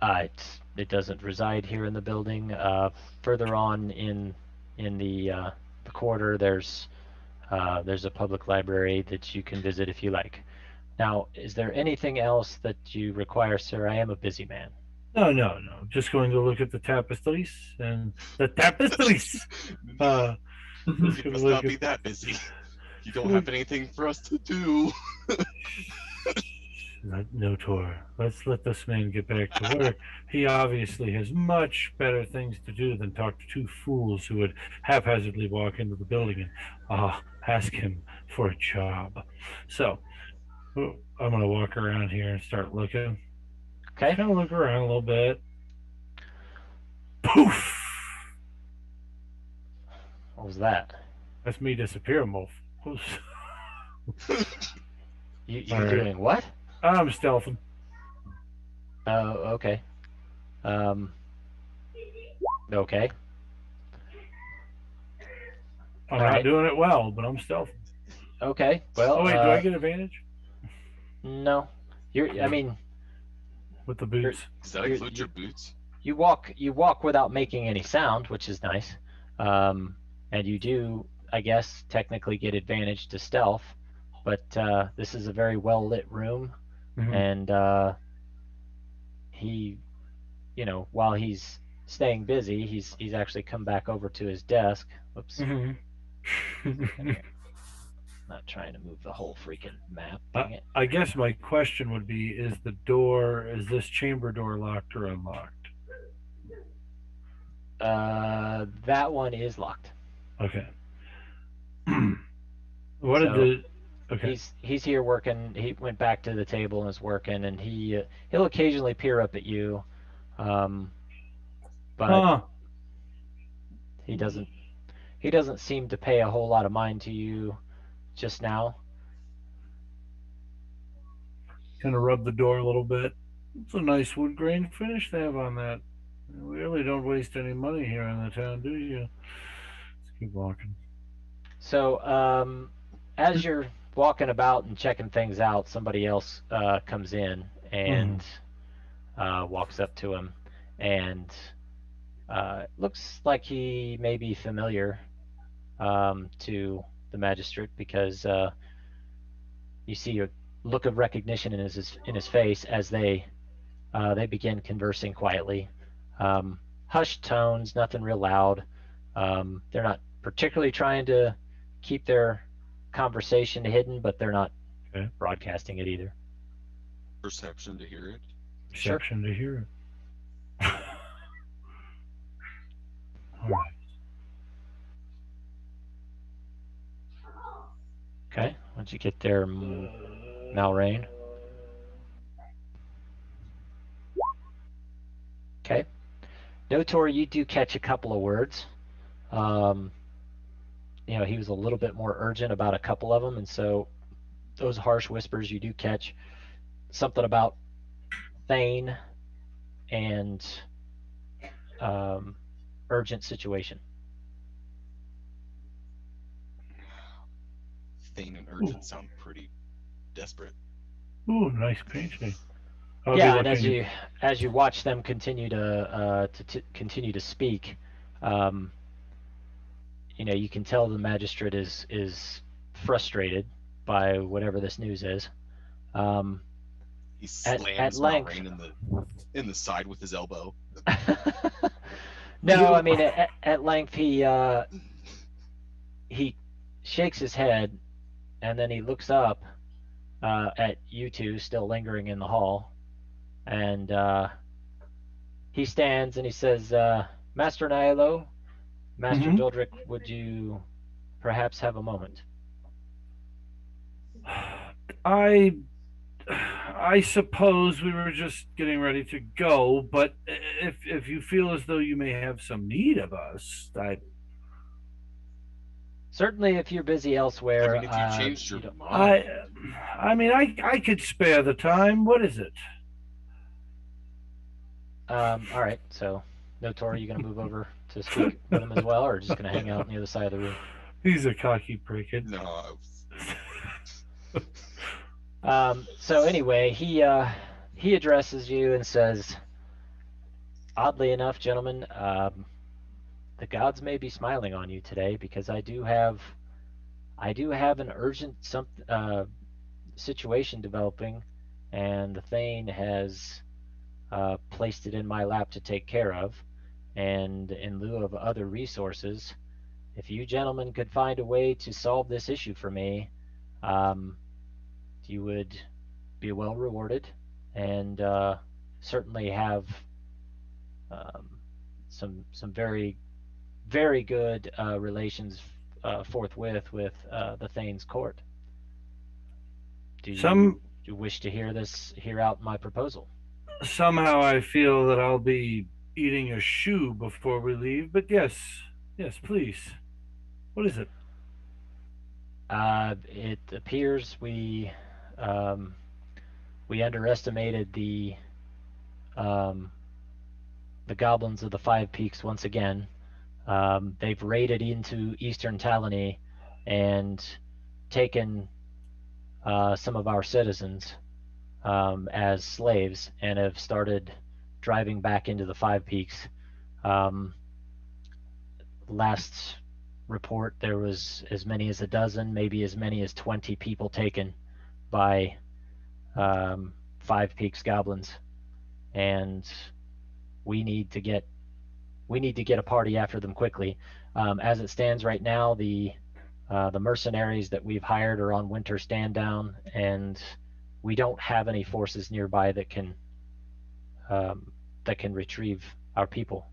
It doesn't reside here in the building. Further on in the quarter, there's a public library that you can visit if you like. Now, is there anything else that you require, sir? I am a busy man. No. Just going to look at the tapestries and the tapestries. You must not be that busy. You don't have anything for us to do. Notor, let's let this man get back to work. He obviously has much better things to do than talk to two fools who would haphazardly walk into the building and ask him for a job. So I'm gonna walk around here and start looking. Okay. Kind of look around a little bit. Poof! What was that? That's me disappearing, Wolf. You All right. doing what? I'm stealthing. Oh, okay. Okay. I'm All not right. doing it well, but I'm stealthing. Okay. Well. Oh wait, do I get advantage No. I mean, with the boots? Does that include your boots? you walk without making any sound, which is nice. And you do, I guess, technically get advantage to stealth, but this is a very well lit room, Mhm. and he, while he's staying busy, he's actually come back over to his desk. Oops. Not trying to move the whole freaking map. Dang it. I guess my question would be: is this chamber door locked or unlocked? That one is locked. Okay. Okay. He's here working. He went back to the table and is working, and he'll occasionally peer up at you, but he doesn't seem to pay a whole lot of mind to you just now. Kind of rub the door a little bit. It's a nice wood grain finish they have on that. You really don't waste any money here in the town, do you? Let's keep walking. So, as you're walking about and checking things out, somebody else comes in and walks up to him, and looks like he may be familiar to the magistrate, because you see a look of recognition in his face as they begin conversing quietly. Hushed tones, nothing real loud. They're not particularly trying to keep their conversation hidden, but they're not broadcasting it either. Perception to hear it. Perception to hear it. All right. Okay, once you get there, Malrain. Okay. Notor, you do catch a couple of words. He was a little bit more urgent about a couple of them, and so those harsh whispers you do catch. Something about Thane and urgent situation. Thane and urgent sound pretty desperate. Ooh, nice painting. Yeah, and as you watch them continue to speak, you can tell the magistrate is frustrated by whatever this news is. He slams Malrain in the side with his elbow. No, I mean at length he shakes his head, and then he looks up at you two still lingering in the hall, and he stands and he says, Master Nylo, Master Doldrick, would you perhaps have a moment? I suppose we were just getting ready to go, but if you feel as though you may have some need of us, Certainly, if you're busy elsewhere. I mean, if you changed your mind. I could spare the time. What is it? All right. So, Notor, are you going to move over to speak with him as well, or just going to hang out on the other side of the room? He's a cocky prick. No. So anyway, he addresses you and says, oddly enough, gentlemen, the gods may be smiling on you today, because I do have an urgent situation developing, and the Thane has placed it in my lap to take care of, and in lieu of other resources, if you gentlemen could find a way to solve this issue for me, you would be well rewarded, and certainly have some very good relations forthwith with the Thane's court. Do you wish to hear out my proposal? Somehow I feel that I'll be eating a shoe before we leave, but yes, please. What is it? It appears we underestimated the goblins of the Five Peaks once again. They've raided into Eastern Talony and taken some of our citizens as slaves, and have started driving back into the Five Peaks. Last report, there was as many as a dozen, maybe as many as 20 people taken by Five Peaks goblins, and we need to get a party after them quickly. As it stands right now, the mercenaries that we've hired are on winter stand down, and we don't have any forces nearby that can retrieve our people.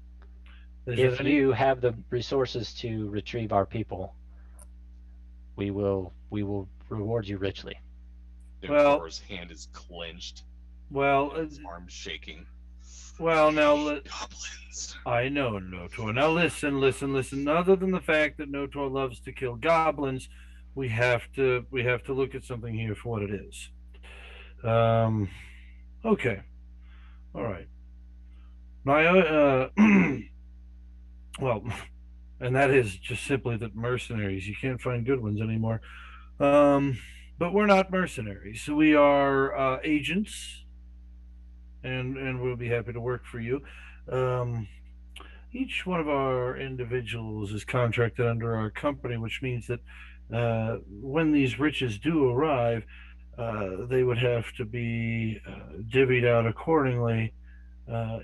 If you have the resources to retrieve our people, we will reward you richly. Notor's hand is clenched. Well, his arms shaking. Well, now goblins. I know, Notor. Now listen. Other than the fact that Notor loves to kill goblins, we have to look at something here for what it is. Okay. All right. My well, and that is just simply that mercenaries, you can't find good ones anymore. But we're not mercenaries. We are agents, and we'll be happy to work for you. Each one of our individuals is contracted under our company, which means that when these riches do arrive, they would have to be divvied out accordingly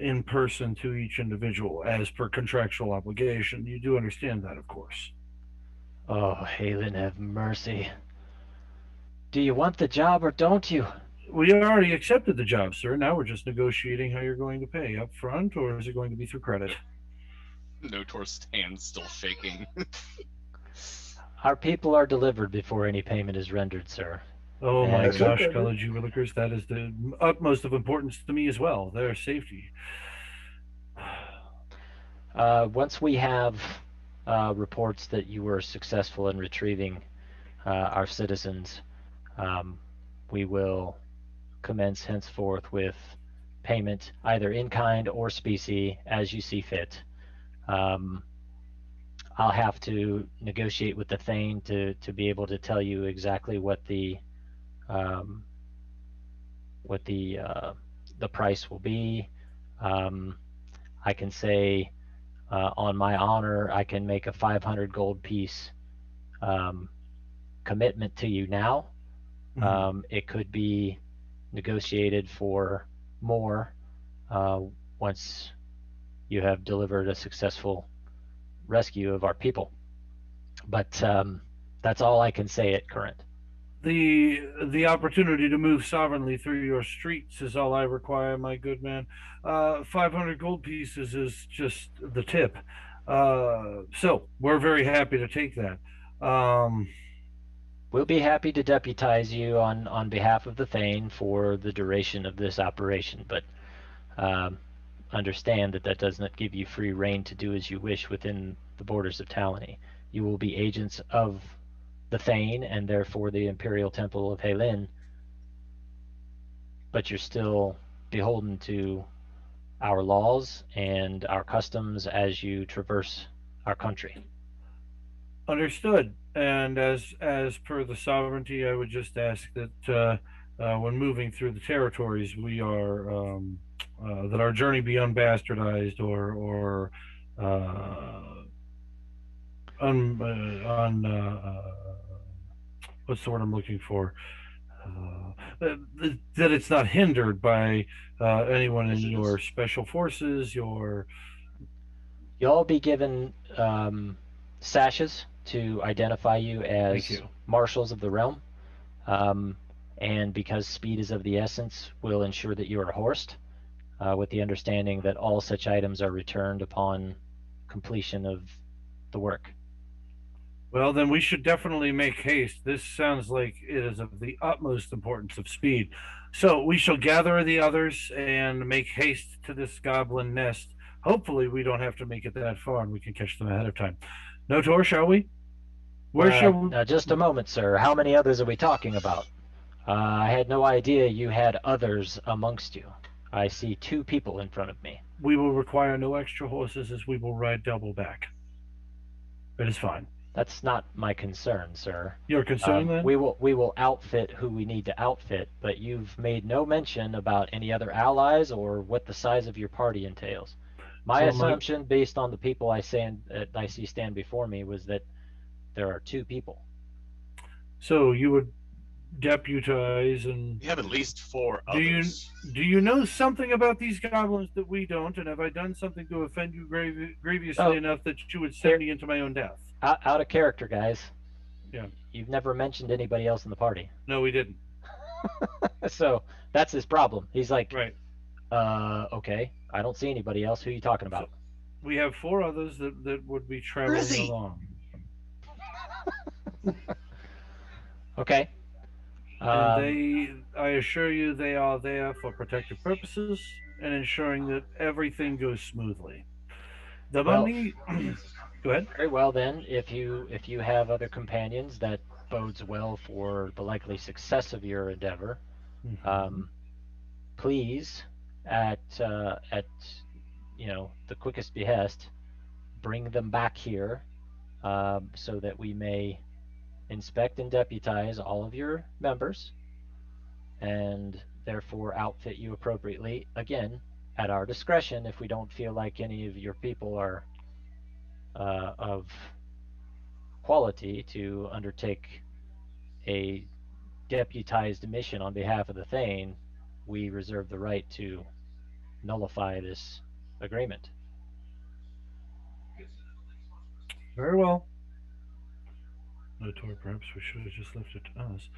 in person to each individual as per contractual obligation. You do understand that, of course. Oh, Halen, have mercy. Do you want the job or don't you? We already accepted the job, sir. Now we're just negotiating how you're going to pay, up front, or is it going to be through credit? Notor's hand's still shaking. Our people are delivered before any payment is rendered, sir. Oh my gosh, College Willikers, that is the utmost of importance to me as well, their safety. Once we have reports that you were successful in retrieving our citizens, we will commence henceforth with payment either in kind or specie as you see fit. I'll have to negotiate with the Thane to be able to tell you exactly what the price will be. I can say on my honor, I can make a 500 gold piece commitment to you now. It could be negotiated for more once you have delivered a successful rescue of our people. But that's all I can say at current. The opportunity to move sovereignly through your streets is all I require, my good man. 500 gold pieces is just the tip. So we're very happy to take that. We'll be happy to deputize you on behalf of the Thane for the duration of this operation, but understand that does not give you free rein to do as you wish within the borders of Talony. You will be agents of the Thane and therefore the Imperial Temple of Halen, but you're still beholden to our laws and our customs as you traverse our country. Understood. And as per the sovereignty, I would just ask that when moving through the territories, we are that our journey be unbastardized or what's the word I'm looking for? That it's not hindered by anyone in your special forces. You'll all be given sashes to identify you as marshals of the realm, and because speed is of the essence, we'll ensure that you are horsed, with the understanding that all such items are returned upon completion of the work. Well, then we should definitely make haste. This sounds like it is of the utmost importance of speed. So we shall gather the others and make haste to this goblin nest. Hopefully, we don't have to make it that far and we can catch them ahead of time. Notor, shall we? Where shall we? Now, just a moment, sir. How many others are we talking about? I had no idea you had others amongst you. I see 2 people in front of me. We will require no extra horses as we will ride double back. It is fine. That's not my concern, sir. Your concern then? We will outfit who we need to outfit, but you've made no mention about any other allies or what the size of your party entails. My assumption, based on the people I see stand before me, was that there are 2 people. So you would deputize and We have at least 4 Do you- others. do you know something about these goblins that we don't? And have I done something to offend you grievously enough that you would send me into my own death? Out of character, guys. Yeah. You've never mentioned anybody else in the party. No, we didn't. So that's his problem. He's like, Right. okay, I don't see anybody else. Who are you talking about? We have 4 others that would be traveling he? along. Okay. And I assure you, they are there for protective purposes and ensuring that everything goes smoothly. The Well- money. Go ahead. Very well then. If you have other companions, that bodes well for the likely success of your endeavor. Please, at the quickest behest, bring them back here, so that we may inspect and deputize all of your members, and therefore outfit you appropriately. Again, at our discretion, if we don't feel like any of your people are of quality to undertake a deputized mission on behalf of the Thane, we reserve the right to nullify this agreement. Very well. Notor, perhaps we should have just left it to us.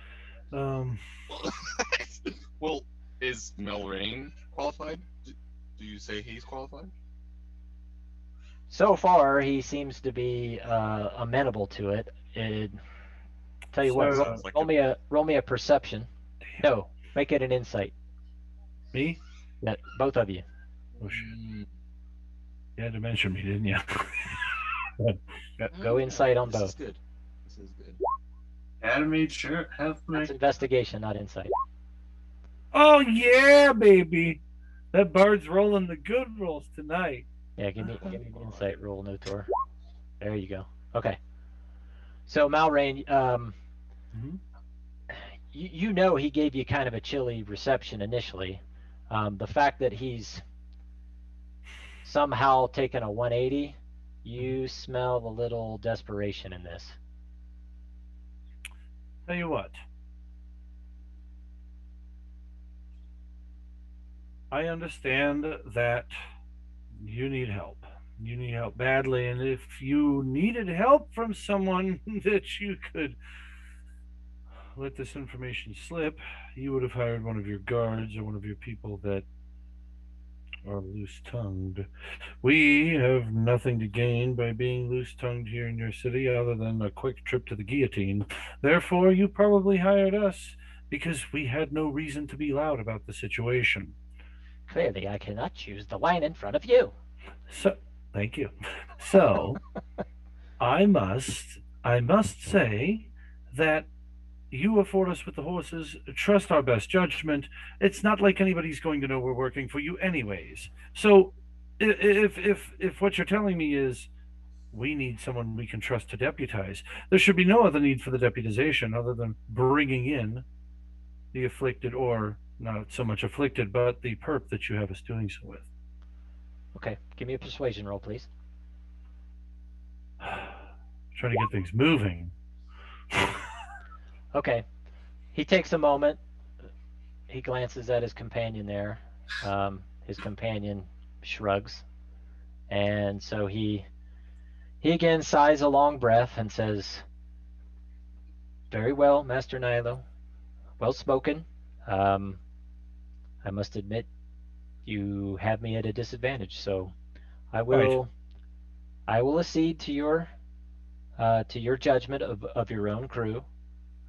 Well, is Melrain qualified? Do you say he's qualified? So far, he seems to be amenable to it. Tell you what, So- roll me a perception. No, make it an insight. Me? Yeah, both of you. Oh shit! You had to mention me, didn't you? Go insight on This both. is good. This is good. Academy, sure, help me. That's investigation, not insight. Oh yeah, baby! That bird's rolling the good rolls tonight. Yeah, give me an insight roll, Notor. There you go. Okay. So Malrain, Mhm. you know he gave you kind of a chilly reception initially. The fact that he's somehow taken a 180, you smell a little desperation in this. Tell you what. I understand that you need help. You need help badly, and if you needed help from someone that you could let this information slip, you would have hired one of your guards or one of your people that are loose-tongued. We have nothing to gain by being loose-tongued here in your city other than a quick trip to the guillotine. Therefore, you probably hired us because we had no reason to be loud about the situation. Clearly, I cannot choose the line in front of you. So, thank you. So, I must say that you afford us with the horses. Trust our best judgment. It's not like anybody's going to know we're working for you, anyways. So, if what you're telling me is we need someone we can trust to deputize, there should be no other need for the deputization other than bringing in the afflicted, or not so much afflicted, but the perp that you have us doing so with. Okay, give me a persuasion roll, please. Trying to get things moving. Okay. He takes a moment. He glances at his companion there. His companion shrugs. And so he again sighs a long breath and says, "Very well, Master Nilo. well spoken. Um, I must admit, you have me at a disadvantage, so I Right. will I will accede to your judgment of your own crew.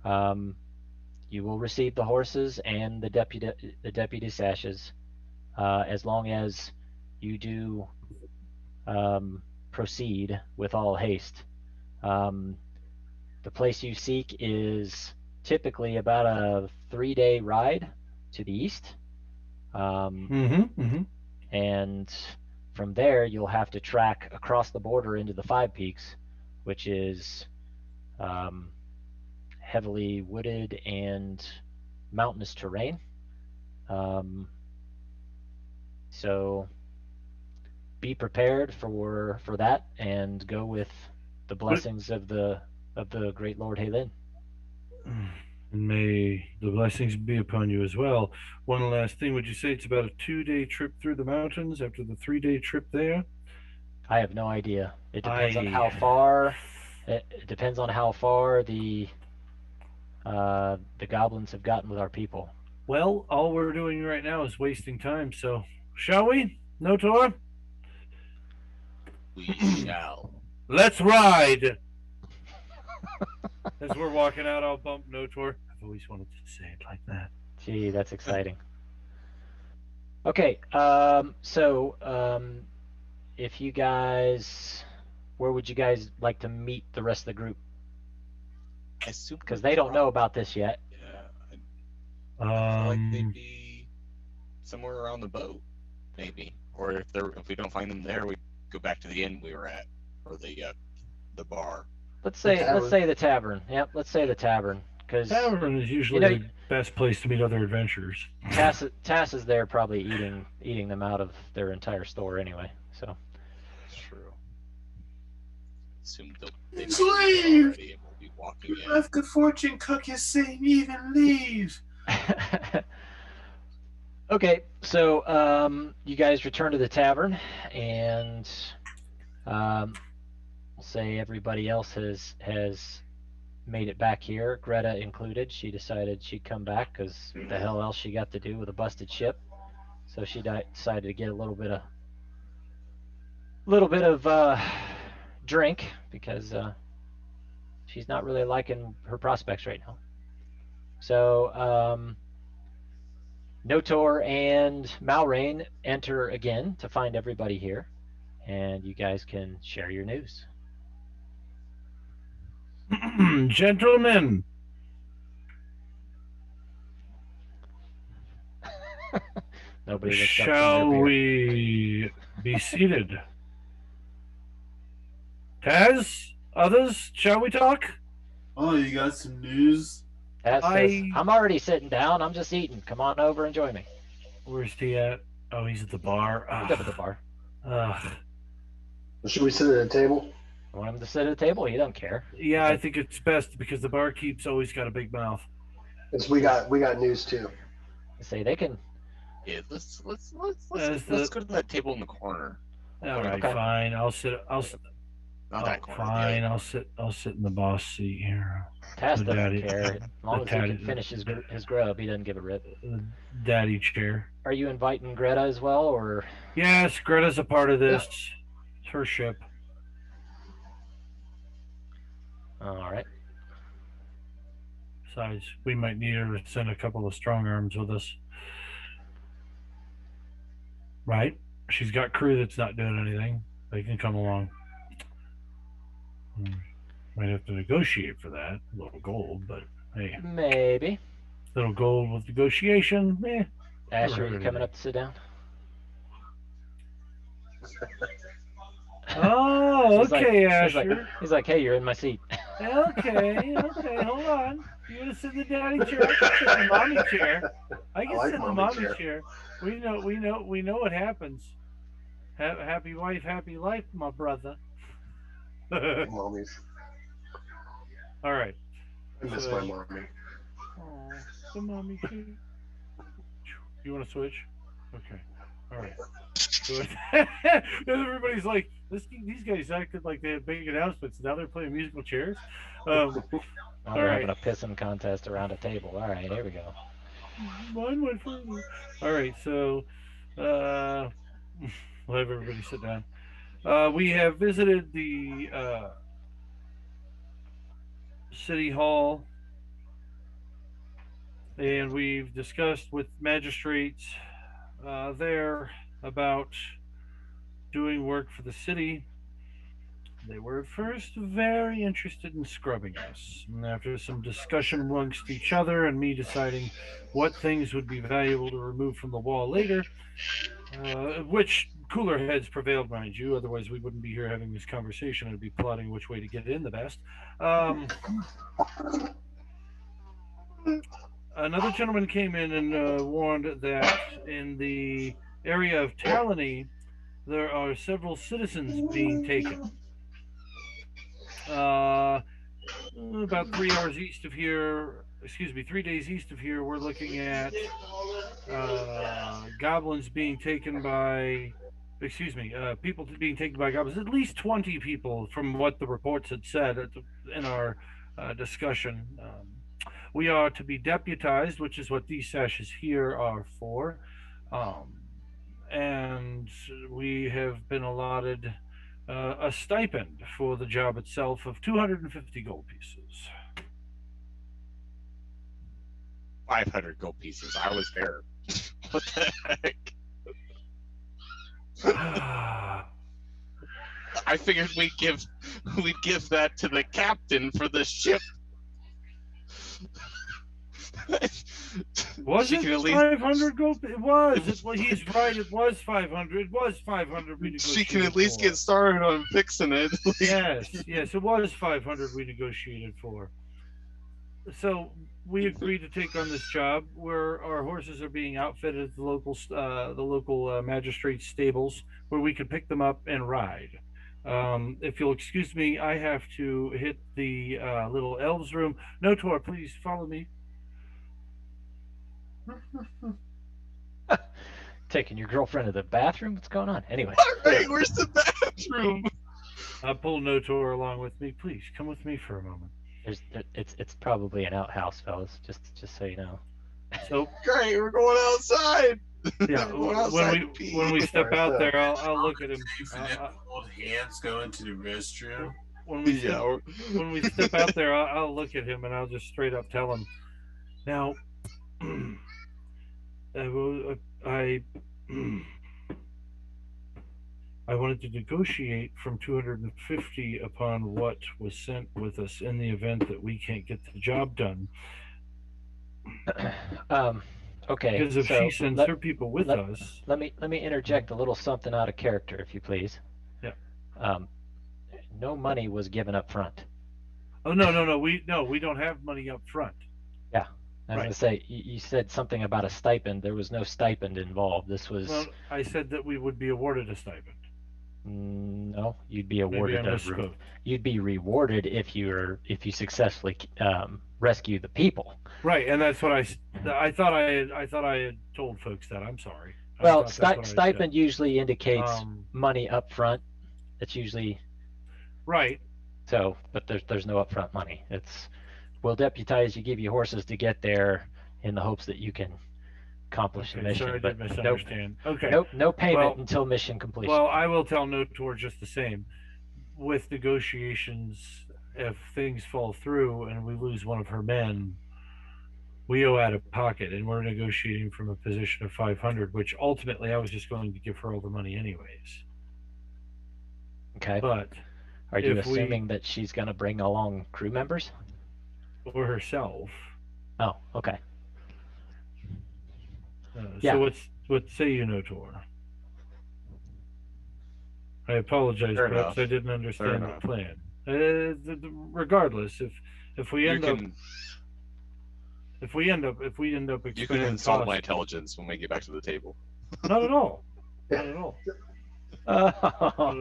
Um, you will receive the horses and the deputy sashes, as long as you do proceed with all haste. Um, the place you seek is typically about a 3-day ride to the east. And from there, you'll have to track across the border into the Five Peaks, which is um, heavily wooded and mountainous terrain. Um, so be prepared for that, and go with the blessings of the great Lord Halin. And may the blessings be upon you as well. One last thing, would you say it's about a 2-day trip through the mountains after the 3-day trip there? I have no idea. It depends on I how far. It depends on how far the goblins have gotten with our people. Well, all we're doing right now is wasting time, so shall we? Notor? We shall. Let's ride! As we're walking out, I'll bump Notor. I've always wanted to say it like that. Gee, that's exciting. Okay, if you guys, where would you guys like to meet the rest of the group? I assume Because they don't know about this yet. Yeah, I feel like they'd be somewhere around the boat, maybe. Or if we don't find them there, we go back to the inn we were at, or the bar. Let's say the tavern. Yep, let's say the tavern. Because Tavern is usually the best place to meet other adventurers. Tass is there, probably eating them out of their entire store anyway. So. True. Assume they Just might be there leave! already and we'll be walking in. Let the fortune cookie say even leave. Okay, so you guys return to the tavern, and we'll say everybody else has made it back here, Greta included. She decided she'd come back because the hell else she got to do with a busted ship. So she decided to get a little bit of drink, because she's not really liking her prospects right now. So Notor and Malrain enter again to find everybody here, and you guys can share your news. Gentlemen, Nobody looks up from shall their beer. we be seated? Taz? Others? Shall we talk? Oh, you got some news? Taz says, I'm already sitting down. I'm just eating. Come on over and join me. Where's he at? Oh, he's at the bar. He's up at the bar. Should we sit at a table? I want him to sit at the table. He doesn't care. Yeah, I think it's best because the barkeep's always got a big mouth. Because we got news too. I say they can. Yeah, let's go to that table in the corner. All right, Okay. fine. I'll sit. Not that corner. Fine. Yeah. I'll sit in the boss seat here. Taz The doesn't daddy- care. As long the as he can daddy- finish his grub, he doesn't give a rip. The daddy chair. Are you inviting Greta as well, or? Yes, Greta's a part of this. It's her ship. All right. Besides, we might need her to send a couple of strong arms with us. Right? She's got crew that's not doing anything. They can come along. Might have to negotiate for that. A little gold, but hey, Maybe. little gold with negotiation. Asher, heard you of coming it. up to sit down? Oh, He's like- okay, he's like- Asher. He's like, hey, you're in my seat. Okay, hold on. You want to sit in the daddy chair? I can sit in the mommy chair. I can I like sit in the mommy mommy chair. chair. We know what happens. Happy wife, happy life, my brother. Mommies. All right. I miss my mommy. Oh, the mommy chair. You want to switch? Okay. All right. So everybody's like, these guys acted like they had big announcements. Now they're playing musical chairs. Now All they're right. having a pissing contest around a table. All right, here we go. Mine went further. All right, so we'll have everybody sit down. We have visited the city hall, and we've discussed with magistrates there about doing work for the city. They were at first very interested in scrubbing us. And after some discussion amongst each other and me deciding what things would be valuable to remove from the wall later, which cooler heads prevailed, mind you. Otherwise, we wouldn't be here having this conversation. I'd be plotting which way to get in the best. Another gentleman came in and warned that in the area of Talony, there are several citizens being taken. About 3 hours east of here, 3 days east of here, we're looking at goblins being taken by, people being taken by goblins. At least 20 people from what the reports had said in our discussion. We are to be deputized, which is what these sashes here are for. And we have been allotted a stipend for the job itself of 250 gold pieces. 500 gold pieces. I was there. What the heck? I figured we'd give that to the captain for the ship. Was She it can at least- 500 gold? It was. He's right. It was 500. It was 500. We She can negotiated at least for. get started on fixing it. Yes, it was 500 we negotiated for. So we agreed to take on this job where our horses are being outfitted at the local magistrate's stables where we could pick them up and ride. If you'll excuse me, I have to hit the little elves room. Notor, please follow me. Taking your girlfriend to the bathroom? What's going on? Anyway. Hey, where's the bathroom? I'll pull Notor along with me. Please come with me for a moment. It's probably an outhouse, fellas. Just so you know. So Great, we're going outside. yeah, We're going outside to pee. when we step out there, I'll look at him. Old hands going to the restroom. When we Yeah, or- when we step out there, I'll look at him and I'll just straight up tell him. Now, I wanted to negotiate from 250 upon what was sent with us in the event that we can't get the job done. Okay. Because if so she sends let- her people with let- us, Let me interject a little something out of character, if you please. Yeah. No money was given up front. oh no, we don't have money up front. I was Right. gonna say you said something about a stipend. There was no stipend involved. This was Well, I said that we would be awarded a stipend. no. You'd be Maybe I awarded misspoke. you'd be rewarded if you successfully rescue the people. Right, and that's what I thought I had told folks that. I'm sorry. I Well, thought that's what I said. stipend usually indicates Um, money up front. It's usually right. so, but there's no upfront money. We'll deputize you, give you horses to get there in the hopes that you can accomplish the Okay, mission. sorry, I But did misunderstand. Okay. no payment Well- until mission completion. Well, I will tell Notor just the same. With negotiations, if things fall through and we lose one of her men, we owe out of pocket, and we're negotiating from a position of 500, which ultimately I was just going to give her all the money anyways. Okay. But Are you if we- assuming that she's going to bring along crew members? for herself. Oh, okay. So Yeah. what say you, Notor? I apologize. Fair Perhaps enough. I didn't understand the enough. plan. Regardless, if we You end up can expending insult my costs- intelligence when we get back to the table. Not at all. Not at all. Not at all.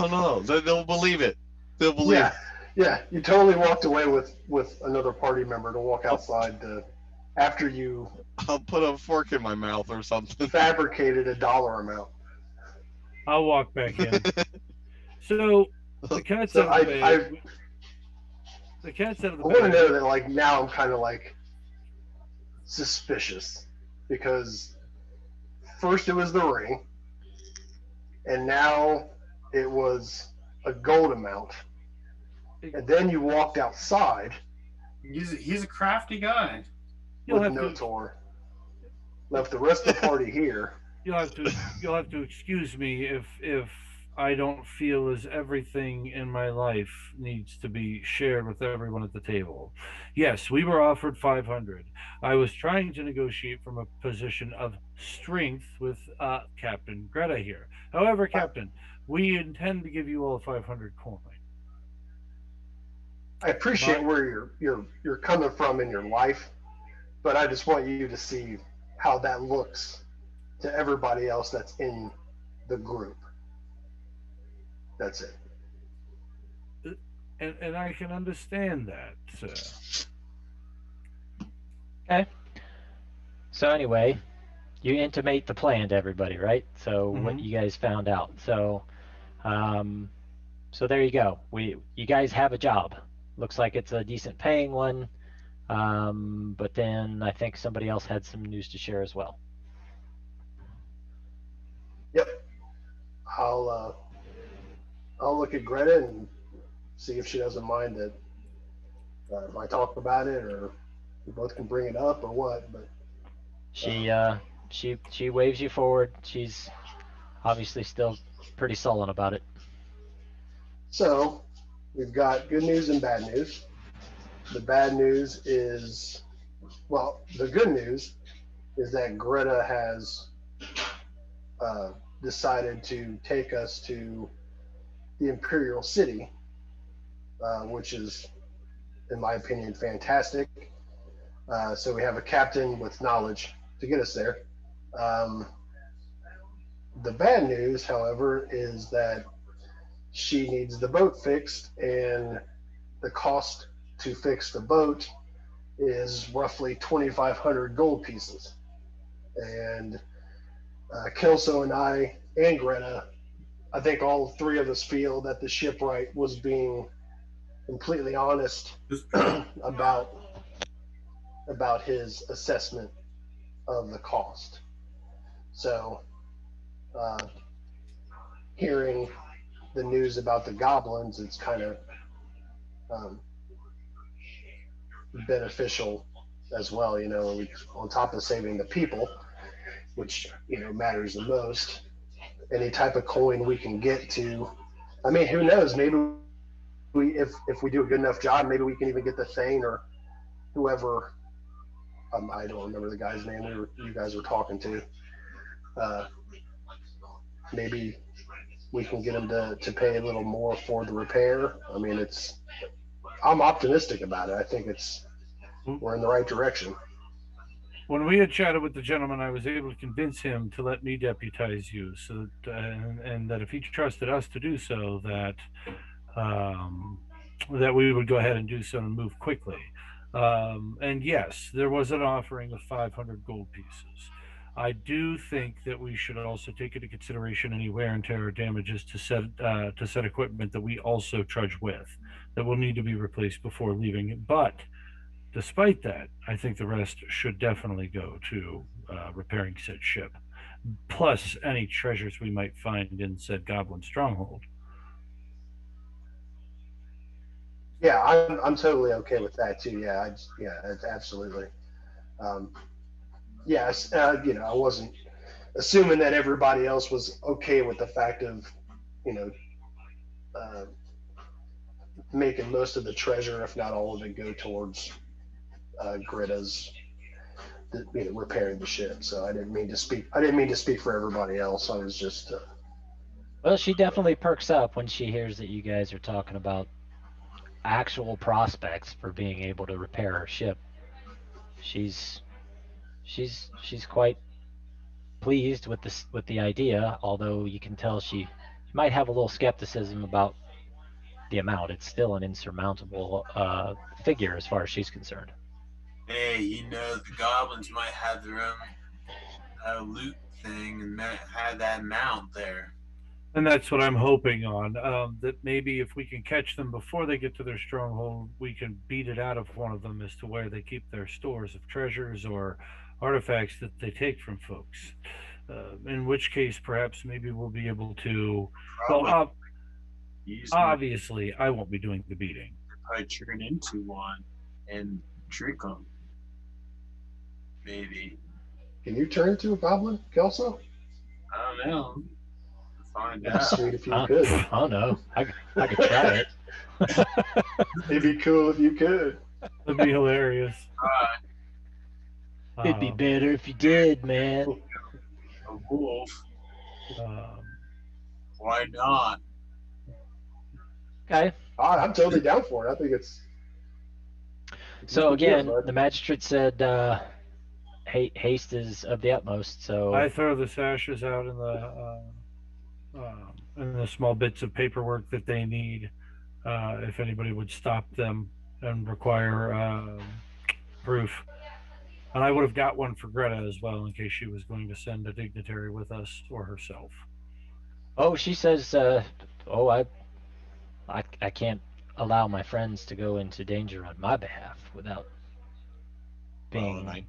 No. They'll believe it. They'll believe Yeah, you totally walked away with another party member to walk outside to after you I'll put a fork in my mouth or something. fabricated a dollar amount. I'll walk back in. So the cat's So out of the bag. I The cat's out of the want to bag. know that like now I'm kind of like suspicious because first it was the ring, and now it was a gold amount, and then you walked outside He's a crafty guy. You'll with have no to. tour. Left the rest of the party here. You'll have to excuse me if I don't feel as everything in my life needs to be shared with everyone at the table. Yes, we were offered 500. I was trying to negotiate from a position of strength with Captain Greta here. However, Captain, we intend to give you all 500 coin. I appreciate where you're coming from in your life, but I just want you to see how that looks to everybody else that's in the group. That's it. And I can understand that. Okay. So anyway, you intimate the plan to everybody, right? So what you guys found out. So, so there you go. You guys have a job. Looks like it's a decent paying one. But then I think somebody else had some news to share as well. Yep. I'll look at Greta and see if she doesn't mind that if I talk about it, or we both can bring it up, or what. But she waves you forward. She's obviously still pretty sullen about it. so we've got good news and bad news. The bad news is, well, the good news is that Greta has decided to take us to the Imperial City, which is, in my opinion, fantastic. So we have a captain with knowledge to get us there. The bad news, however, is that she needs the boat fixed, and the cost to fix the boat is roughly 2,500 gold pieces. And Kelso and I and Greta, I think all three of us feel that the shipwright was being completely honest about his assessment of the cost. So, hearing the news about the goblins, it's kind of beneficial as well. You know, on top of saving the people, which matters the most. Any type of coin we can get to, I mean, who knows? Maybe if we do a good enough job, maybe we can even get the Thane or whoever. I don't remember the guy's name you guys were talking to. Maybe we can get him to pay a little more for the repair. I mean, I'm optimistic about it. I think we're in the right direction. When we had chatted with the gentleman, I was able to convince him to let me deputize you, so that and that if he trusted us to do so, that that we would go ahead and do so and move quickly. And yes, there was an offering of 500 gold pieces. I do think that we should also take into consideration any wear and tear or damages to set equipment that we also trudge with, that will need to be replaced before leaving. But despite that, I think the rest should definitely go to repairing said ship, plus any treasures we might find in said goblin stronghold. Yeah, I'm totally okay with that too. Yeah, it's absolutely. Yes, I wasn't assuming that everybody else was okay with the fact of, making most of the treasure, if not all of it, go towards Greta's, repairing the ship. So I didn't mean to speak for everybody else. I was just. Well, she definitely perks up when she hears that you guys are talking about actual prospects for being able to repair her ship. She's quite pleased with the idea, although you can tell she might have a little skepticism about the amount. It's still an insurmountable figure as far as she's concerned. Hey, you know, the goblins might have their own loot thing and have that mount there. And that's what I'm hoping on. That maybe if we can catch them before they get to their stronghold, we can beat it out of one of them as to where they keep their stores of treasures or artifacts that they take from folks. In which case, perhaps maybe we'll be able to. Well, Probably use obviously, I won't be doing the beating. probably turn into one and trick them. Maybe. Can you turn into a goblin, Kelso? I don't know. Find That'd be out. sweet if you I could. don't know. I could try it. It'd be cool if you could. That'd be hilarious. It'd be better if you did, man. A wolf. Um, Why not? Okay. I'm totally down for it. I think it's. So again, bud. the magistrate said haste is of the utmost. So I throw the sashes out in the small bits of paperwork that they need. If anybody would stop them and require proof. And I would have got one for Greta as well in case she was going to send a dignitary with us or herself. oh, she says, I can't allow my friends to go into danger on my behalf without being, Well, I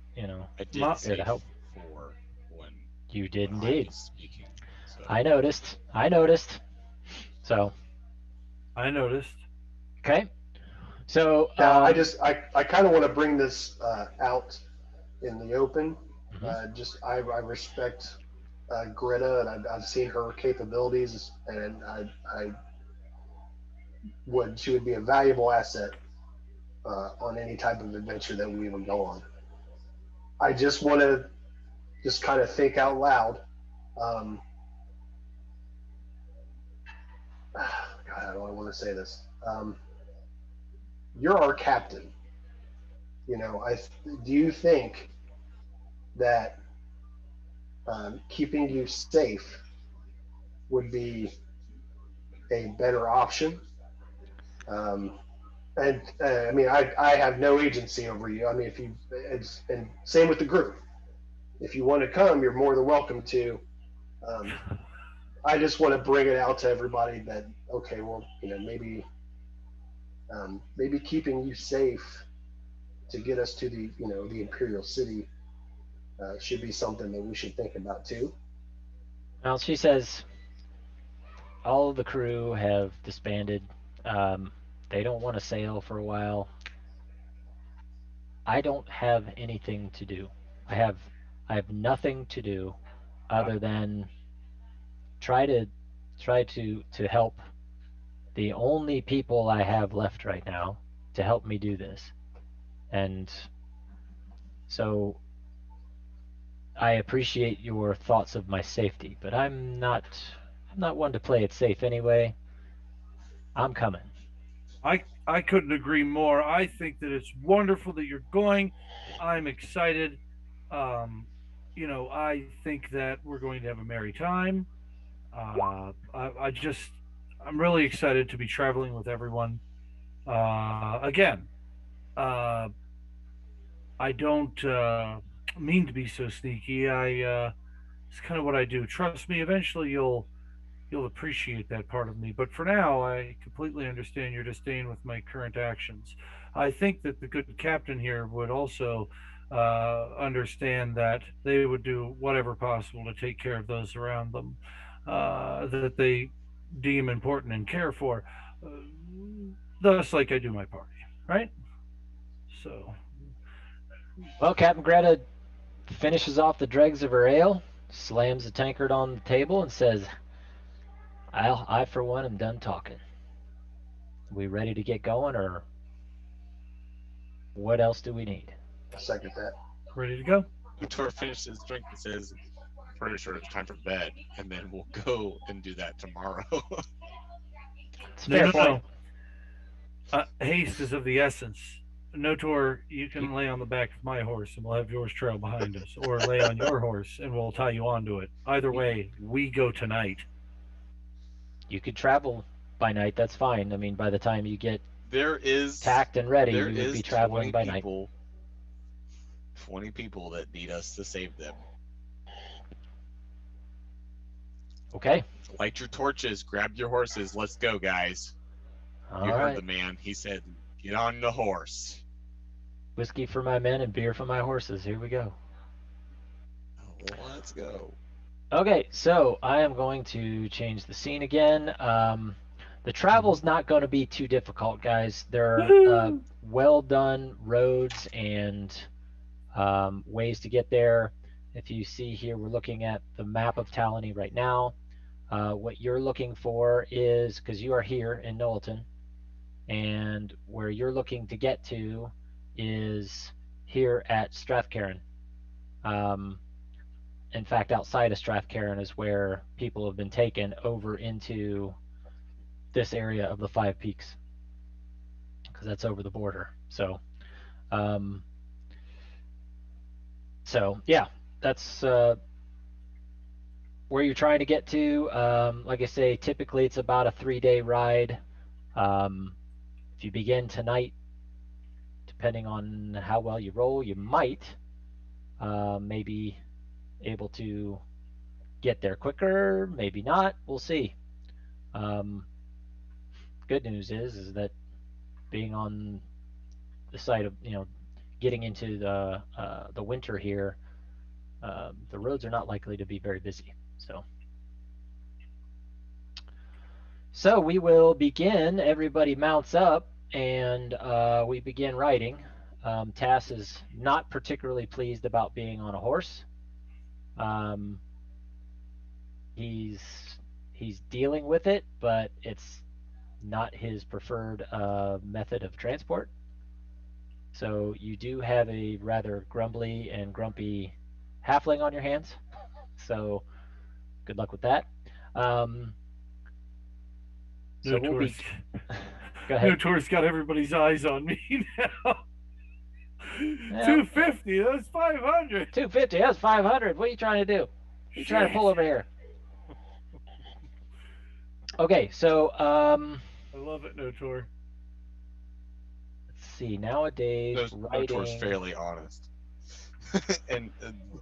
did Ma- say here to help. for when You did I indeed. was speaking. So. I noticed. So, I noticed. okay. So, Now, I kind of want to bring this out in the open. Mhm. I respect Greta, and I've seen her capabilities, and she would be a valuable asset on any type of adventure that we would go on. I just want to just kind of think out loud. God, how do I want to say this? You're our captain. Do you think that keeping you safe would be a better option? I mean, I have no agency over you. I mean, and same with the group. If you want to come, you're more than welcome to. I just want to bring it out to everybody that, okay, well, maybe keeping you safe to get us to the Imperial City should be something that we should think about too. Well, she says all of the crew have disbanded. They don't want to sail for a while. I don't have anything to do. I have nothing to do other than try to help the only people I have left right now to help me do this. And so I appreciate your thoughts of my safety, but I'm not one to play it safe anyway. I'm coming. I couldn't agree more. I think that it's wonderful that you're going. I'm excited. I think that we're going to have a merry time. I'm really excited to be traveling with everyone. Again, I don't mean to be so sneaky. It's kind of what I do. Trust me, eventually you'll appreciate that part of me. But for now, I completely understand your disdain with my current actions. I think that the good captain here would also understand that they would do whatever possible to take care of those around them that they deem important and care for. Thus, like I do my party, right? So, Well, Captain Greta finishes off the dregs of her ale, slams the tankard on the table, and says, I for one am done talking. We ready to get going, or what else do we need? I second that. ready to go? Utor finishes his drink and says, pretty sure it's time for bed, and then we'll go and do that tomorrow. It's a fair point. Haste is of the essence. Notor, you can lay on the back of my horse and we'll have yours trail behind us, or lay on your horse and we'll tie you onto it. Either way, we go tonight. You could travel by night. That's fine. I mean, by the time you get There is tacked and ready, there you would is be traveling 20 by night. people 20 people that need us to save them. Okay. Light your torches, grab your horses, let's go, guys. All You heard right. the man. He said, get on the horse. Whiskey for my men and beer for my horses. Here we go. Let's go. Okay, so I am going to change the scene again. The travel's not going to be too difficult, guys. There are well done roads and ways to get there. If you see here, we're looking at the map of Talany right now. What you're looking for is, because you are here in Knowlton, and where you're looking to get to is here at Strathcairn. In fact, outside of Strathcairn is where people have been taken over into this area of the Five Peaks, because that's over the border. So yeah, that's where you're trying to get to. Like I say, typically it's about a 3-day ride. If you begin tonight, depending on how well you roll, you might maybe able to get there quicker, maybe not. We'll see. Good news is that being on the side of, getting into the winter here, the roads are not likely to be very busy. So we will begin. Everybody mounts up, and we begin riding. Tass is not particularly pleased about being on a horse. He's dealing with it, but it's not his preferred method of transport. So you do have a rather grumbly and grumpy halfling on your hands. So good luck with that. So we'll be. Go ahead. Notor's got everybody's eyes on me now. 250, that's 500. 250, that's 500. What are you trying to do? What are you trying to pull over here? Okay, so I love it, Notor. Let's see. Nowadays, Notor's fairly honest, and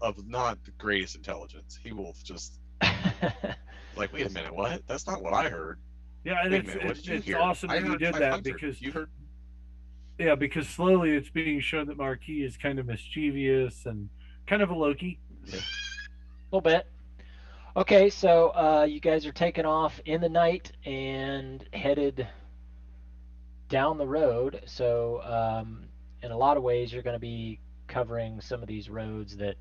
of not the greatest intelligence. He will just like, wait a minute, what? That's not what I heard. Yeah, and it's awesome that you did that, because you heard. Yeah, because slowly it's being shown that Marquis is kind of mischievous and kind of a Loki. A little bit. Okay, so you guys are taking off in the night and headed down the road. So in a lot of ways, you're going to be covering some of these roads that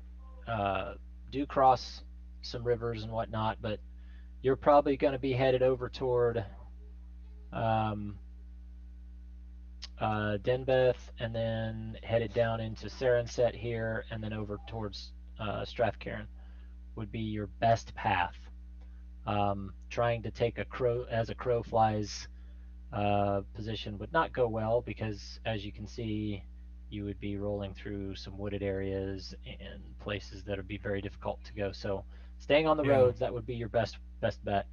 do cross some rivers and whatnot, but you're probably going to be headed over toward Denbeth, and then headed down into Sarenset here, and then over towards Strathcairn would be your best path. Trying to take a crow flies position would not go well, because as you can see, you would be rolling through some wooded areas and places that would be very difficult to go. So staying on the roads, that would be your best bet.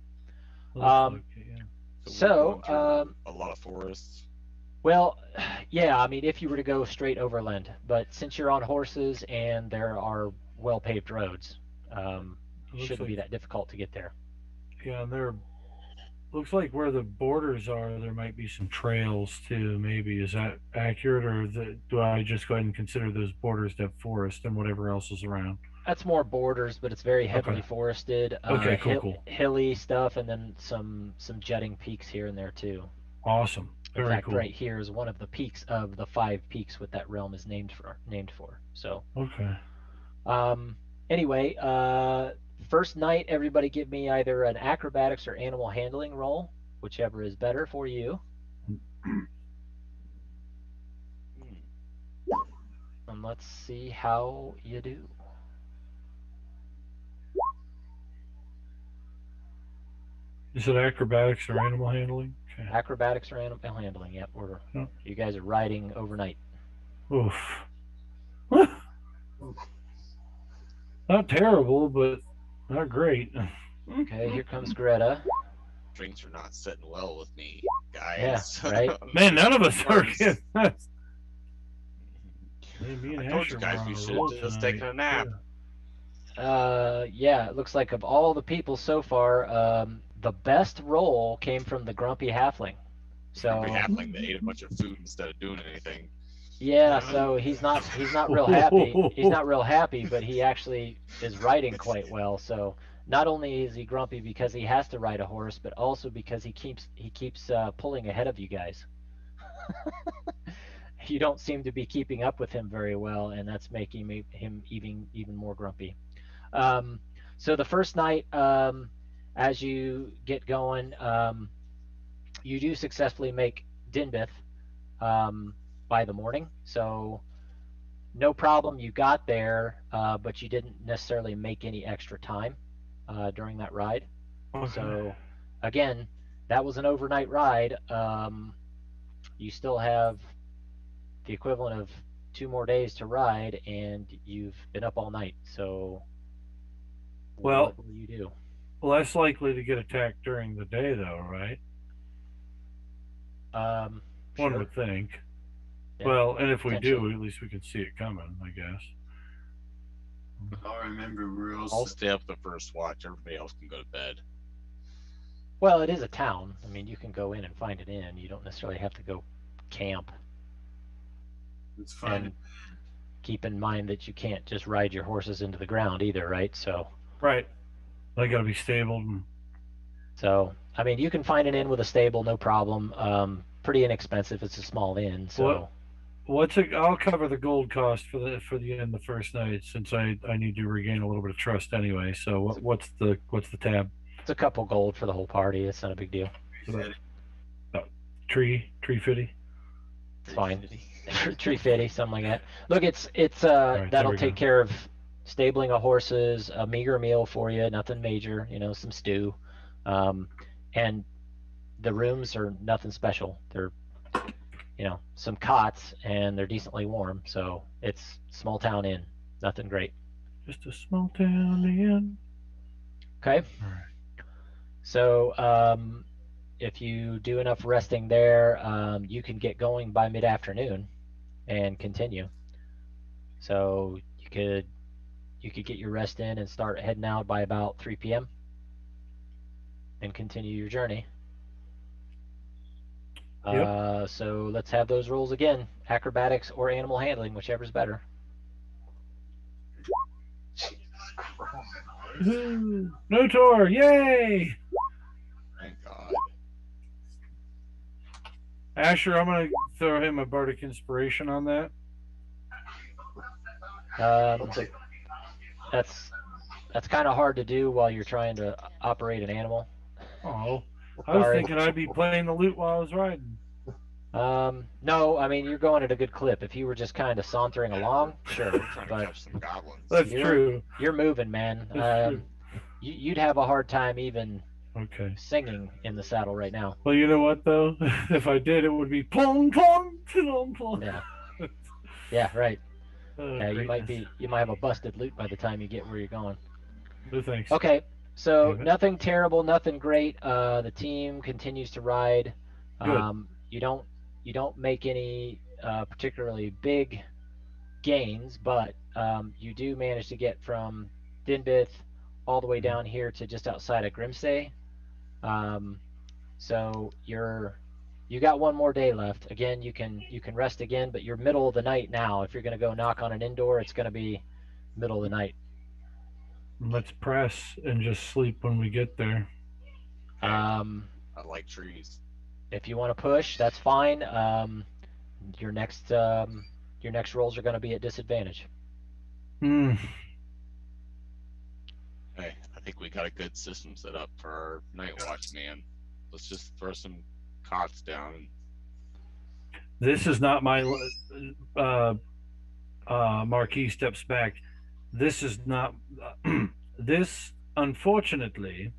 So a lot of forests. Well, yeah, I mean, if you were to go straight overland, but since you're on horses and there are well-paved roads, shouldn't be that difficult to get there. Yeah, and looks like where the borders are, there might be some trails too, maybe. Is that accurate, or do I just go ahead and consider those borders to have forest and whatever else is around? That's more borders, but it's very heavily forested. Okay, cool. Hilly stuff, and then some jutting peaks here and there too. Awesome. In Very fact, cool. right here is one of the peaks of the 5 peaks what that realm is named for. So okay. Anyway, first night, everybody give me either an acrobatics or animal handling roll, whichever is better for you. And let's see how you do. Is it acrobatics or animal handling? Okay. Acrobatics or animal handling? Yep. You guys are riding overnight. Oof. Not terrible, but not great. Okay, here comes Greta. Drinks are not sitting well with me, guys. Yeah, right. Man, none of us are. Hey, me and I told you Asher guys were we on a should roll have just tonight. taken a nap. Yeah, it looks like of all the people so far, the best roll came from the grumpy halfling. So Grumpy halfling that ate a bunch of food instead of doing anything. yeah, so he's not real happy. He's not real happy, but he actually is riding quite well. So not only is he grumpy because he has to ride a horse, but also because he keeps pulling ahead of you guys. You don't seem to be keeping up with him very well, and that's making him even more grumpy. Um, so the first night, as you get going, you do successfully make Dinbith um, by the morning. So no problem. You got there, but you didn't necessarily make any extra time during that ride. Okay. So again, that was an overnight ride. You still have the equivalent of 2 more days to ride, and you've been up all night. So Well, what will you do? less likely to get attacked during the day, though, right? Um, One sure. would think. Yeah, Well, and if we do, potentially. at least we can see it coming, I guess. I'll remember we're I'll also stay up the first watch. Everybody else can go to bed. Well, it is a town. I mean, you can go in and find an inn. You don't necessarily have to go camp. it's fine. And keep in mind that you can't just ride your horses into the ground either, right? Right. They got to be stabled. So I mean, you can find an inn with a stable, no problem. Pretty inexpensive. It's a small inn, so I'll cover the gold cost for the inn the first night, since I need to regain a little bit of trust anyway. So what's the tab? it's a couple gold for the whole party. It's not a big deal. Tree 50. It's fine. 350, something like that. Look, it's right, that'll there we take go. care of stabling of horses, a meager meal for you, nothing major, some stew. And the rooms are nothing special. They're some cots, and they're decently warm, so it's small town inn, nothing great. Just a small town inn. Okay. All right. So if you do enough resting there, you can get going by mid-afternoon and continue. So you could get your rest in and start heading out by about 3 p.m. and continue your journey. Yep. So let's have those rolls again: acrobatics or animal handling, whichever's better. Notor, yay! Thank God. Asher, I'm gonna throw him a bardic inspiration on that. I'll take. That's kind of hard to do while you're trying to operate an animal. Oh, I was Sorry. thinking I'd be playing the lute while I was riding. No, I mean, you're going at a good clip. If you were just kind of sauntering along, sure, We're trying to but catch some goblins. That's You're- true. you're moving, man. That's true. You'd have a hard time even Okay. singing in the saddle right now. Well, you know what though? If I did, it would be plong plong plong plong. Yeah. Yeah, right. Oh, Yeah, you might greatness. have a busted lute by the time you get where you're going. No thanks. Okay, so Damn it. nothing terrible, nothing great. The team continues to ride. Good. You don't make any particularly big gains, but you do manage to get from Dinbith all the way down here to just outside of Grimsay. So you got 1 more day left. Again, you can rest again, but you're middle of the night now. If you're going to go knock on an indoor, it's going to be middle of the night. Let's press and just sleep when we get there. I like trees. If you want to push, that's fine. Your next rolls are going to be at disadvantage. Hmm. Hey, I think we got a good system set up for our night watch, man. Let's just throw some cots down. This is not my. Marquis steps back. This is not. This, unfortunately,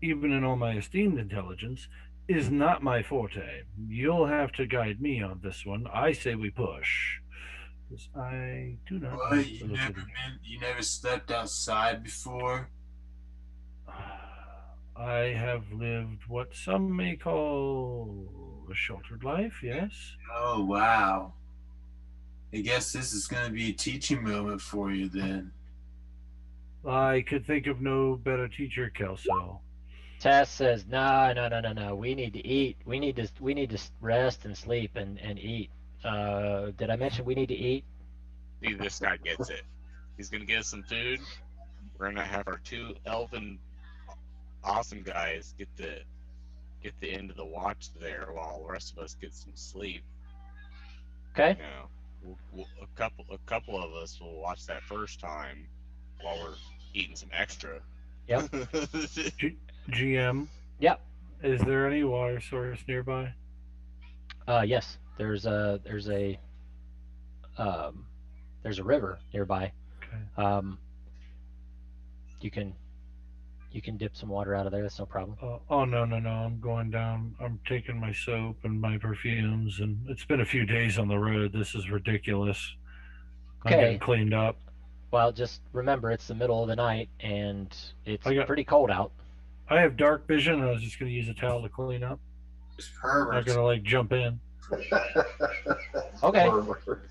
even in all my esteemed intelligence, is not my forte. You'll have to guide me on this one. I say we push. Because I do not. What? You never slept outside before? I have lived what some may call a sheltered life, yes. Oh wow. I guess this is going to be a teaching moment for you then. I could think of no better teacher, Kelso. Tess says, no, no, no, no, no. We need to eat. We need to rest and sleep and eat. Did I mention we need to eat? See, this guy gets it. He's gonna get us some food. We're gonna have our two elven awesome guys get the end of the watch there while the rest of us get some sleep. Okay. You know, a couple of us will watch that first time while we're eating some extra. Yep. GM. Yep. Is there any water source nearby? Yes. There's a river nearby. Okay. You can dip some water out of there. That's no problem. Oh no. I'm going down. I'm taking my soap and my perfumes, and it's been a few days on the road. This is ridiculous. I'm Okay. getting cleaned up. Well, just remember it's the middle of the night and it's I got- pretty cold out. I have dark vision. I was just going to use a towel to clean up. It's I'm not pervert. going to like jump in. Okay. Pervert.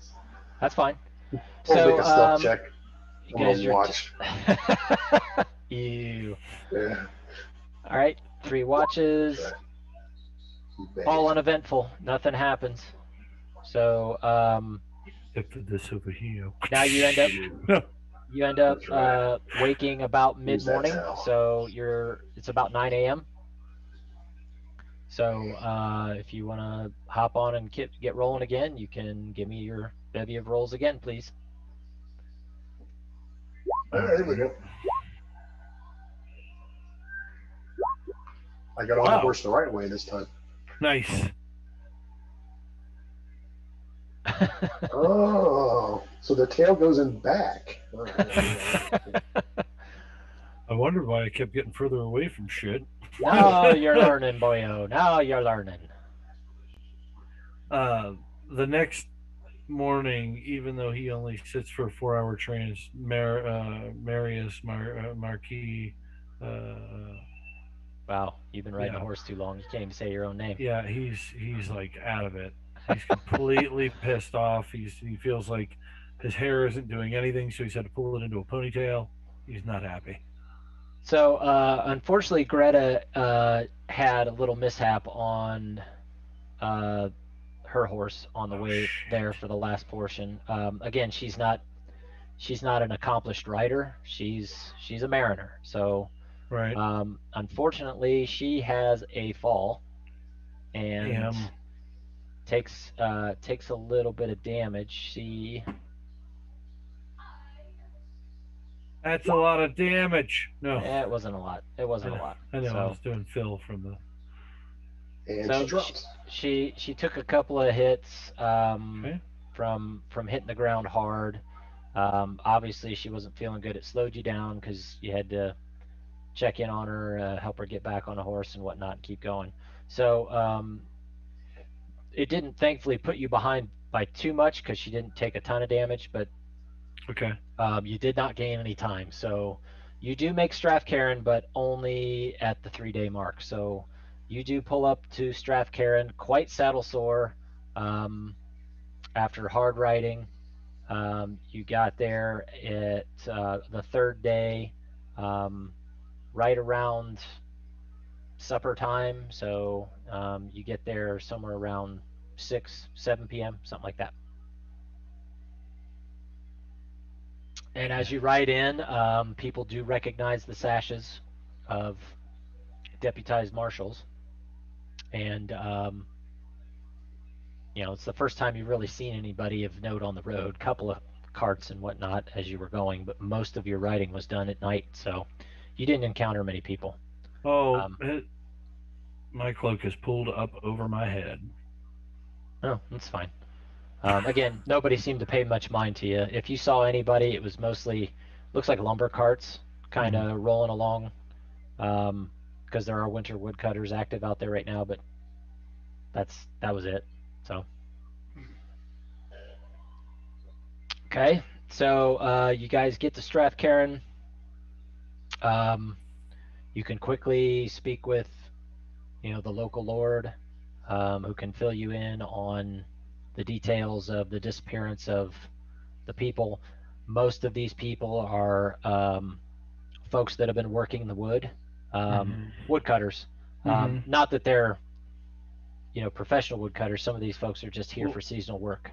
That's fine. We'll So, make a stealth check. you I'm guys gonna are watch. Ew. Yeah. All right. 3 watches. All uneventful. Nothing happens. So Except for this over here. now you end up That's right. waking about Use that mid-morning. towel. So it's about 9 a.m. So if you want to hop on and get rolling again, you can give me your bevy of rolls again, please. All right, here we go. I got on the Wow. horse the right way this time. Nice. Oh, so the tail goes in back. All right. I wondered why I kept getting further away from shit. Now you're learning, boyo. Now you're learning. The next morning, even though he only sits for a 4-hour trance, Marius Marquis. Wow, you've been riding Yeah. a horse too long. You can't even say your own name. Yeah, he's like out of it. He's completely pissed off. He feels like his hair isn't doing anything, so he's had to pull it into a ponytail. He's not happy. So unfortunately, Greta had a little mishap on her horse on the way shit. there for the last portion. Again, she's not an accomplished rider. She's a mariner. So Right. unfortunately, she has a fall and Damn. takes a little bit of damage. She That's a lot of damage. No. it wasn't a lot. It wasn't a lot. I know. I So, was doing Phil from the. And So she drops. she took a couple of hits Okay. from hitting the ground hard. Obviously, she wasn't feeling good. It slowed you down because you had to check in on her, help her get back on a horse and whatnot, and keep going. So it didn't thankfully put you behind by too much because she didn't take a ton of damage, but Okay. you did not gain any time. So you do make Strathcairn, but only at the 3-day mark. So you do pull up to Strathcairn quite saddle sore after hard riding. You got there at the 3rd day, right around supper time. So you get there somewhere around 6-7 p.m., something like that. And as you ride in, people do recognize the sashes of deputized marshals. And, it's the first time you've really seen anybody of note on the road. Couple of carts and whatnot as you were going, but most of your riding was done at night. So you didn't encounter many people. Oh, my cloak is pulled up over my head. Oh, that's fine. Again, nobody seemed to pay much mind to you. If you saw anybody, it was mostly, looks like lumber carts kind of rolling along, because there are winter woodcutters active out there right now, but that was it. So okay, so you guys get to Strathcairn. You can quickly speak with the local lord, who can fill you in on the details of the disappearance of the people. Most of these people are folks that have been working the wood, woodcutters. Not that they're, professional woodcutters. Some of these folks are just here for seasonal work.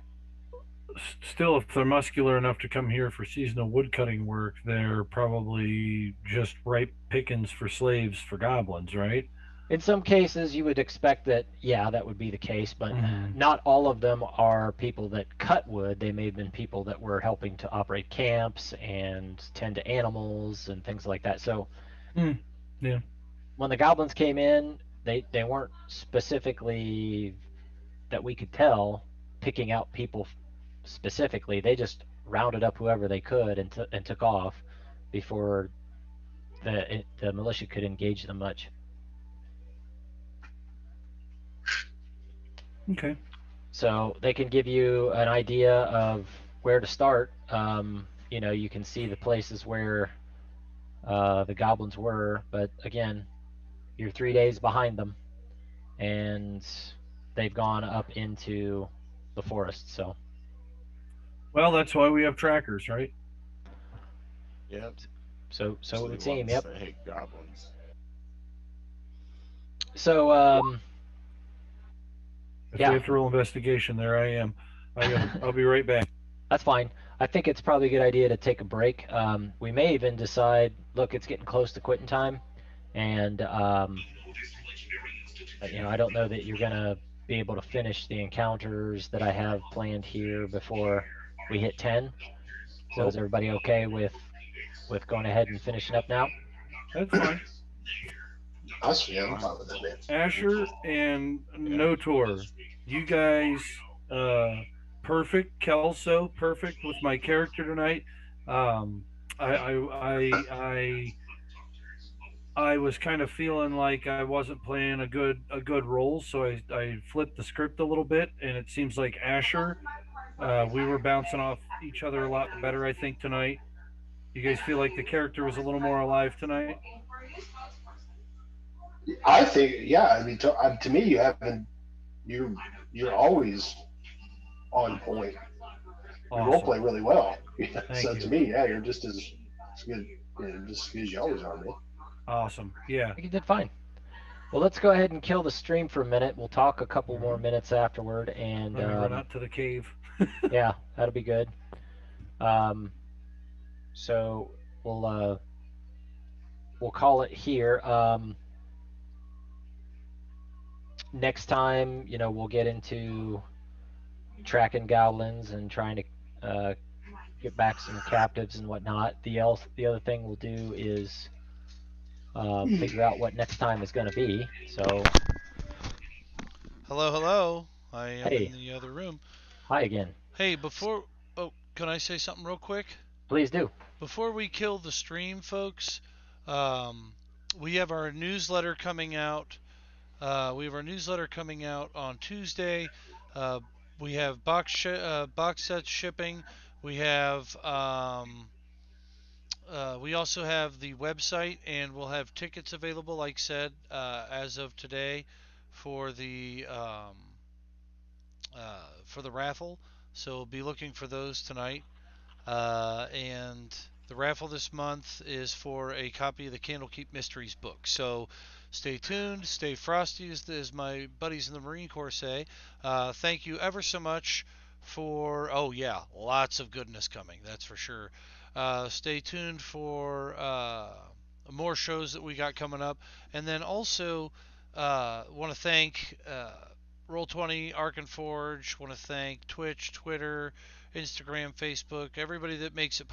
Still, if they're muscular enough to come here for seasonal woodcutting work, they're probably just ripe pickings for slaves for goblins, right? In some cases, you would expect that, yeah, that would be the case, but not all of them are people that cut wood. They may have been people that were helping to operate camps and tend to animals and things like that. So, yeah, when the goblins came in, they weren't specifically, that we could tell, picking out people specifically. They just rounded up whoever they could and took off before the militia could engage them much. Okay. So they can give you an idea of where to start. You can see the places where the goblins were, but again, you're 3 days behind them, and they've gone up into the forest. So. Well, that's why we have trackers, right? Yep. So it would seem. Ones Yep. that hate goblins. So If yeah. we have to roll investigation, there I am. I'll be right back. That's fine. I think it's probably a good idea to take a break. We may even decide, look, it's getting close to quitting time, and I don't know that you're gonna be able to finish the encounters that I have planned here before we hit 10. So is everybody okay with going ahead and finishing up now? That's fine. I'm fine with that, man. Asher and Notor, you guys, perfect. Kelso, perfect with my character tonight. I was kind of feeling like I wasn't playing a good role, so I flipped the script a little bit, and it seems like Asher, we were bouncing off each other a lot better, I think, tonight. You guys feel like the character was a little more alive tonight? I think, yeah. I mean, to me, you're always on point. Awesome. You role play really well. Thank you. To me, yeah, you're just as good, just as good as you always are, man. Awesome. Yeah. I think you did fine. Well, let's go ahead and kill the stream for a minute. We'll talk a couple more minutes afterward, and Let me run out to the cave. yeah, that'll be good. So we'll call it here. Next time, we'll get into tracking goblins and trying to get back some captives and whatnot. The other thing we'll do is figure out what next time is going to be. So. Hello. I am Hey. in the other room. Hi again. Hey, can I say something real quick? Please do. Before we kill the stream, folks, we have our newsletter coming out. On Tuesday. We have box sets shipping. We have we also have the website, and we'll have tickets available, like said, as of today for the raffle. So be looking for those tonight. And the raffle this month is for a copy of the Candlekeep Mysteries book. So stay tuned, stay frosty, as my buddies in the Marine Corps say. Thank you ever so much for, lots of goodness coming, that's for sure. Stay tuned for more shows that we got coming up. And then also want to thank Roll20, Ark and Forge, want to thank Twitch, Twitter, Instagram, Facebook, everybody that makes it possible.